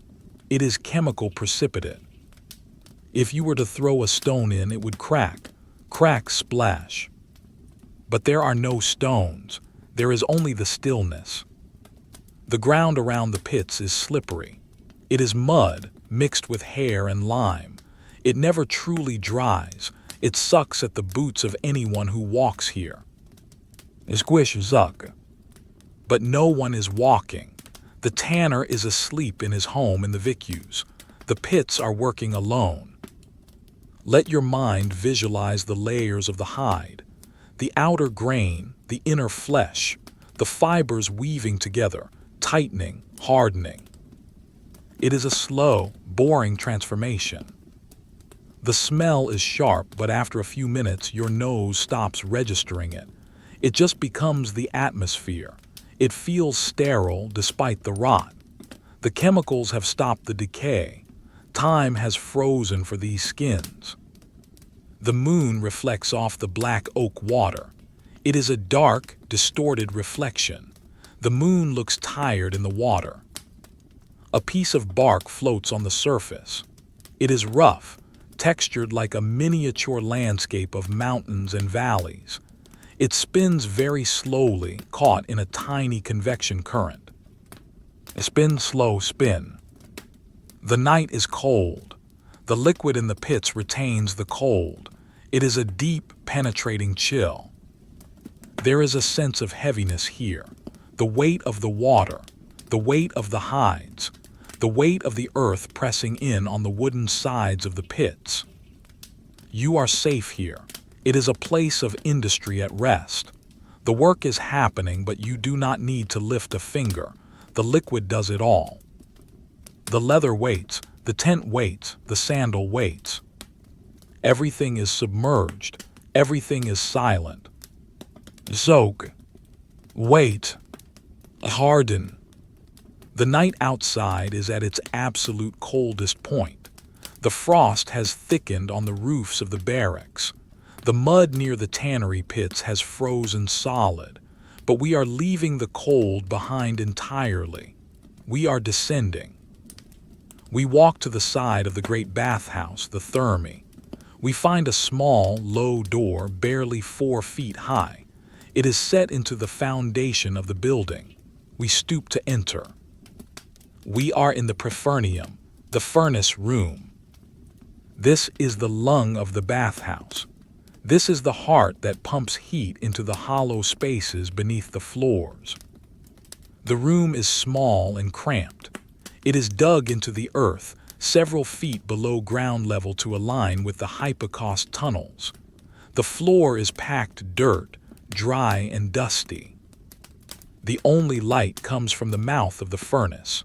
[SPEAKER 1] It is chemical precipitate. If you were to throw a stone in, it would crack, splash. But there are no stones. There is only the stillness. The ground around the pits is slippery. It is mud mixed with hair and lime. It never truly dries. It sucks at the boots of anyone who walks here. Squish zuck. But no one is walking. The tanner is asleep in his home in the vicus. The pits are working alone. Let your mind visualize the layers of the hide, the outer grain, the inner flesh, the fibers weaving together, tightening, hardening. It is a slow, boring transformation. The smell is sharp, but after a few minutes, your nose stops registering it. It just becomes the atmosphere. It feels sterile despite the rot. The chemicals have stopped the decay. Time has frozen for these skins. The moon reflects off the black oak water. It is a dark, distorted reflection. The moon looks tired in the water. A piece of bark floats on the surface. It is rough, textured like a miniature landscape of mountains and valleys. It spins very slowly, caught in a tiny convection current. Spin, slow spin. The night is cold. The liquid in the pits retains the cold. It is a deep, penetrating chill. There is a sense of heaviness here. The weight of the water, the weight of the hides, the weight of the earth pressing in on the wooden sides of the pits. You are safe here. It is a place of industry at rest. The work is happening, but you do not need to lift a finger. The liquid does it all. The leather waits, the tent waits, the sandal waits. Everything is submerged. Everything is silent. Soak. Wait. Harden. The night outside is at its absolute coldest point. The frost has thickened on the roofs of the barracks. The mud near the tannery pits has frozen solid, but we are leaving the cold behind entirely. We are descending. We walk to the side of the great bathhouse, the thermi. We find a small, low door barely 4 feet high. It is set into the foundation of the building. We stoop to enter. We are in the prefernium, the furnace room. This is the lung of the bathhouse. This is the heart that pumps heat into the hollow spaces beneath the floors. The room is small and cramped. It is dug into the earth, several feet below ground level to align with the hypocaust tunnels. The floor is packed dirt, dry and dusty. The only light comes from the mouth of the furnace.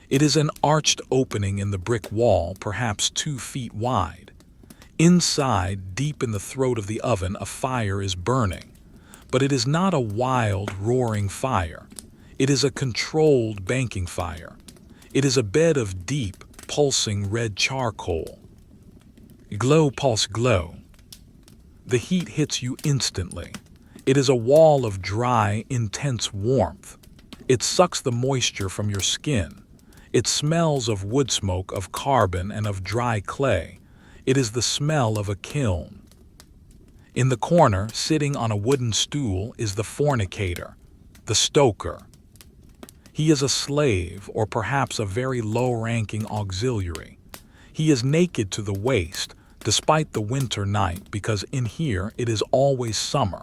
[SPEAKER 1] It is an arched opening in the brick wall, perhaps 2 feet wide. Inside, deep in the throat of the oven, a fire is burning. But it is not a wild, roaring fire. It is a controlled banking fire. It is a bed of deep, pulsing red charcoal. Glow, pulse, glow. The heat hits you instantly. It is a wall of dry, intense warmth. It sucks the moisture from your skin. It smells of wood smoke, of carbon, and of dry clay. It is the smell of a kiln. In the corner, sitting on a wooden stool, is the fornicator, the stoker. He is a slave, or perhaps a very low-ranking auxiliary. He is naked to the waist, despite the winter night, because in here it is always summer.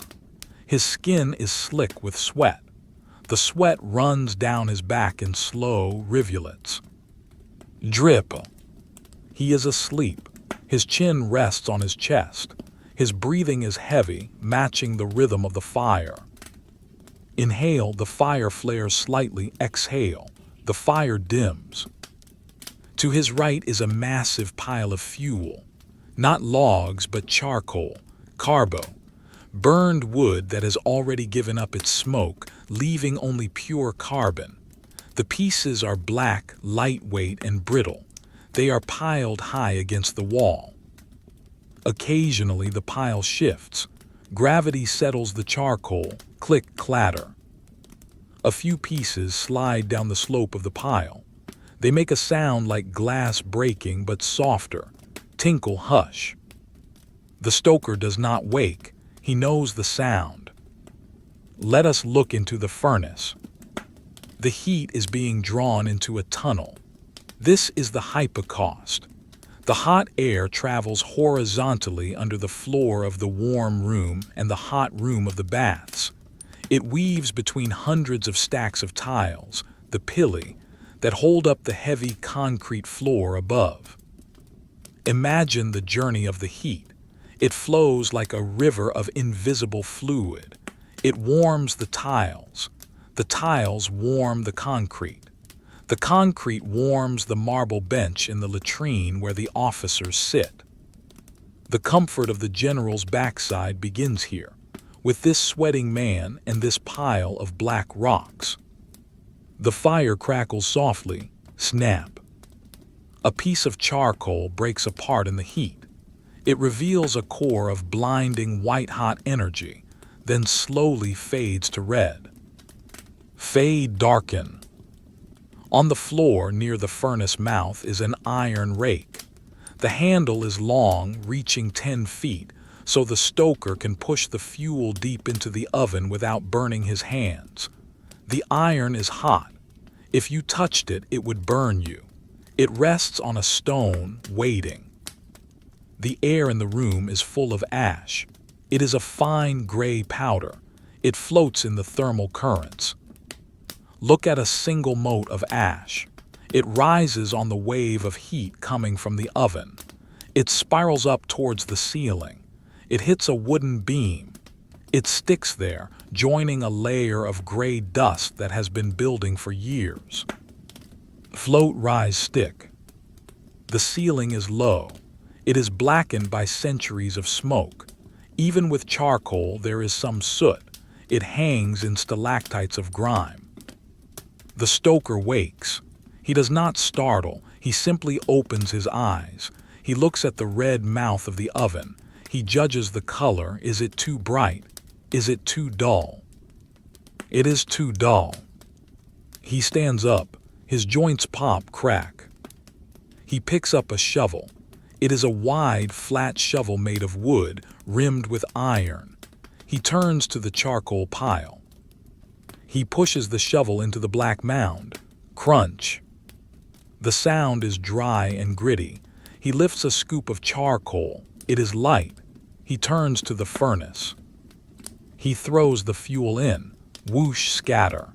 [SPEAKER 1] His skin is slick with sweat. The sweat runs down his back in slow rivulets. Drip. He is asleep. His chin rests on his chest. His breathing is heavy, matching the rhythm of the fire. Inhale, the fire flares slightly. Exhale, the fire dims. To his right is a massive pile of fuel. Not logs, but charcoal, carbo. Burned wood that has already given up its smoke, leaving only pure carbon. The pieces are black, lightweight, and brittle. They are piled high against the wall. Occasionally the pile shifts. Gravity settles the charcoal, click, clatter. A few pieces slide down the slope of the pile. They make a sound like glass breaking but softer, tinkle, hush. The stoker does not wake. He knows the sound. Let us look into the furnace. The heat is being drawn into a tunnel. This is the hypocaust. The hot air travels horizontally under the floor of the warm room and the hot room of the baths. It weaves between hundreds of stacks of tiles, the pili, that hold up the heavy concrete floor above. Imagine the journey of the heat. It flows like a river of invisible fluid. It warms the tiles. The tiles warm the concrete. The concrete warms the marble bench in the latrine where the officers sit. The comfort of the general's backside begins here, with this sweating man and this pile of black rocks. The fire crackles softly, snap. A piece of charcoal breaks apart in the heat. It reveals a core of blinding white-hot energy, then slowly fades to red. Fade, darken. On the floor near the furnace mouth is an iron rake. The handle is long, reaching 10 feet, so the stoker can push the fuel deep into the oven without burning his hands. The iron is hot. If you touched it, it would burn you. It rests on a stone, waiting. The air in the room is full of ash. It is a fine gray powder. It floats in the thermal currents. Look at a single mote of ash. It rises on the wave of heat coming from the oven. It spirals up towards the ceiling. It hits a wooden beam. It sticks there, joining a layer of gray dust that has been building for years. Float, rise, stick. The ceiling is low. It is blackened by centuries of smoke. Even with charcoal, there is some soot. It hangs in stalactites of grime. The stoker wakes. He does not startle. He simply opens his eyes. He looks at the red mouth of the oven. He judges the color. Is it too bright? Is it too dull? It is too dull. He stands up. His joints pop, crack. He picks up a shovel. It is a wide, flat shovel made of wood, rimmed with iron. He turns to the charcoal pile. He pushes the shovel into the black mound. Crunch. The sound is dry and gritty. He lifts a scoop of charcoal. It is light. He turns to the furnace. He throws the fuel in. Whoosh, scatter.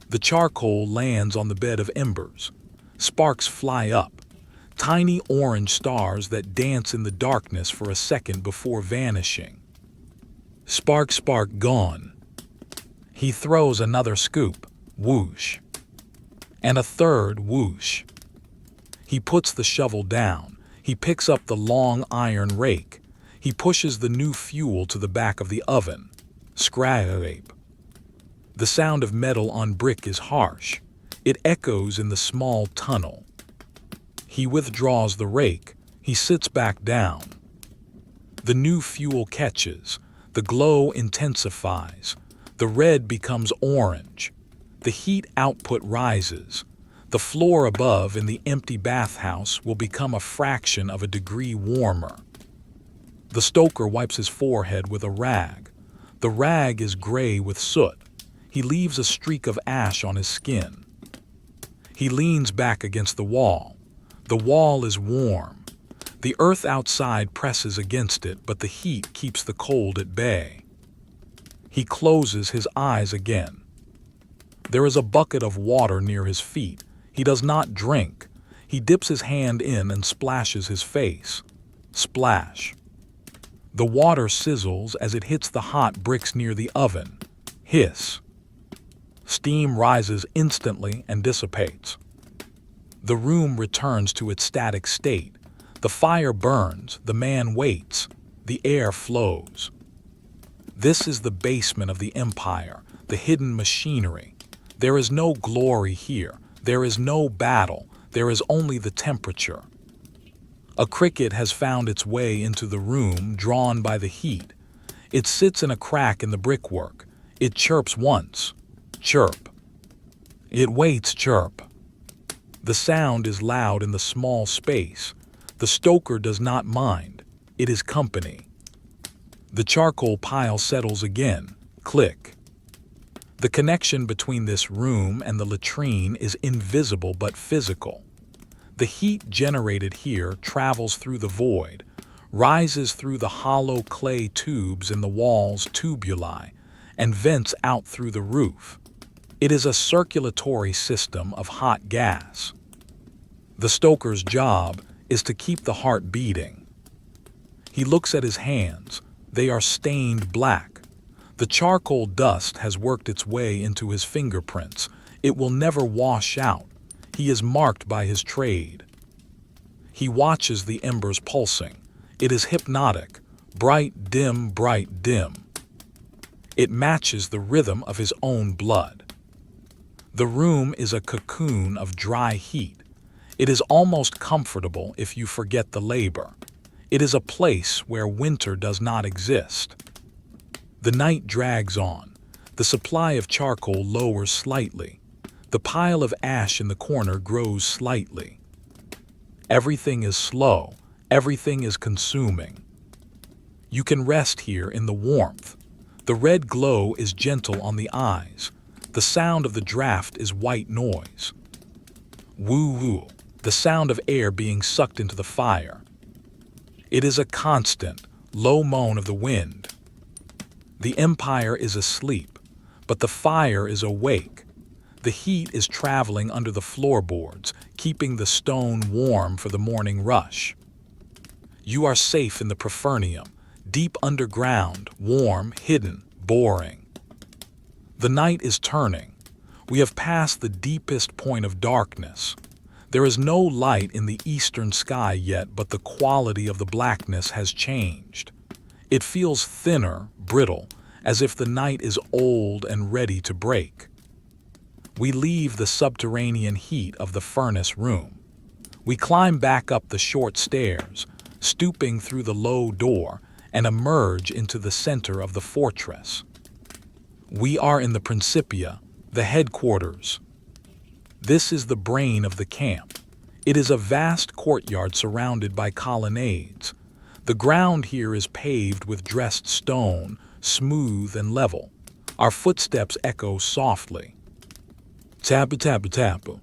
[SPEAKER 1] The charcoal lands on the bed of embers. Sparks fly up. Tiny orange stars that dance in the darkness for a second before vanishing. Spark, spark, gone. He throws another scoop. Whoosh. And a third whoosh. He puts the shovel down. He picks up the long iron rake. He pushes the new fuel to the back of the oven. Scrape. The sound of metal on brick is harsh. It echoes in the small tunnel. He withdraws the rake. He sits back down. The new fuel catches. The glow intensifies. The red becomes orange. The heat output rises. The floor above in the empty bathhouse will become a fraction of a degree warmer. The stoker wipes his forehead with a rag. The rag is gray with soot. He leaves a streak of ash on his skin. He leans back against the wall. The wall is warm. The earth outside presses against it, but the heat keeps the cold at bay. He closes his eyes again. There is a bucket of water near his feet. He does not drink. He dips his hand in and splashes his face. Splash. The water sizzles as it hits the hot bricks near the oven. Hiss. Steam rises instantly and dissipates. The room returns to its static state. The fire burns. The man waits. The air flows. This is the basement of the empire, the hidden machinery. There is no glory here. There is no battle. there is only the temperature. A cricket has found its way into the room, drawn by the heat. It sits in a crack in the brickwork. It chirps once. Chirp. It waits. Chirp. The sound is loud in the small space. The stoker does not mind. It is company. The charcoal pile settles again. Click. The connection between this room and the latrine is invisible but physical. The heat generated here travels through the void, rises through the hollow clay tubes in the wall's tubuli, and vents out through the roof. It is a circulatory system of hot gas. The stoker's job is to keep the heart beating. He looks at his hands. They are stained black. The charcoal dust has worked its way into his fingerprints. It will never wash out. He is marked by his trade. He watches the embers pulsing. It is hypnotic. Bright, dim, bright, dim. It matches the rhythm of his own blood. The room is a cocoon of dry heat. It is almost comfortable if you forget the labor. It is a place where winter does not exist. The night drags on. The supply of charcoal lowers slightly. The pile of ash in the corner grows slightly. Everything is slow. Everything is consuming. You can rest here in the warmth. The red glow is gentle on the eyes. The sound of the draft is white noise. Woo-woo, the sound of air being sucked into the fire. It is a constant, low moan of the wind. The empire is asleep, but the fire is awake. The heat is traveling under the floorboards, keeping the stone warm for the morning rush. You are safe in the Profernium, deep underground, warm, hidden, boring. The night is turning. We have passed the deepest point of darkness. There is no light in the eastern sky yet, but the quality of the blackness has changed. It feels thinner, brittle, as if the night is old and ready to break. We leave the subterranean heat of the furnace room. We climb back up the short stairs, stooping through the low door, and emerge into the center of the fortress. We are in the Principia, the headquarters. This is the brain of the camp. It is a vast courtyard surrounded by colonnades. The ground here is paved with dressed stone, smooth and level. Our footsteps echo softly. Tapu, tapu, tapu.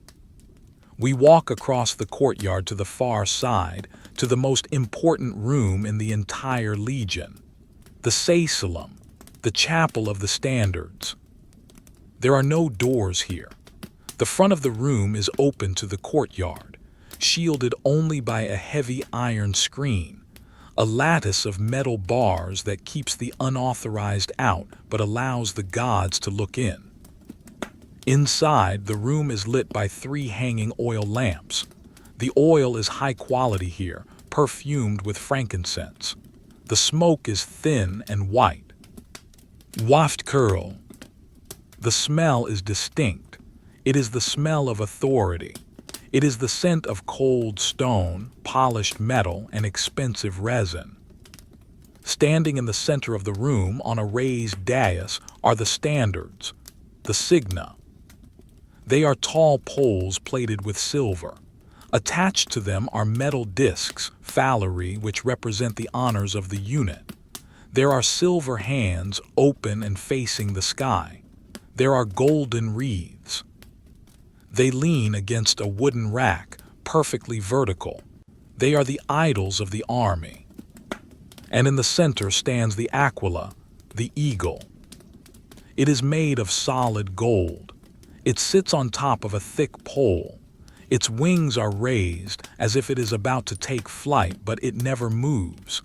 [SPEAKER 1] We walk across the courtyard to the far side, to the most important room in the entire Legion, the Sacellum, the chapel of the standards. There are no doors here. The front of the room is open to the courtyard, shielded only by a heavy iron screen, a lattice of metal bars that keeps the unauthorized out but allows the gods to look in. Inside, the room is lit by 3 hanging oil lamps. The oil is high quality here, perfumed with frankincense. The smoke is thin and white. Waft curl. The smell is distinct. It is the smell of authority. It is the scent of cold stone, polished metal, and expensive resin. Standing in the center of the room on a raised dais are the standards, the signa. They are tall poles plated with silver. Attached to them are metal discs, phalleri, which represent the honors of the unit. There are silver hands open and facing the sky. There are golden wreaths. They lean against a wooden rack, perfectly vertical. They are the idols of the army. And in the center stands the aquila, the eagle. It is made of solid gold. It sits on top of a thick pole. Its wings are raised as if it is about to take flight, but it never moves.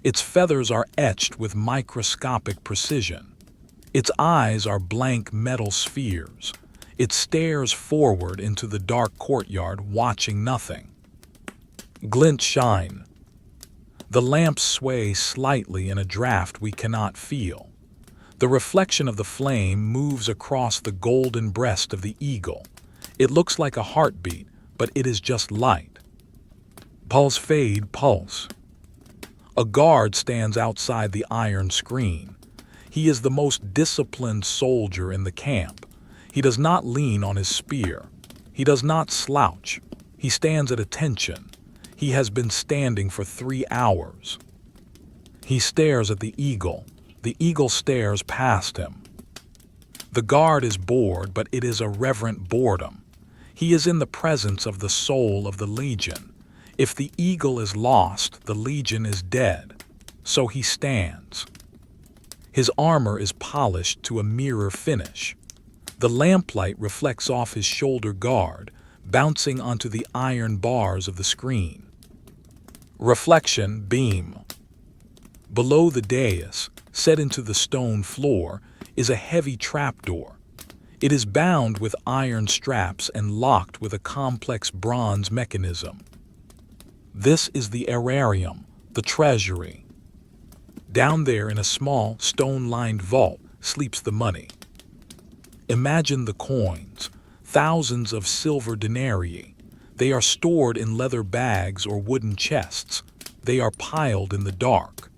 [SPEAKER 1] Its feathers are etched with microscopic precision. Its eyes are blank metal spheres. It stares forward into the dark courtyard, watching nothing. Glint shine. The lamps sway slightly in a draft we cannot feel. The reflection of the flame moves across the golden breast of the eagle. It looks like a heartbeat, but it is just light. Pulse fade, pulse. A guard stands outside the iron screen. He is the most disciplined soldier in the camp. He does not lean on his spear. He does not slouch. He stands at attention. He has been standing for 3 hours. He stares at the eagle. The eagle stares past him. The guard is bored, but it is a reverent boredom. He is in the presence of the soul of the legion. If the eagle is lost, the legion is dead. So he stands. His armor is polished to a mirror finish. The lamplight reflects off his shoulder guard, bouncing onto the iron bars of the screen. Reflection beam. Below the dais, set into the stone floor, is a heavy trapdoor. It is bound with iron straps and locked with a complex bronze mechanism. This is the aerarium, the treasury. Down there in a small, stone-lined vault sleeps the money. Imagine the coins, thousands of silver denarii. They are stored in leather bags or wooden chests. They are piled in the dark.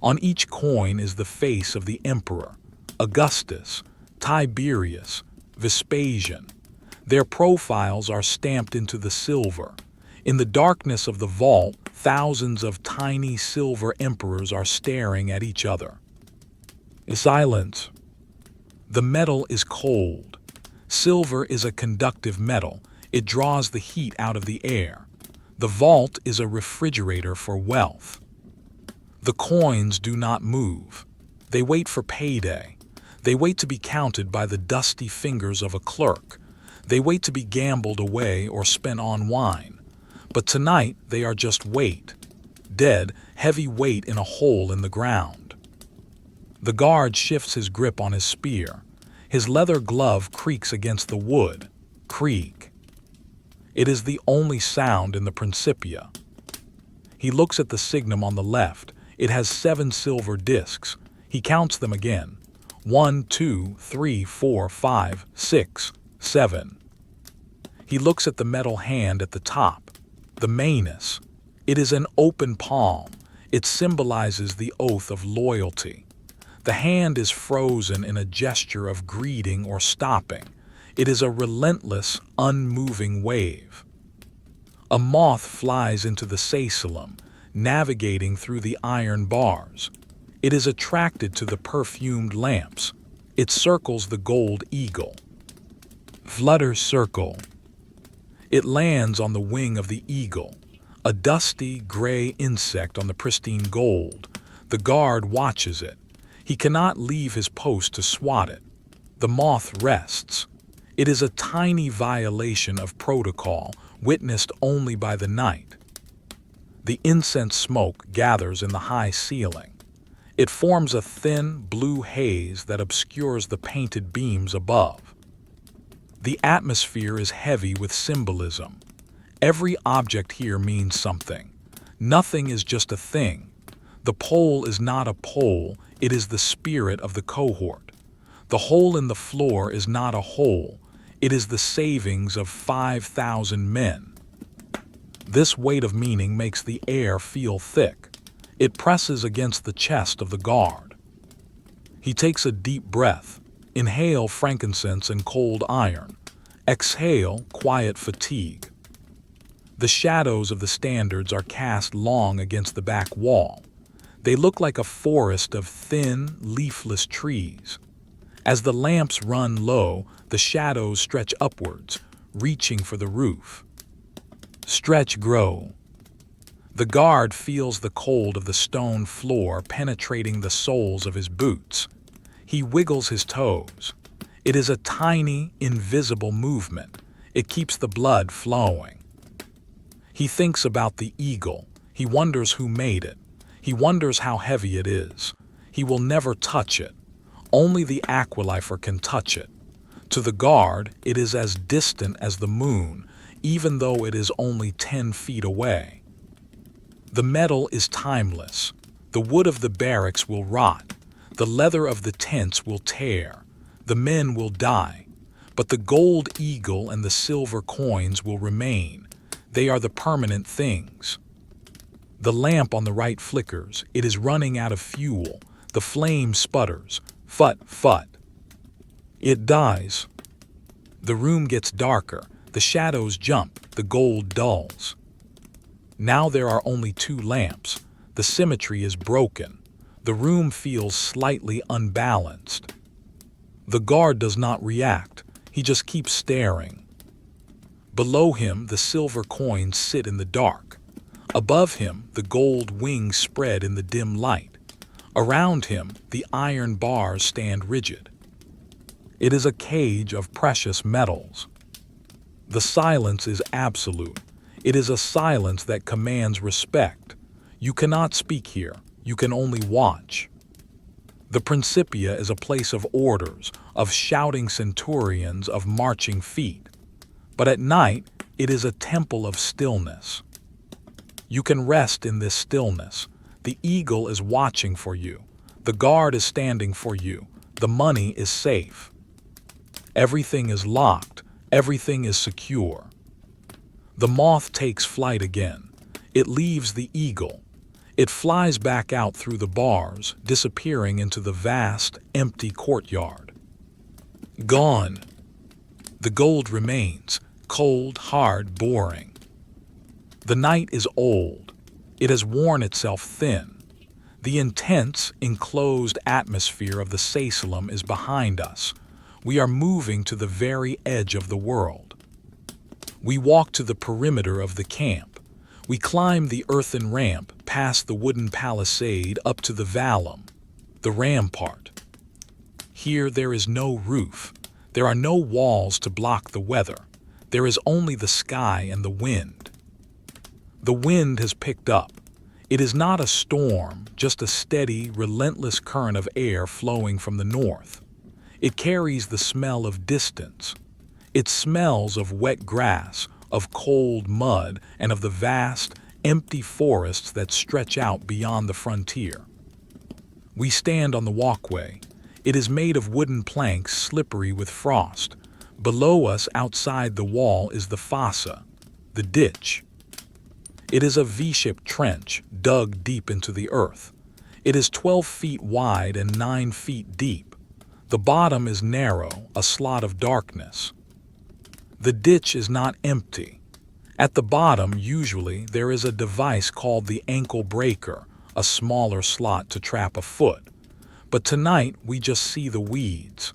[SPEAKER 1] On each coin is the face of the emperor, Augustus, Tiberius, Vespasian. Their profiles are stamped into the silver. In the darkness of the vault, thousands of tiny silver emperors are staring at each other. Silence. The metal is cold. Silver is a conductive metal. It draws the heat out of the air. The vault is a refrigerator for wealth. The coins do not move. They wait for payday. They wait to be counted by the dusty fingers of a clerk. They wait to be gambled away or spent on wine. But tonight they are just weight. Dead, heavy weight in a hole in the ground. The guard shifts his grip on his spear. His leather glove creaks against the wood. Creak. It is the only sound in the Principia. He looks at the signum on the left. It has 7 silver discs. He counts them again. 1, 2, 3, 4, 5, 6, 7. He looks at the metal hand at the top, the manus. It is an open palm. It symbolizes the oath of loyalty. The hand is frozen in a gesture of greeting or stopping. It is a relentless, unmoving wave. A moth flies into the sacellum, navigating through the iron bars. It is attracted to the perfumed lamps. It circles the gold eagle. Flutter circle. It lands on the wing of the eagle, a dusty, gray insect on the pristine gold. The guard watches it. He cannot leave his post to swat it. The moth rests. It is a tiny violation of protocol, witnessed only by the night. The incense smoke gathers in the high ceiling. It forms a thin, blue haze that obscures the painted beams above. The atmosphere is heavy with symbolism. Every object here means something. Nothing is just a thing. The pole is not a pole, it is the spirit of the cohort. The hole in the floor is not a hole, it is the savings of 5,000 men. This weight of meaning makes the air feel thick. It presses against the chest of the guard. He takes a deep breath. Inhale frankincense and cold iron. Exhale quiet fatigue. The shadows of the standards are cast long against the back wall. They look like a forest of thin, leafless trees. As the lamps run low, the shadows stretch upwards, reaching for the roof. Stretch, grow. The guard feels the cold of the stone floor penetrating the soles of his boots. He wiggles his toes. It is a tiny, invisible movement. It keeps the blood flowing. He thinks about the eagle. He wonders who made it. He wonders how heavy it is. He will never touch it. Only the aquilifer can touch it. To the guard, it is as distant as the moon, even though it is only 10 feet away. The metal is timeless. The wood of the barracks will rot. The leather of the tents will tear. The men will die. But the gold eagle and the silver coins will remain. They are the permanent things. The lamp on the right flickers. It is running out of fuel. The flame sputters. Phut, phut. It dies. The room gets darker. The shadows jump. The gold dulls. Now there are only 2 lamps. The symmetry is broken. The room feels slightly unbalanced. The guard does not react. He just keeps staring. Below him, the silver coins sit in the dark. Above him, the gold wings spread in the dim light. Around him, the iron bars stand rigid. It is a cage of precious metals. The silence is absolute. It is a silence that commands respect. You cannot speak here. You can only watch. The Principia is a place of orders, of shouting centurions, of marching feet. But at night, it is a temple of stillness. You can rest in this stillness. The eagle is watching for you. The guard is standing for you. The money is safe. Everything is locked. Everything is secure. The moth takes flight again. It leaves the eagle. It flies back out through the bars, disappearing into the vast, empty courtyard. Gone. The gold remains, cold, hard, boring. The night is old. It has worn itself thin. The intense, enclosed atmosphere of the Sacellum is behind us. We are moving to the very edge of the world. We walk to the perimeter of the camp. We climb the earthen ramp past the wooden palisade up to the vallum, the rampart. Here there is no roof. There are no walls to block the weather. There is only the sky and the wind. The wind has picked up. It is not a storm, just a steady, relentless current of air flowing from the north. It carries the smell of distance. It smells of wet grass, of cold mud, and of the vast, empty forests that stretch out beyond the frontier. We stand on the walkway. It is made of wooden planks slippery with frost. Below us, outside the wall, is the fossa, the ditch. It is a V-shaped trench dug deep into the earth. It is 12 feet wide and 9 feet deep. The bottom is narrow, a slot of darkness. The ditch is not empty. At the bottom, usually, there is a device called the ankle breaker, a smaller slot to trap a foot. But tonight, we just see the weeds.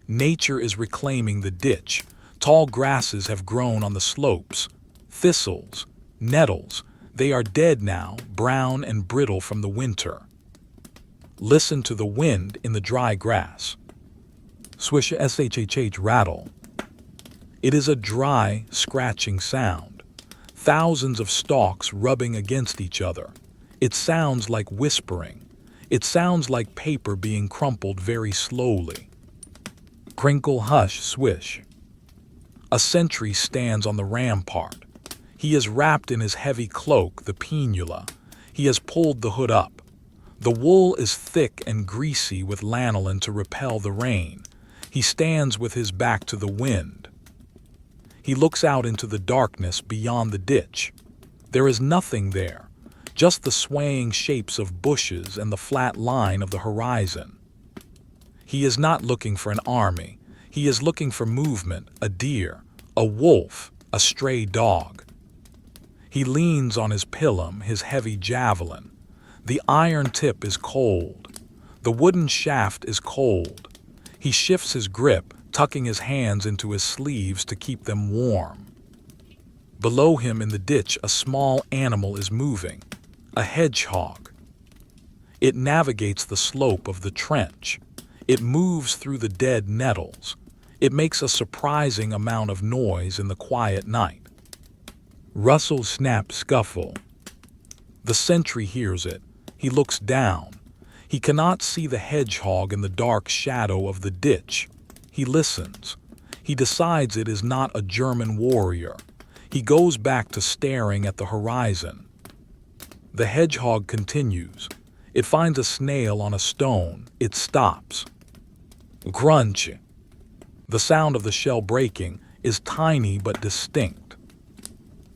[SPEAKER 1] Nature is reclaiming the ditch. Tall grasses have grown on the slopes. Thistles, nettles, they are dead now, brown and brittle from the winter. Listen to the wind in the dry grass. Swish shhh rattle. It is a dry, scratching sound. Thousands of stalks rubbing against each other. It sounds like whispering. It sounds like paper being crumpled very slowly. Crinkle, hush, swish. A sentry stands on the rampart. He is wrapped in his heavy cloak, the pinula. He has pulled the hood up. The wool is thick and greasy with lanolin to repel the rain. He stands with his back to the wind. He looks out into the darkness beyond the ditch. There is nothing there, just the swaying shapes of bushes and the flat line of the horizon. He is not looking for an army. He is looking for movement, a deer, a wolf, a stray dog. He leans on his pilum, his heavy javelin. The iron tip is cold. The wooden shaft is cold. He shifts his grip, tucking his hands into his sleeves to keep them warm. Below him in the ditch, a small animal is moving, a hedgehog. It navigates the slope of the trench. It moves through the dead nettles. It makes a surprising amount of noise in the quiet night. Rustle, snap, scuffle. The sentry hears it. He looks down. He cannot see the hedgehog in the dark shadow of the ditch. He listens. He decides it is not a German warrior. He goes back to staring at the horizon. The hedgehog continues. It finds a snail on a stone. It stops. Crunch. The sound of the shell breaking is tiny but distinct.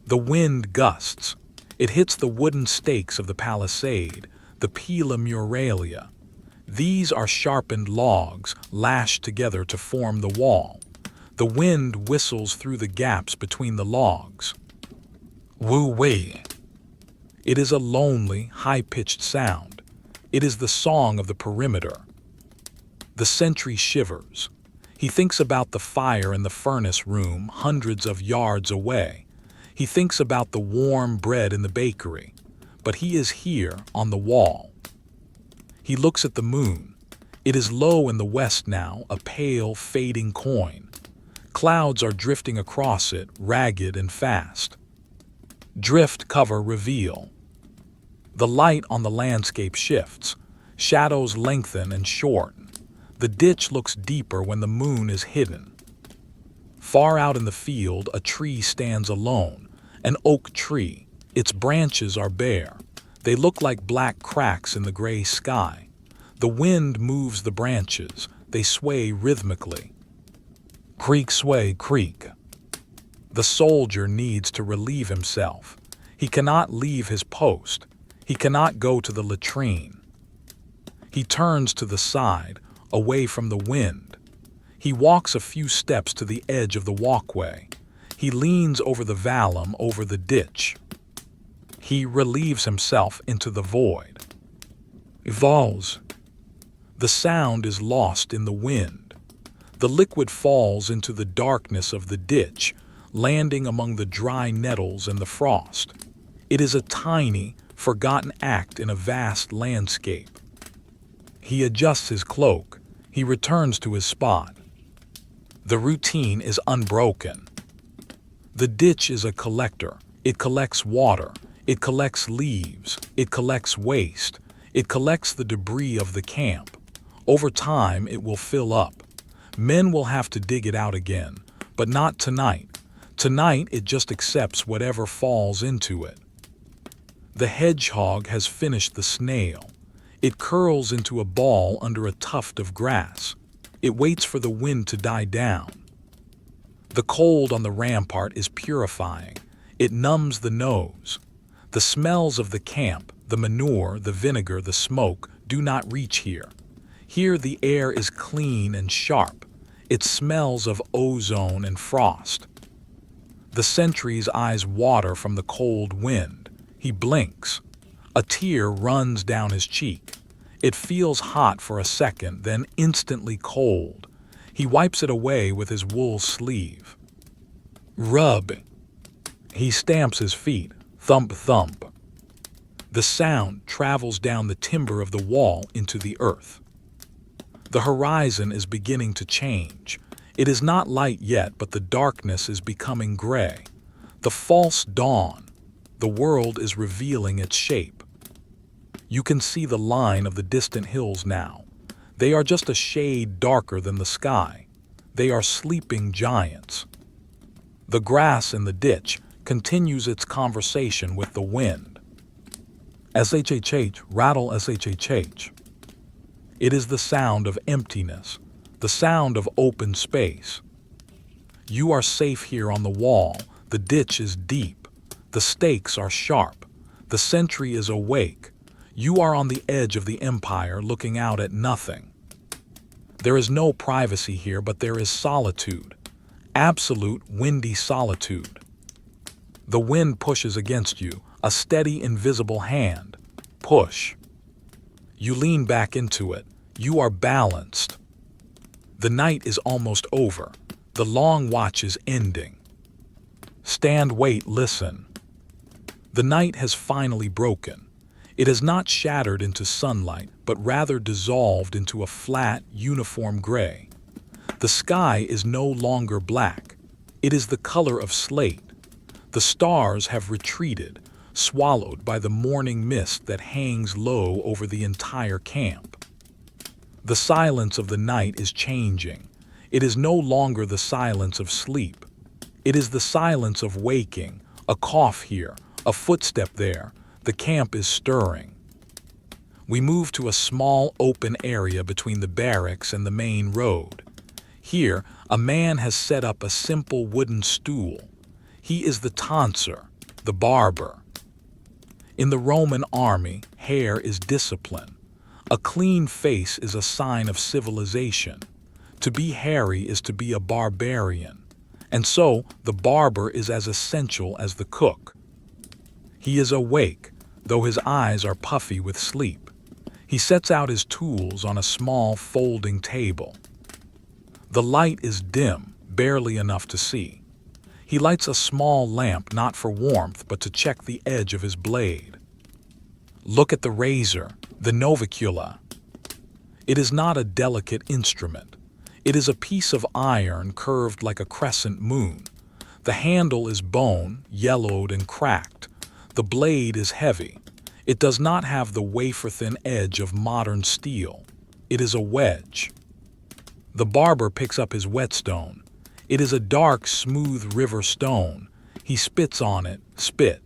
[SPEAKER 1] The wind gusts. It hits the wooden stakes of the palisade, the pila muralia. These are sharpened logs lashed together to form the wall. The wind whistles through the gaps between the logs. Woo-wee. It is a lonely, high-pitched sound. It is the song of the perimeter. The sentry shivers. He thinks about the fire in the furnace room hundreds of yards away. He thinks about the warm bread in the bakery. But he is here on the wall. He looks at the moon. It is low in the west now, a pale, fading coin. Clouds are drifting across it, ragged and fast. Drift cover reveal. The light on the landscape shifts. Shadows lengthen and shorten. The ditch looks deeper when the moon is hidden. Far out in the field, a tree stands alone, an oak tree. Its branches are bare. They look like black cracks in the gray sky. The wind moves the branches. They sway rhythmically. Creak, sway, creak. The soldier needs to relieve himself. He cannot leave his post. He cannot go to the latrine. He turns to the side, away from the wind. He walks a few steps to the edge of the walkway. He leans over the vallum, over the ditch. He relieves himself into the void. Evolves. The sound is lost in the wind. The liquid falls into the darkness of the ditch, landing among the dry nettles and the frost. It is a tiny, forgotten act in a vast landscape. He adjusts his cloak. He returns to his spot. The routine is unbroken. The ditch is a collector. It collects water. It collects leaves. It collects waste. It collects the debris of the camp. Over time, it will fill up. Men will have to dig it out again, but not tonight. Tonight, it just accepts whatever falls into it. The hedgehog has finished the snail. It curls into a ball under a tuft of grass. It waits for the wind to die down. The cold on the rampart is purifying. It numbs the nose. The smells of the camp, the manure, the vinegar, the smoke, do not reach here. Here the air is clean and sharp. It smells of ozone and frost. The sentry's eyes water from the cold wind. He blinks. A tear runs down his cheek. It feels hot for a second, then instantly cold. He wipes it away with his wool sleeve. Rub. He stamps his feet. Thump, thump. The sound travels down the timber of the wall into the earth. The horizon is beginning to change. It is not light yet, but the darkness is becoming gray. The false dawn. The world is revealing its shape. You can see the line of the distant hills now. They are just a shade darker than the sky. They are sleeping giants. The grass in the ditch continues its conversation with the wind. SHHH, rattle SHHH. It is the sound of emptiness, the sound of open space. You are safe here on the wall. The ditch is deep. The stakes are sharp. The sentry is awake. You are on the edge of the empire looking out at nothing. There is no privacy here, but there is solitude. Absolute windy solitude. The wind pushes against you, a steady, invisible hand. Push. You lean back into it. You are balanced. The night is almost over. The long watch is ending. Stand, wait, listen. The night has finally broken. It has not shattered into sunlight, but rather dissolved into a flat, uniform gray. The sky is no longer black. It is the color of slate. The stars have retreated, swallowed by the morning mist that hangs low over the entire camp. The silence of the night is changing. It is no longer the silence of sleep. It is the silence of waking, a cough here, a footstep there. The camp is stirring. We move to a small open area between the barracks and the main road. Here, A man has set up a simple wooden stool. He is the tonsor, the barber. In the Roman army, hair is discipline. A clean face is a sign of civilization. To be hairy is to be a barbarian. And so, the barber is as essential as the cook. He is awake, though his eyes are puffy with sleep. He sets out his tools on a small folding table. The light is dim, barely enough to see. He lights a small lamp not for warmth but to check the edge of his blade. Look at the razor, the novicula. It is not a delicate instrument. It is a piece of iron curved like a crescent moon. The handle is bone, yellowed and cracked. The blade is heavy. It does not have the wafer-thin edge of modern steel. It is a wedge. The barber picks up his whetstone. It is a dark, smooth river stone. He spits on it, spit.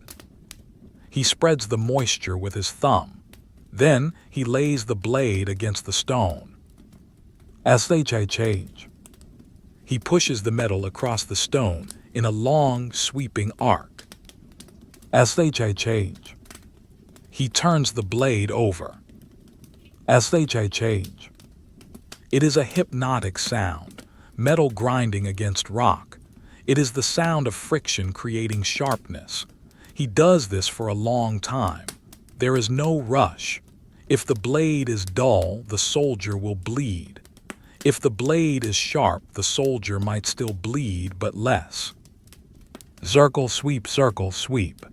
[SPEAKER 1] He spreads the moisture with his thumb. Then he lays the blade against the stone. As they change, he pushes the metal across the stone in a long, sweeping arc. As they change, he turns the blade over. As they change, it is a hypnotic sound, metal grinding against rock. It is the sound of friction creating sharpness. He does this for a long time. There is no rush. If the blade is dull, the soldier will bleed. If the blade is sharp, the soldier might still bleed, but less. Circle, sweep, circle, sweep.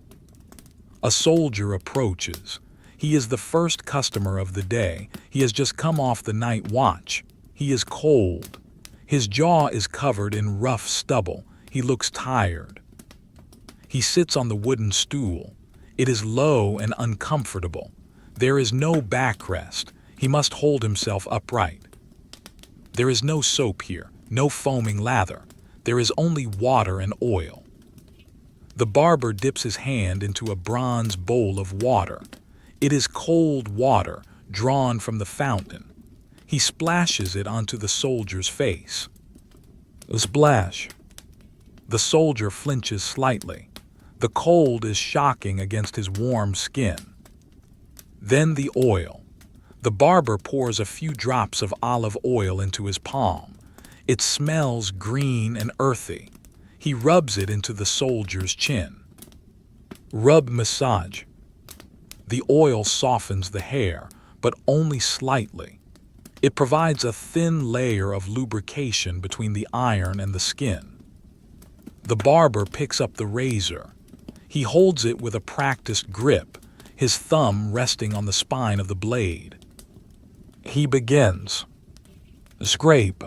[SPEAKER 1] A soldier approaches. He is the first customer of the day. He has just come off the night watch. He is cold. His jaw is covered in rough stubble. He looks tired. He sits on the wooden stool. It is low and uncomfortable. There is no backrest. He must hold himself upright. There is no soap here, no foaming lather. There is only water and oil. The barber dips his hand into a bronze bowl of water. It is cold water, drawn from the fountain. He splashes it onto the soldier's face. A splash. The soldier flinches slightly. The cold is shocking against his warm skin. Then the oil. The barber pours a few drops of olive oil into his palm. It smells green and earthy. He rubs it into the soldier's chin. Rub massage. The oil softens the hair, but only slightly. It provides a thin layer of lubrication between the iron and the skin. The barber picks up the razor. He holds it with a practiced grip, his thumb resting on the spine of the blade. He begins. Scrape.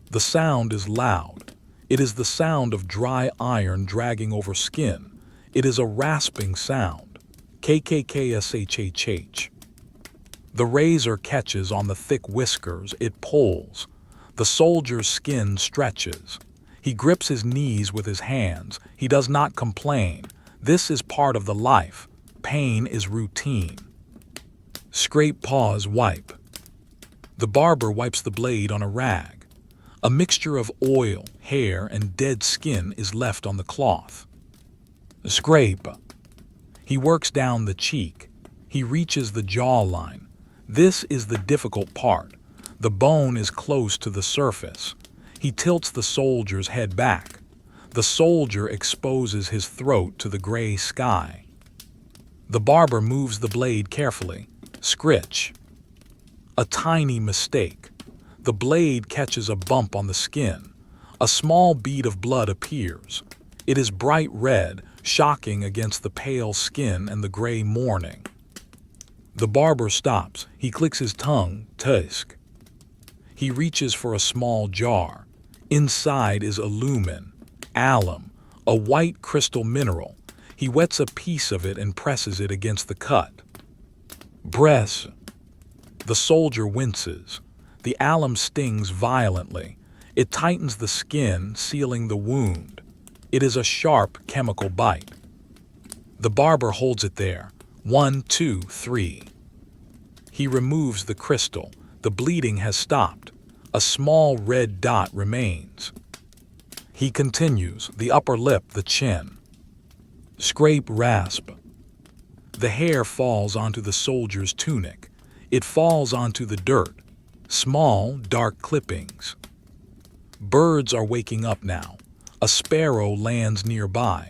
[SPEAKER 1] The sound is loud. It is the sound of dry iron dragging over skin. It is a rasping sound. KKKSHHH. The razor catches on the thick whiskers. It pulls. The soldier's skin stretches. He grips his knees with his hands. He does not complain. This is part of the life. Pain is routine. Scrape, pause, wipe. The barber wipes the blade on a rag. A mixture of oil, hair, and dead skin is left on the cloth. Scrape. He works down the cheek. He reaches the jawline. This is the difficult part. The bone is close to the surface. He tilts the soldier's head back. The soldier exposes his throat to the gray sky. The barber moves the blade carefully. Scritch. A tiny mistake. The blade catches a bump on the skin. A small bead of blood appears. It is bright red, shocking against the pale skin and the gray morning. The barber stops. He clicks his tongue, tusk. He reaches for a small jar. Inside is alumen, alum, a white crystal mineral. He wets a piece of it and presses it against the cut. Breath. The soldier winces. The alum stings violently. It tightens the skin, sealing the wound. It is a sharp chemical bite. The barber holds it there. 1, 2, 3. He removes the crystal. The bleeding has stopped. A small red dot remains. He continues, the upper lip, the chin. Scrape, rasp. The hair falls onto the soldier's tunic. It falls onto the dirt. Small, dark clippings. Birds are waking up now. A sparrow lands nearby.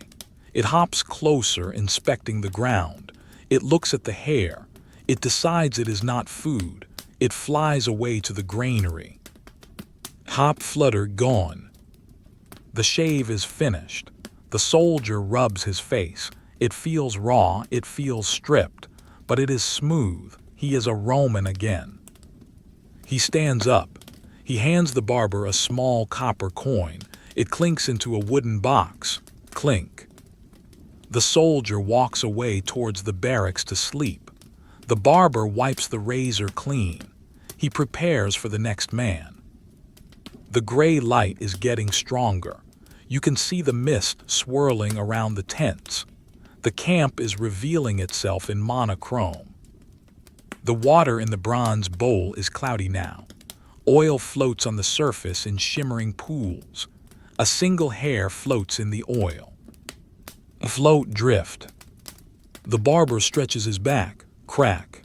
[SPEAKER 1] It hops closer, inspecting the ground. It looks at the hair. It decides it is not food. It flies away to the granary. Hop, flutter, gone. The shave is finished. The soldier rubs his face. It feels raw, it feels stripped, but it is smooth. He is a Roman again. He stands up. He hands the barber a small copper coin. It clinks into a wooden box. Clink. The soldier walks away towards the barracks to sleep. The barber wipes the razor clean. He prepares for the next man. The gray light is getting stronger. You can see the mist swirling around the tents. The camp is revealing itself in monochrome. The water in the bronze bowl is cloudy now. Oil floats on the surface in shimmering pools. A single hair floats in the oil. Float, drift. The barber stretches his back. Crack.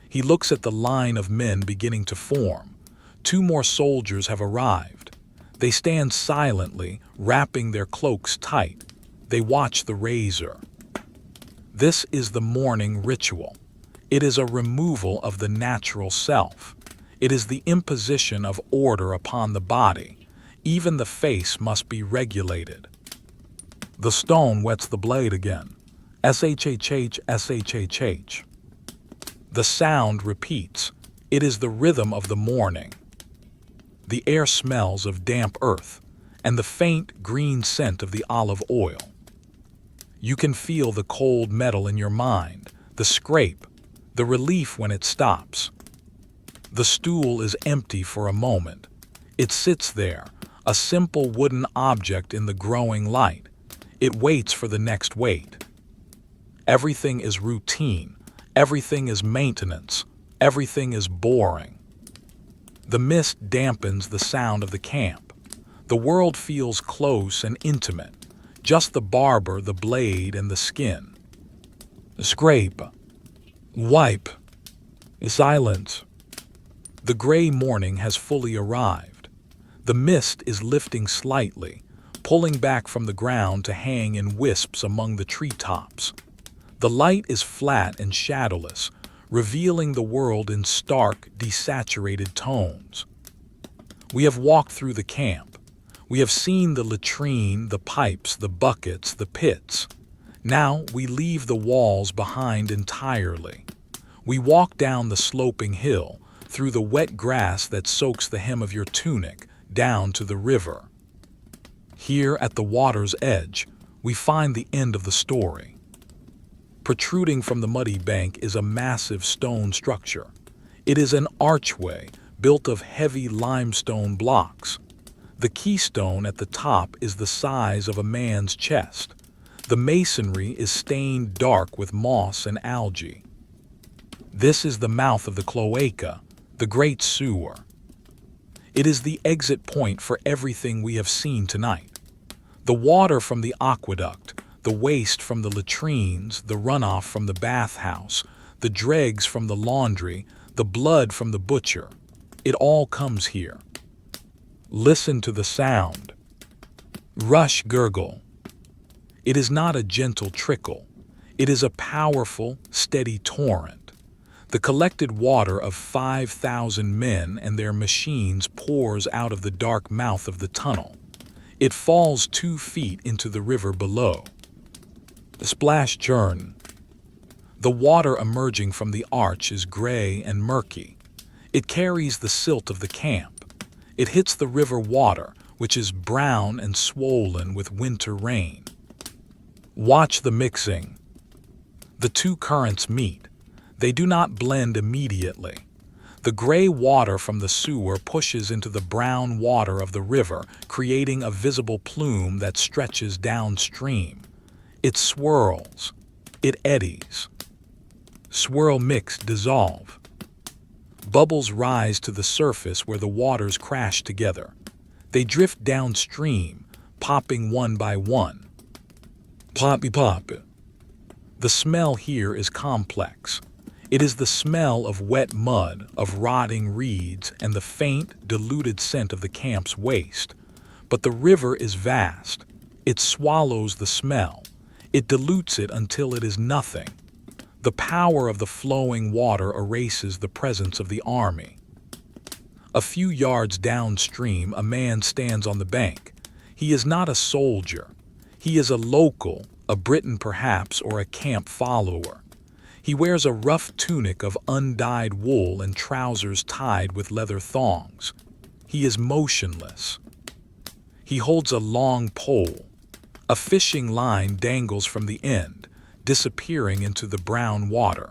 [SPEAKER 1] He looks at the line of men beginning to form. 2 more soldiers have arrived. They stand silently, wrapping their cloaks tight. They watch the razor. This is the morning ritual. It is a removal of the natural self. It is the imposition of order upon the body. Even the face must be regulated. The stone wets the blade again. SHHH, SHHH. The sound repeats. It is the rhythm of the morning. The air smells of damp earth and the faint green scent of the olive oil. You can feel the cold metal in your mind, the scrape, the relief when it stops. The stool is empty for a moment. It sits there, a simple wooden object in the growing light. It waits for the next wait. Everything is routine. Everything is maintenance. Everything is boring. The mist dampens the sound of the camp. The world feels close and intimate. Just the barber, the blade, and the skin. Scrape. Wipe. Silence. The gray morning has fully arrived. The mist is lifting slightly, pulling back from the ground to hang in wisps among the treetops. The light is flat and shadowless, revealing the world in stark, desaturated tones. We have walked through the camp. We have seen the latrine, the pipes, the buckets, the pits. Now we leave the walls behind entirely. We walk down the sloping hill, through the wet grass that soaks the hem of your tunic, down to the river. Here at the water's edge, we find the end of the story. Protruding from the muddy bank is a massive stone structure. It is an archway built of heavy limestone blocks. The keystone at the top is the size of a man's chest. The masonry is stained dark with moss and algae. This is the mouth of the cloaca, the great sewer. It is the exit point for everything we have seen tonight. The water from the aqueduct, the waste from the latrines, the runoff from the bathhouse, the dregs from the laundry, the blood from the butcher. It all comes here. Listen to the sound. Rush, gurgle. It is not a gentle trickle. It is a powerful, steady torrent. The collected water of 5,000 men and their machines pours out of the dark mouth of the tunnel. It falls 2 feet into the river below. Splash, churn. The water emerging from the arch is gray and murky. It carries the silt of the camp. It hits the river water, which is brown and swollen with winter rain. Watch the mixing. The 2 currents meet. They do not blend immediately. The gray water from the sewer pushes into the brown water of the river, creating a visible plume that stretches downstream. It swirls. It eddies. Swirl, mix, dissolve. Bubbles rise to the surface where the waters crash together. They drift downstream, popping one by one. Ploppy pop. The smell here is complex. It is the smell of wet mud, of rotting reeds, and the faint, diluted scent of the camp's waste. But the river is vast. It swallows the smell. It dilutes it until it is nothing. The power of the flowing water erases the presence of the army. A few yards downstream, a man stands on the bank. He is not a soldier. He is a local, a Briton perhaps, or a camp follower. He wears a rough tunic of undyed wool and trousers tied with leather thongs. He is motionless. He holds a long pole. A fishing line dangles from the end, disappearing into the brown water.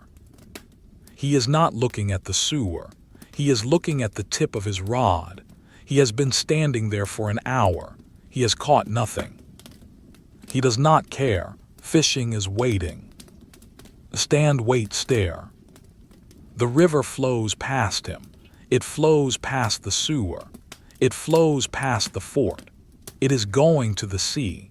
[SPEAKER 1] He is not looking at the sewer. He is looking at the tip of his rod. He has been standing there for an hour. He has caught nothing. He does not care. Fishing is waiting. Stand, wait, stare. The river flows past him. It flows past the sewer. It flows past the fort. It is going to the sea.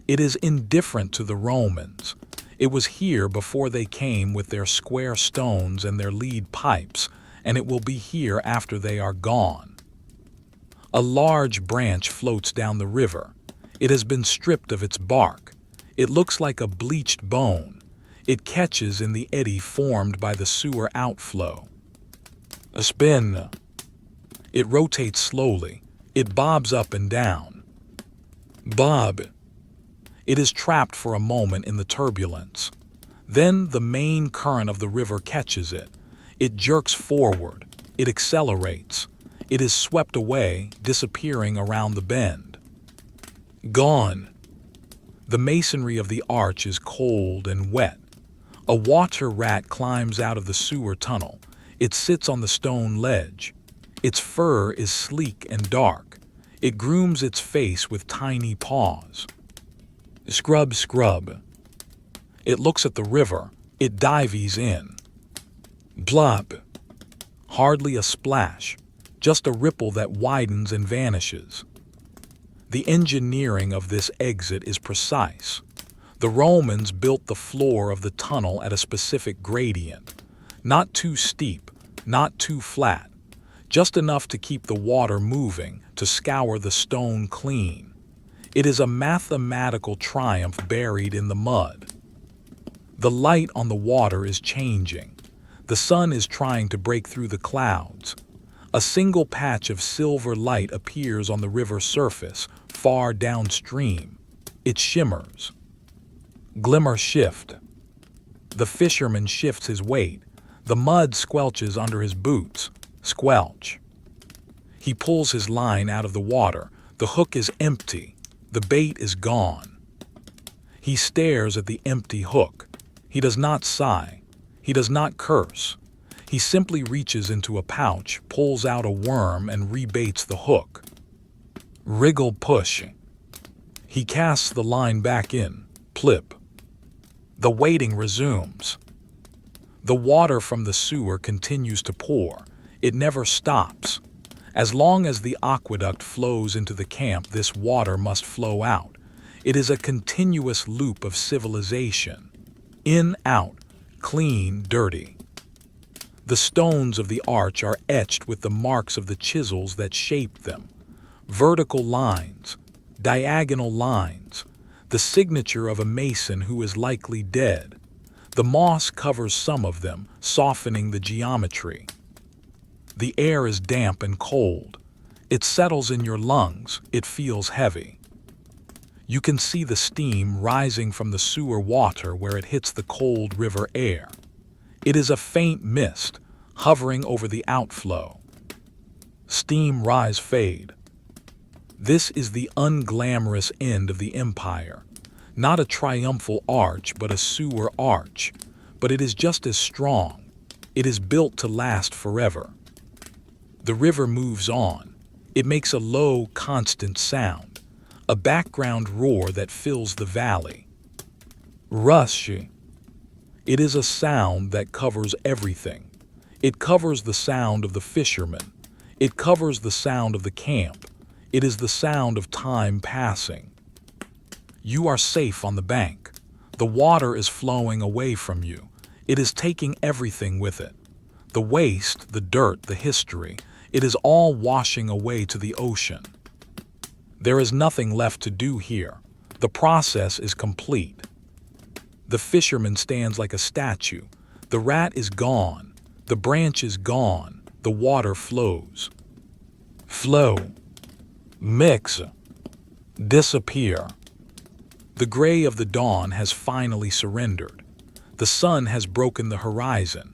[SPEAKER 1] It is indifferent to the Romans. It was here before they came with their square stones and their lead pipes, and it will be here after they are gone. A large branch floats down the river. It has been stripped of its bark. It looks like a bleached bone. It catches in the eddy formed by the sewer outflow. A spin. It rotates slowly. It bobs up and down. Bob. It is trapped for a moment in the turbulence. Then the main current of the river catches it. It jerks forward. It accelerates. It is swept away, disappearing around the bend. Gone. The masonry of the arch is cold and wet. A water rat climbs out of the sewer tunnel. It sits on the stone ledge. Its fur is sleek and dark. It grooms its face with tiny paws. Scrub, scrub. It looks at the river. It dives in. Plop. Hardly a splash, just a ripple that widens and vanishes. The engineering of this exit is precise. The Romans built the floor of the tunnel at a specific gradient, not too steep, not too flat, just enough to keep the water moving, to scour the stone clean. It is a mathematical triumph buried in the mud. The light on the water is changing. The sun is trying to break through the clouds. A single patch of silver light appears on the river surface, far downstream. It shimmers. Glimmer shift. The fisherman shifts his weight. The mud squelches under his boots. Squelch. He pulls his line out of the water. The hook is empty. The bait is gone. He stares at the empty hook. He does not sigh. He does not curse. He simply reaches into a pouch, pulls out a worm, and rebaits the hook. Wriggle, push. He casts the line back in. Plip. The waiting resumes. The water from the sewer continues to pour. It never stops. As long as the aqueduct flows into the camp, this water must flow out. It is a continuous loop of civilization. In, out, clean, dirty. The stones of the arch are etched with the marks of the chisels that shaped them. Vertical lines, diagonal lines, the signature of a mason who is likely dead. The moss covers some of them, softening the geometry. The air is damp and cold. It settles in your lungs. It feels heavy. You can see the steam rising from the sewer water where it hits the cold river air. It is a faint mist, hovering over the outflow. Steam rise, fade. This is the unglamorous end of the empire. Not a triumphal arch, but a sewer arch. But it is just as strong. It is built to last forever. The river moves on. It makes a low, constant sound, a background roar that fills the valley. Rush. It is a sound that covers everything. It covers the sound of the fishermen. It covers the sound of the camp. It is the sound of time passing. You are safe on the bank. The water is flowing away from you. It is taking everything with it. The waste, the dirt, the history, it is all washing away to the ocean. There is nothing left to do here. The process is complete. The fisherman stands like a statue. The rat is gone. The branch is gone. The water flows. Flow. Mix. Disappear. The gray of the dawn has finally surrendered. The sun has broken the horizon.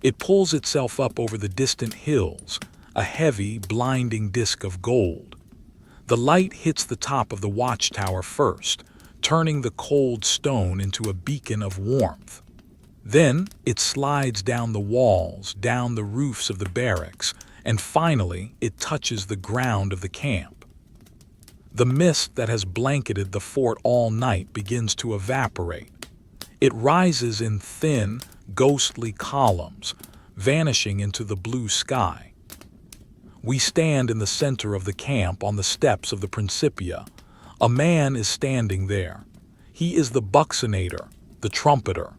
[SPEAKER 1] It pulls itself up over the distant hills, a heavy, blinding disk of gold. The light hits the top of the watchtower first, turning the cold stone into a beacon of warmth. Then it slides down the walls, down the roofs of the barracks, and finally it touches the ground of the camp. The mist that has blanketed the fort all night begins to evaporate. It rises in thin, ghostly columns, vanishing into the blue sky. We stand in the center of the camp on the steps of the Principia. A man is standing there. He is the buccinator, the trumpeter.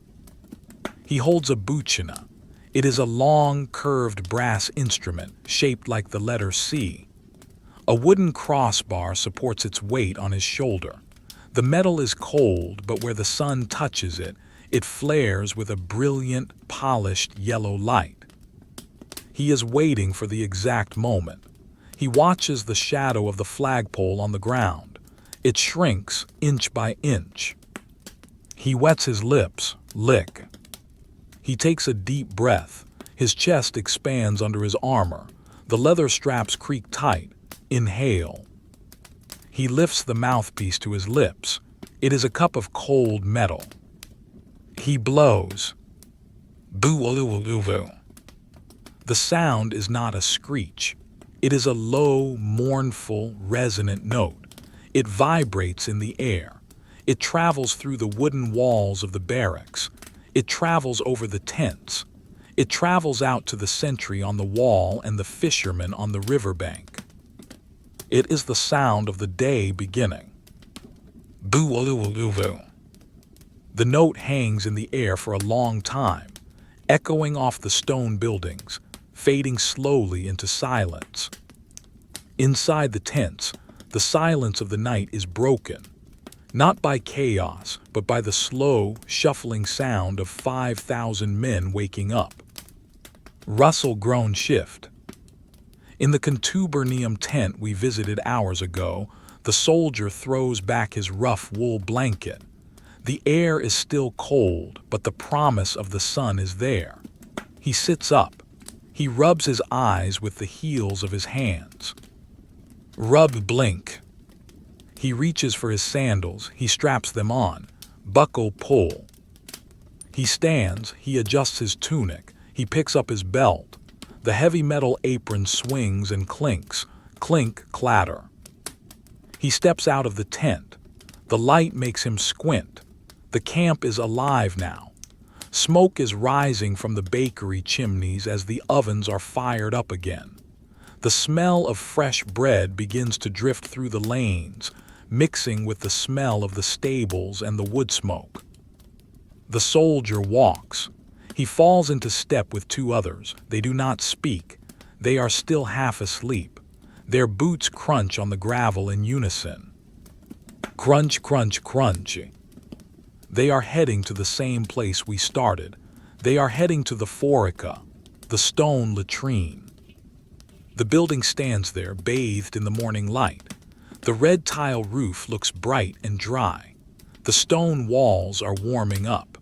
[SPEAKER 1] He holds a buccina. It is a long, curved brass instrument shaped like the letter C. A wooden crossbar supports its weight on his shoulder. The metal is cold, but where the sun touches it, it flares with a brilliant, polished yellow light. He is waiting for the exact moment. He watches the shadow of the flagpole on the ground. It shrinks inch by inch. He wets his lips, lick. He takes a deep breath. His chest expands under his armor. The leather straps creak tight. Inhale. He lifts the mouthpiece to his lips. It is a cup of cold metal. He blows. Boo-oo-oo-oo-oo. The sound is not a screech. It is a low, mournful, resonant note. It vibrates in the air. It travels through the wooden walls of the barracks. It travels over the tents. It travels out to the sentry on the wall and the fisherman on the riverbank. It is the sound of the day beginning. Boo-oo-oo-oo-oo. The note hangs in the air for a long time, echoing off the stone buildings, fading slowly into silence. Inside the tents, the silence of the night is broken, not by chaos, but by the slow, shuffling sound of 5,000 men waking up. Rustle groan shift. In the contubernium tent we visited hours ago, the soldier throws back his rough wool blanket. The air is still cold, but the promise of the sun is there. He sits up. He rubs his eyes with the heels of his hands. Rub, blink. He reaches for his sandals. He straps them on. Buckle, pull. He stands. He adjusts his tunic. He picks up his belt. The heavy metal apron swings and clinks. Clink, clatter. He steps out of the tent. The light makes him squint. The camp is alive now. Smoke is rising from the bakery chimneys as the ovens are fired up again. The smell of fresh bread begins to drift through the lanes, mixing with the smell of the stables and the wood smoke. The soldier walks. He falls into step with two others. They do not speak. They are still half asleep. Their boots crunch on the gravel in unison. Crunch, crunch, crunch. They are heading to the same place we started. They are heading to the forica, the stone latrine. The building stands there, bathed in the morning light. The red tile roof looks bright and dry. The stone walls are warming up.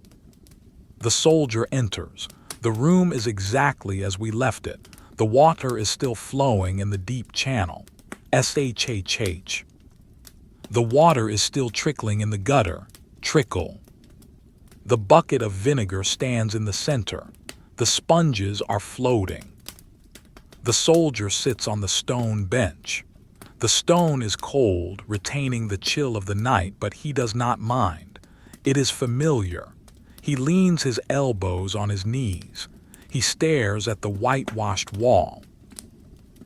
[SPEAKER 1] The soldier enters. The room is exactly as we left it. The water is still flowing in the deep channel. SHHH. The water is still trickling in the gutter. Trickle. The bucket of vinegar stands in the center. The sponges are floating. The soldier sits on the stone bench. The stone is cold, retaining the chill of the night, but he does not mind. It is familiar. He leans his elbows on his knees. He He stares at the whitewashed wall.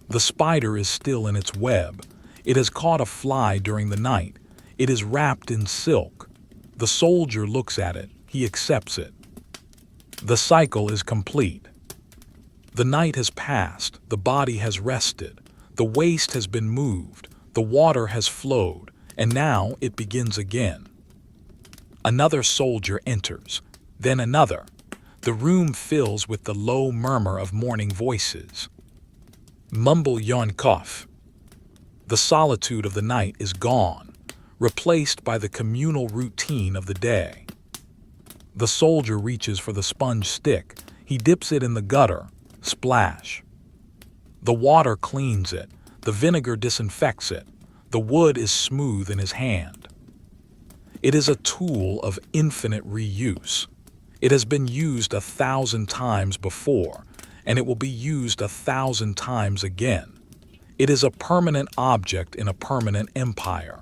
[SPEAKER 1] The spider is still in its web. It has caught a fly during the night. It is wrapped in silk. The soldier looks at it. He accepts it. The cycle is complete. The night has passed. The body has rested. The waste has been moved. The water has flowed. And now it begins again. Another soldier enters. Then another. The room fills with the low murmur of morning voices. Mumble, yawn, cough. The solitude of the night is gone, replaced by the communal routine of the day. The soldier reaches for the sponge stick. He dips it in the gutter. Splash. The water cleans it. The vinegar disinfects it. The wood is smooth in his hand. It is a tool of infinite reuse. It has been used 1,000 times before, and it will be used 1,000 times again. It is a permanent object in a permanent empire.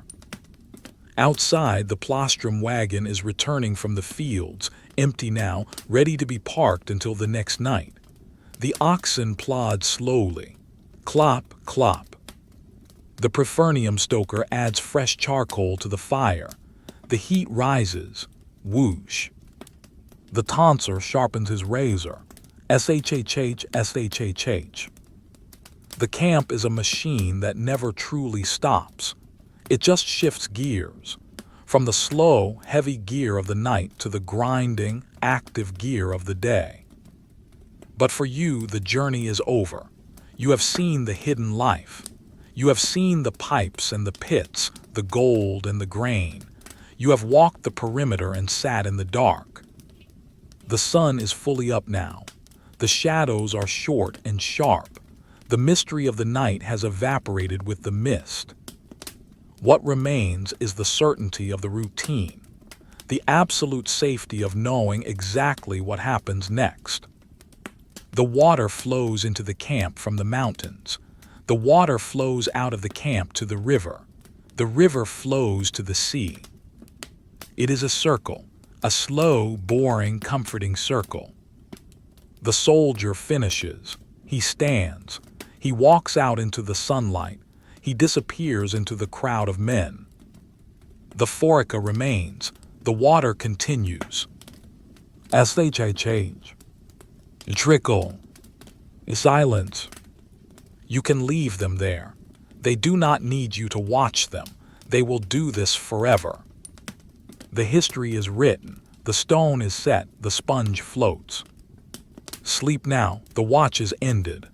[SPEAKER 1] Outside, the plastrum wagon is returning from the fields, empty now, ready to be parked until the next night. The oxen plod slowly. Clop, clop. The prefernium stoker adds fresh charcoal to the fire. The heat rises. Whoosh. The tonsor sharpens his razor. SHHH, SHHH. The camp is a machine that never truly stops. It just shifts gears. From the slow, heavy gear of the night to the grinding, active gear of the day. But for you, the journey is over. You have seen the hidden life. You have seen the pipes and the pits, the gold and the grain. You have walked the perimeter and sat in the dark. The sun is fully up now. The shadows are short and sharp. The mystery of the night has evaporated with the mist. What remains is the certainty of the routine, the absolute safety of knowing exactly what happens next. The water flows into the camp from the mountains. The water flows out of the camp to the river. The river flows to the sea. It is a circle, a slow, boring, comforting circle. The soldier finishes. He stands. He walks out into the sunlight. He disappears into the crowd of men. The forica remains. The water continues. SHHH. Trickle. Silence. You can leave them there. They do not need you to watch them. They will do this forever. The history is written. The stone is set. The sponge floats. Sleep now. The watch is ended.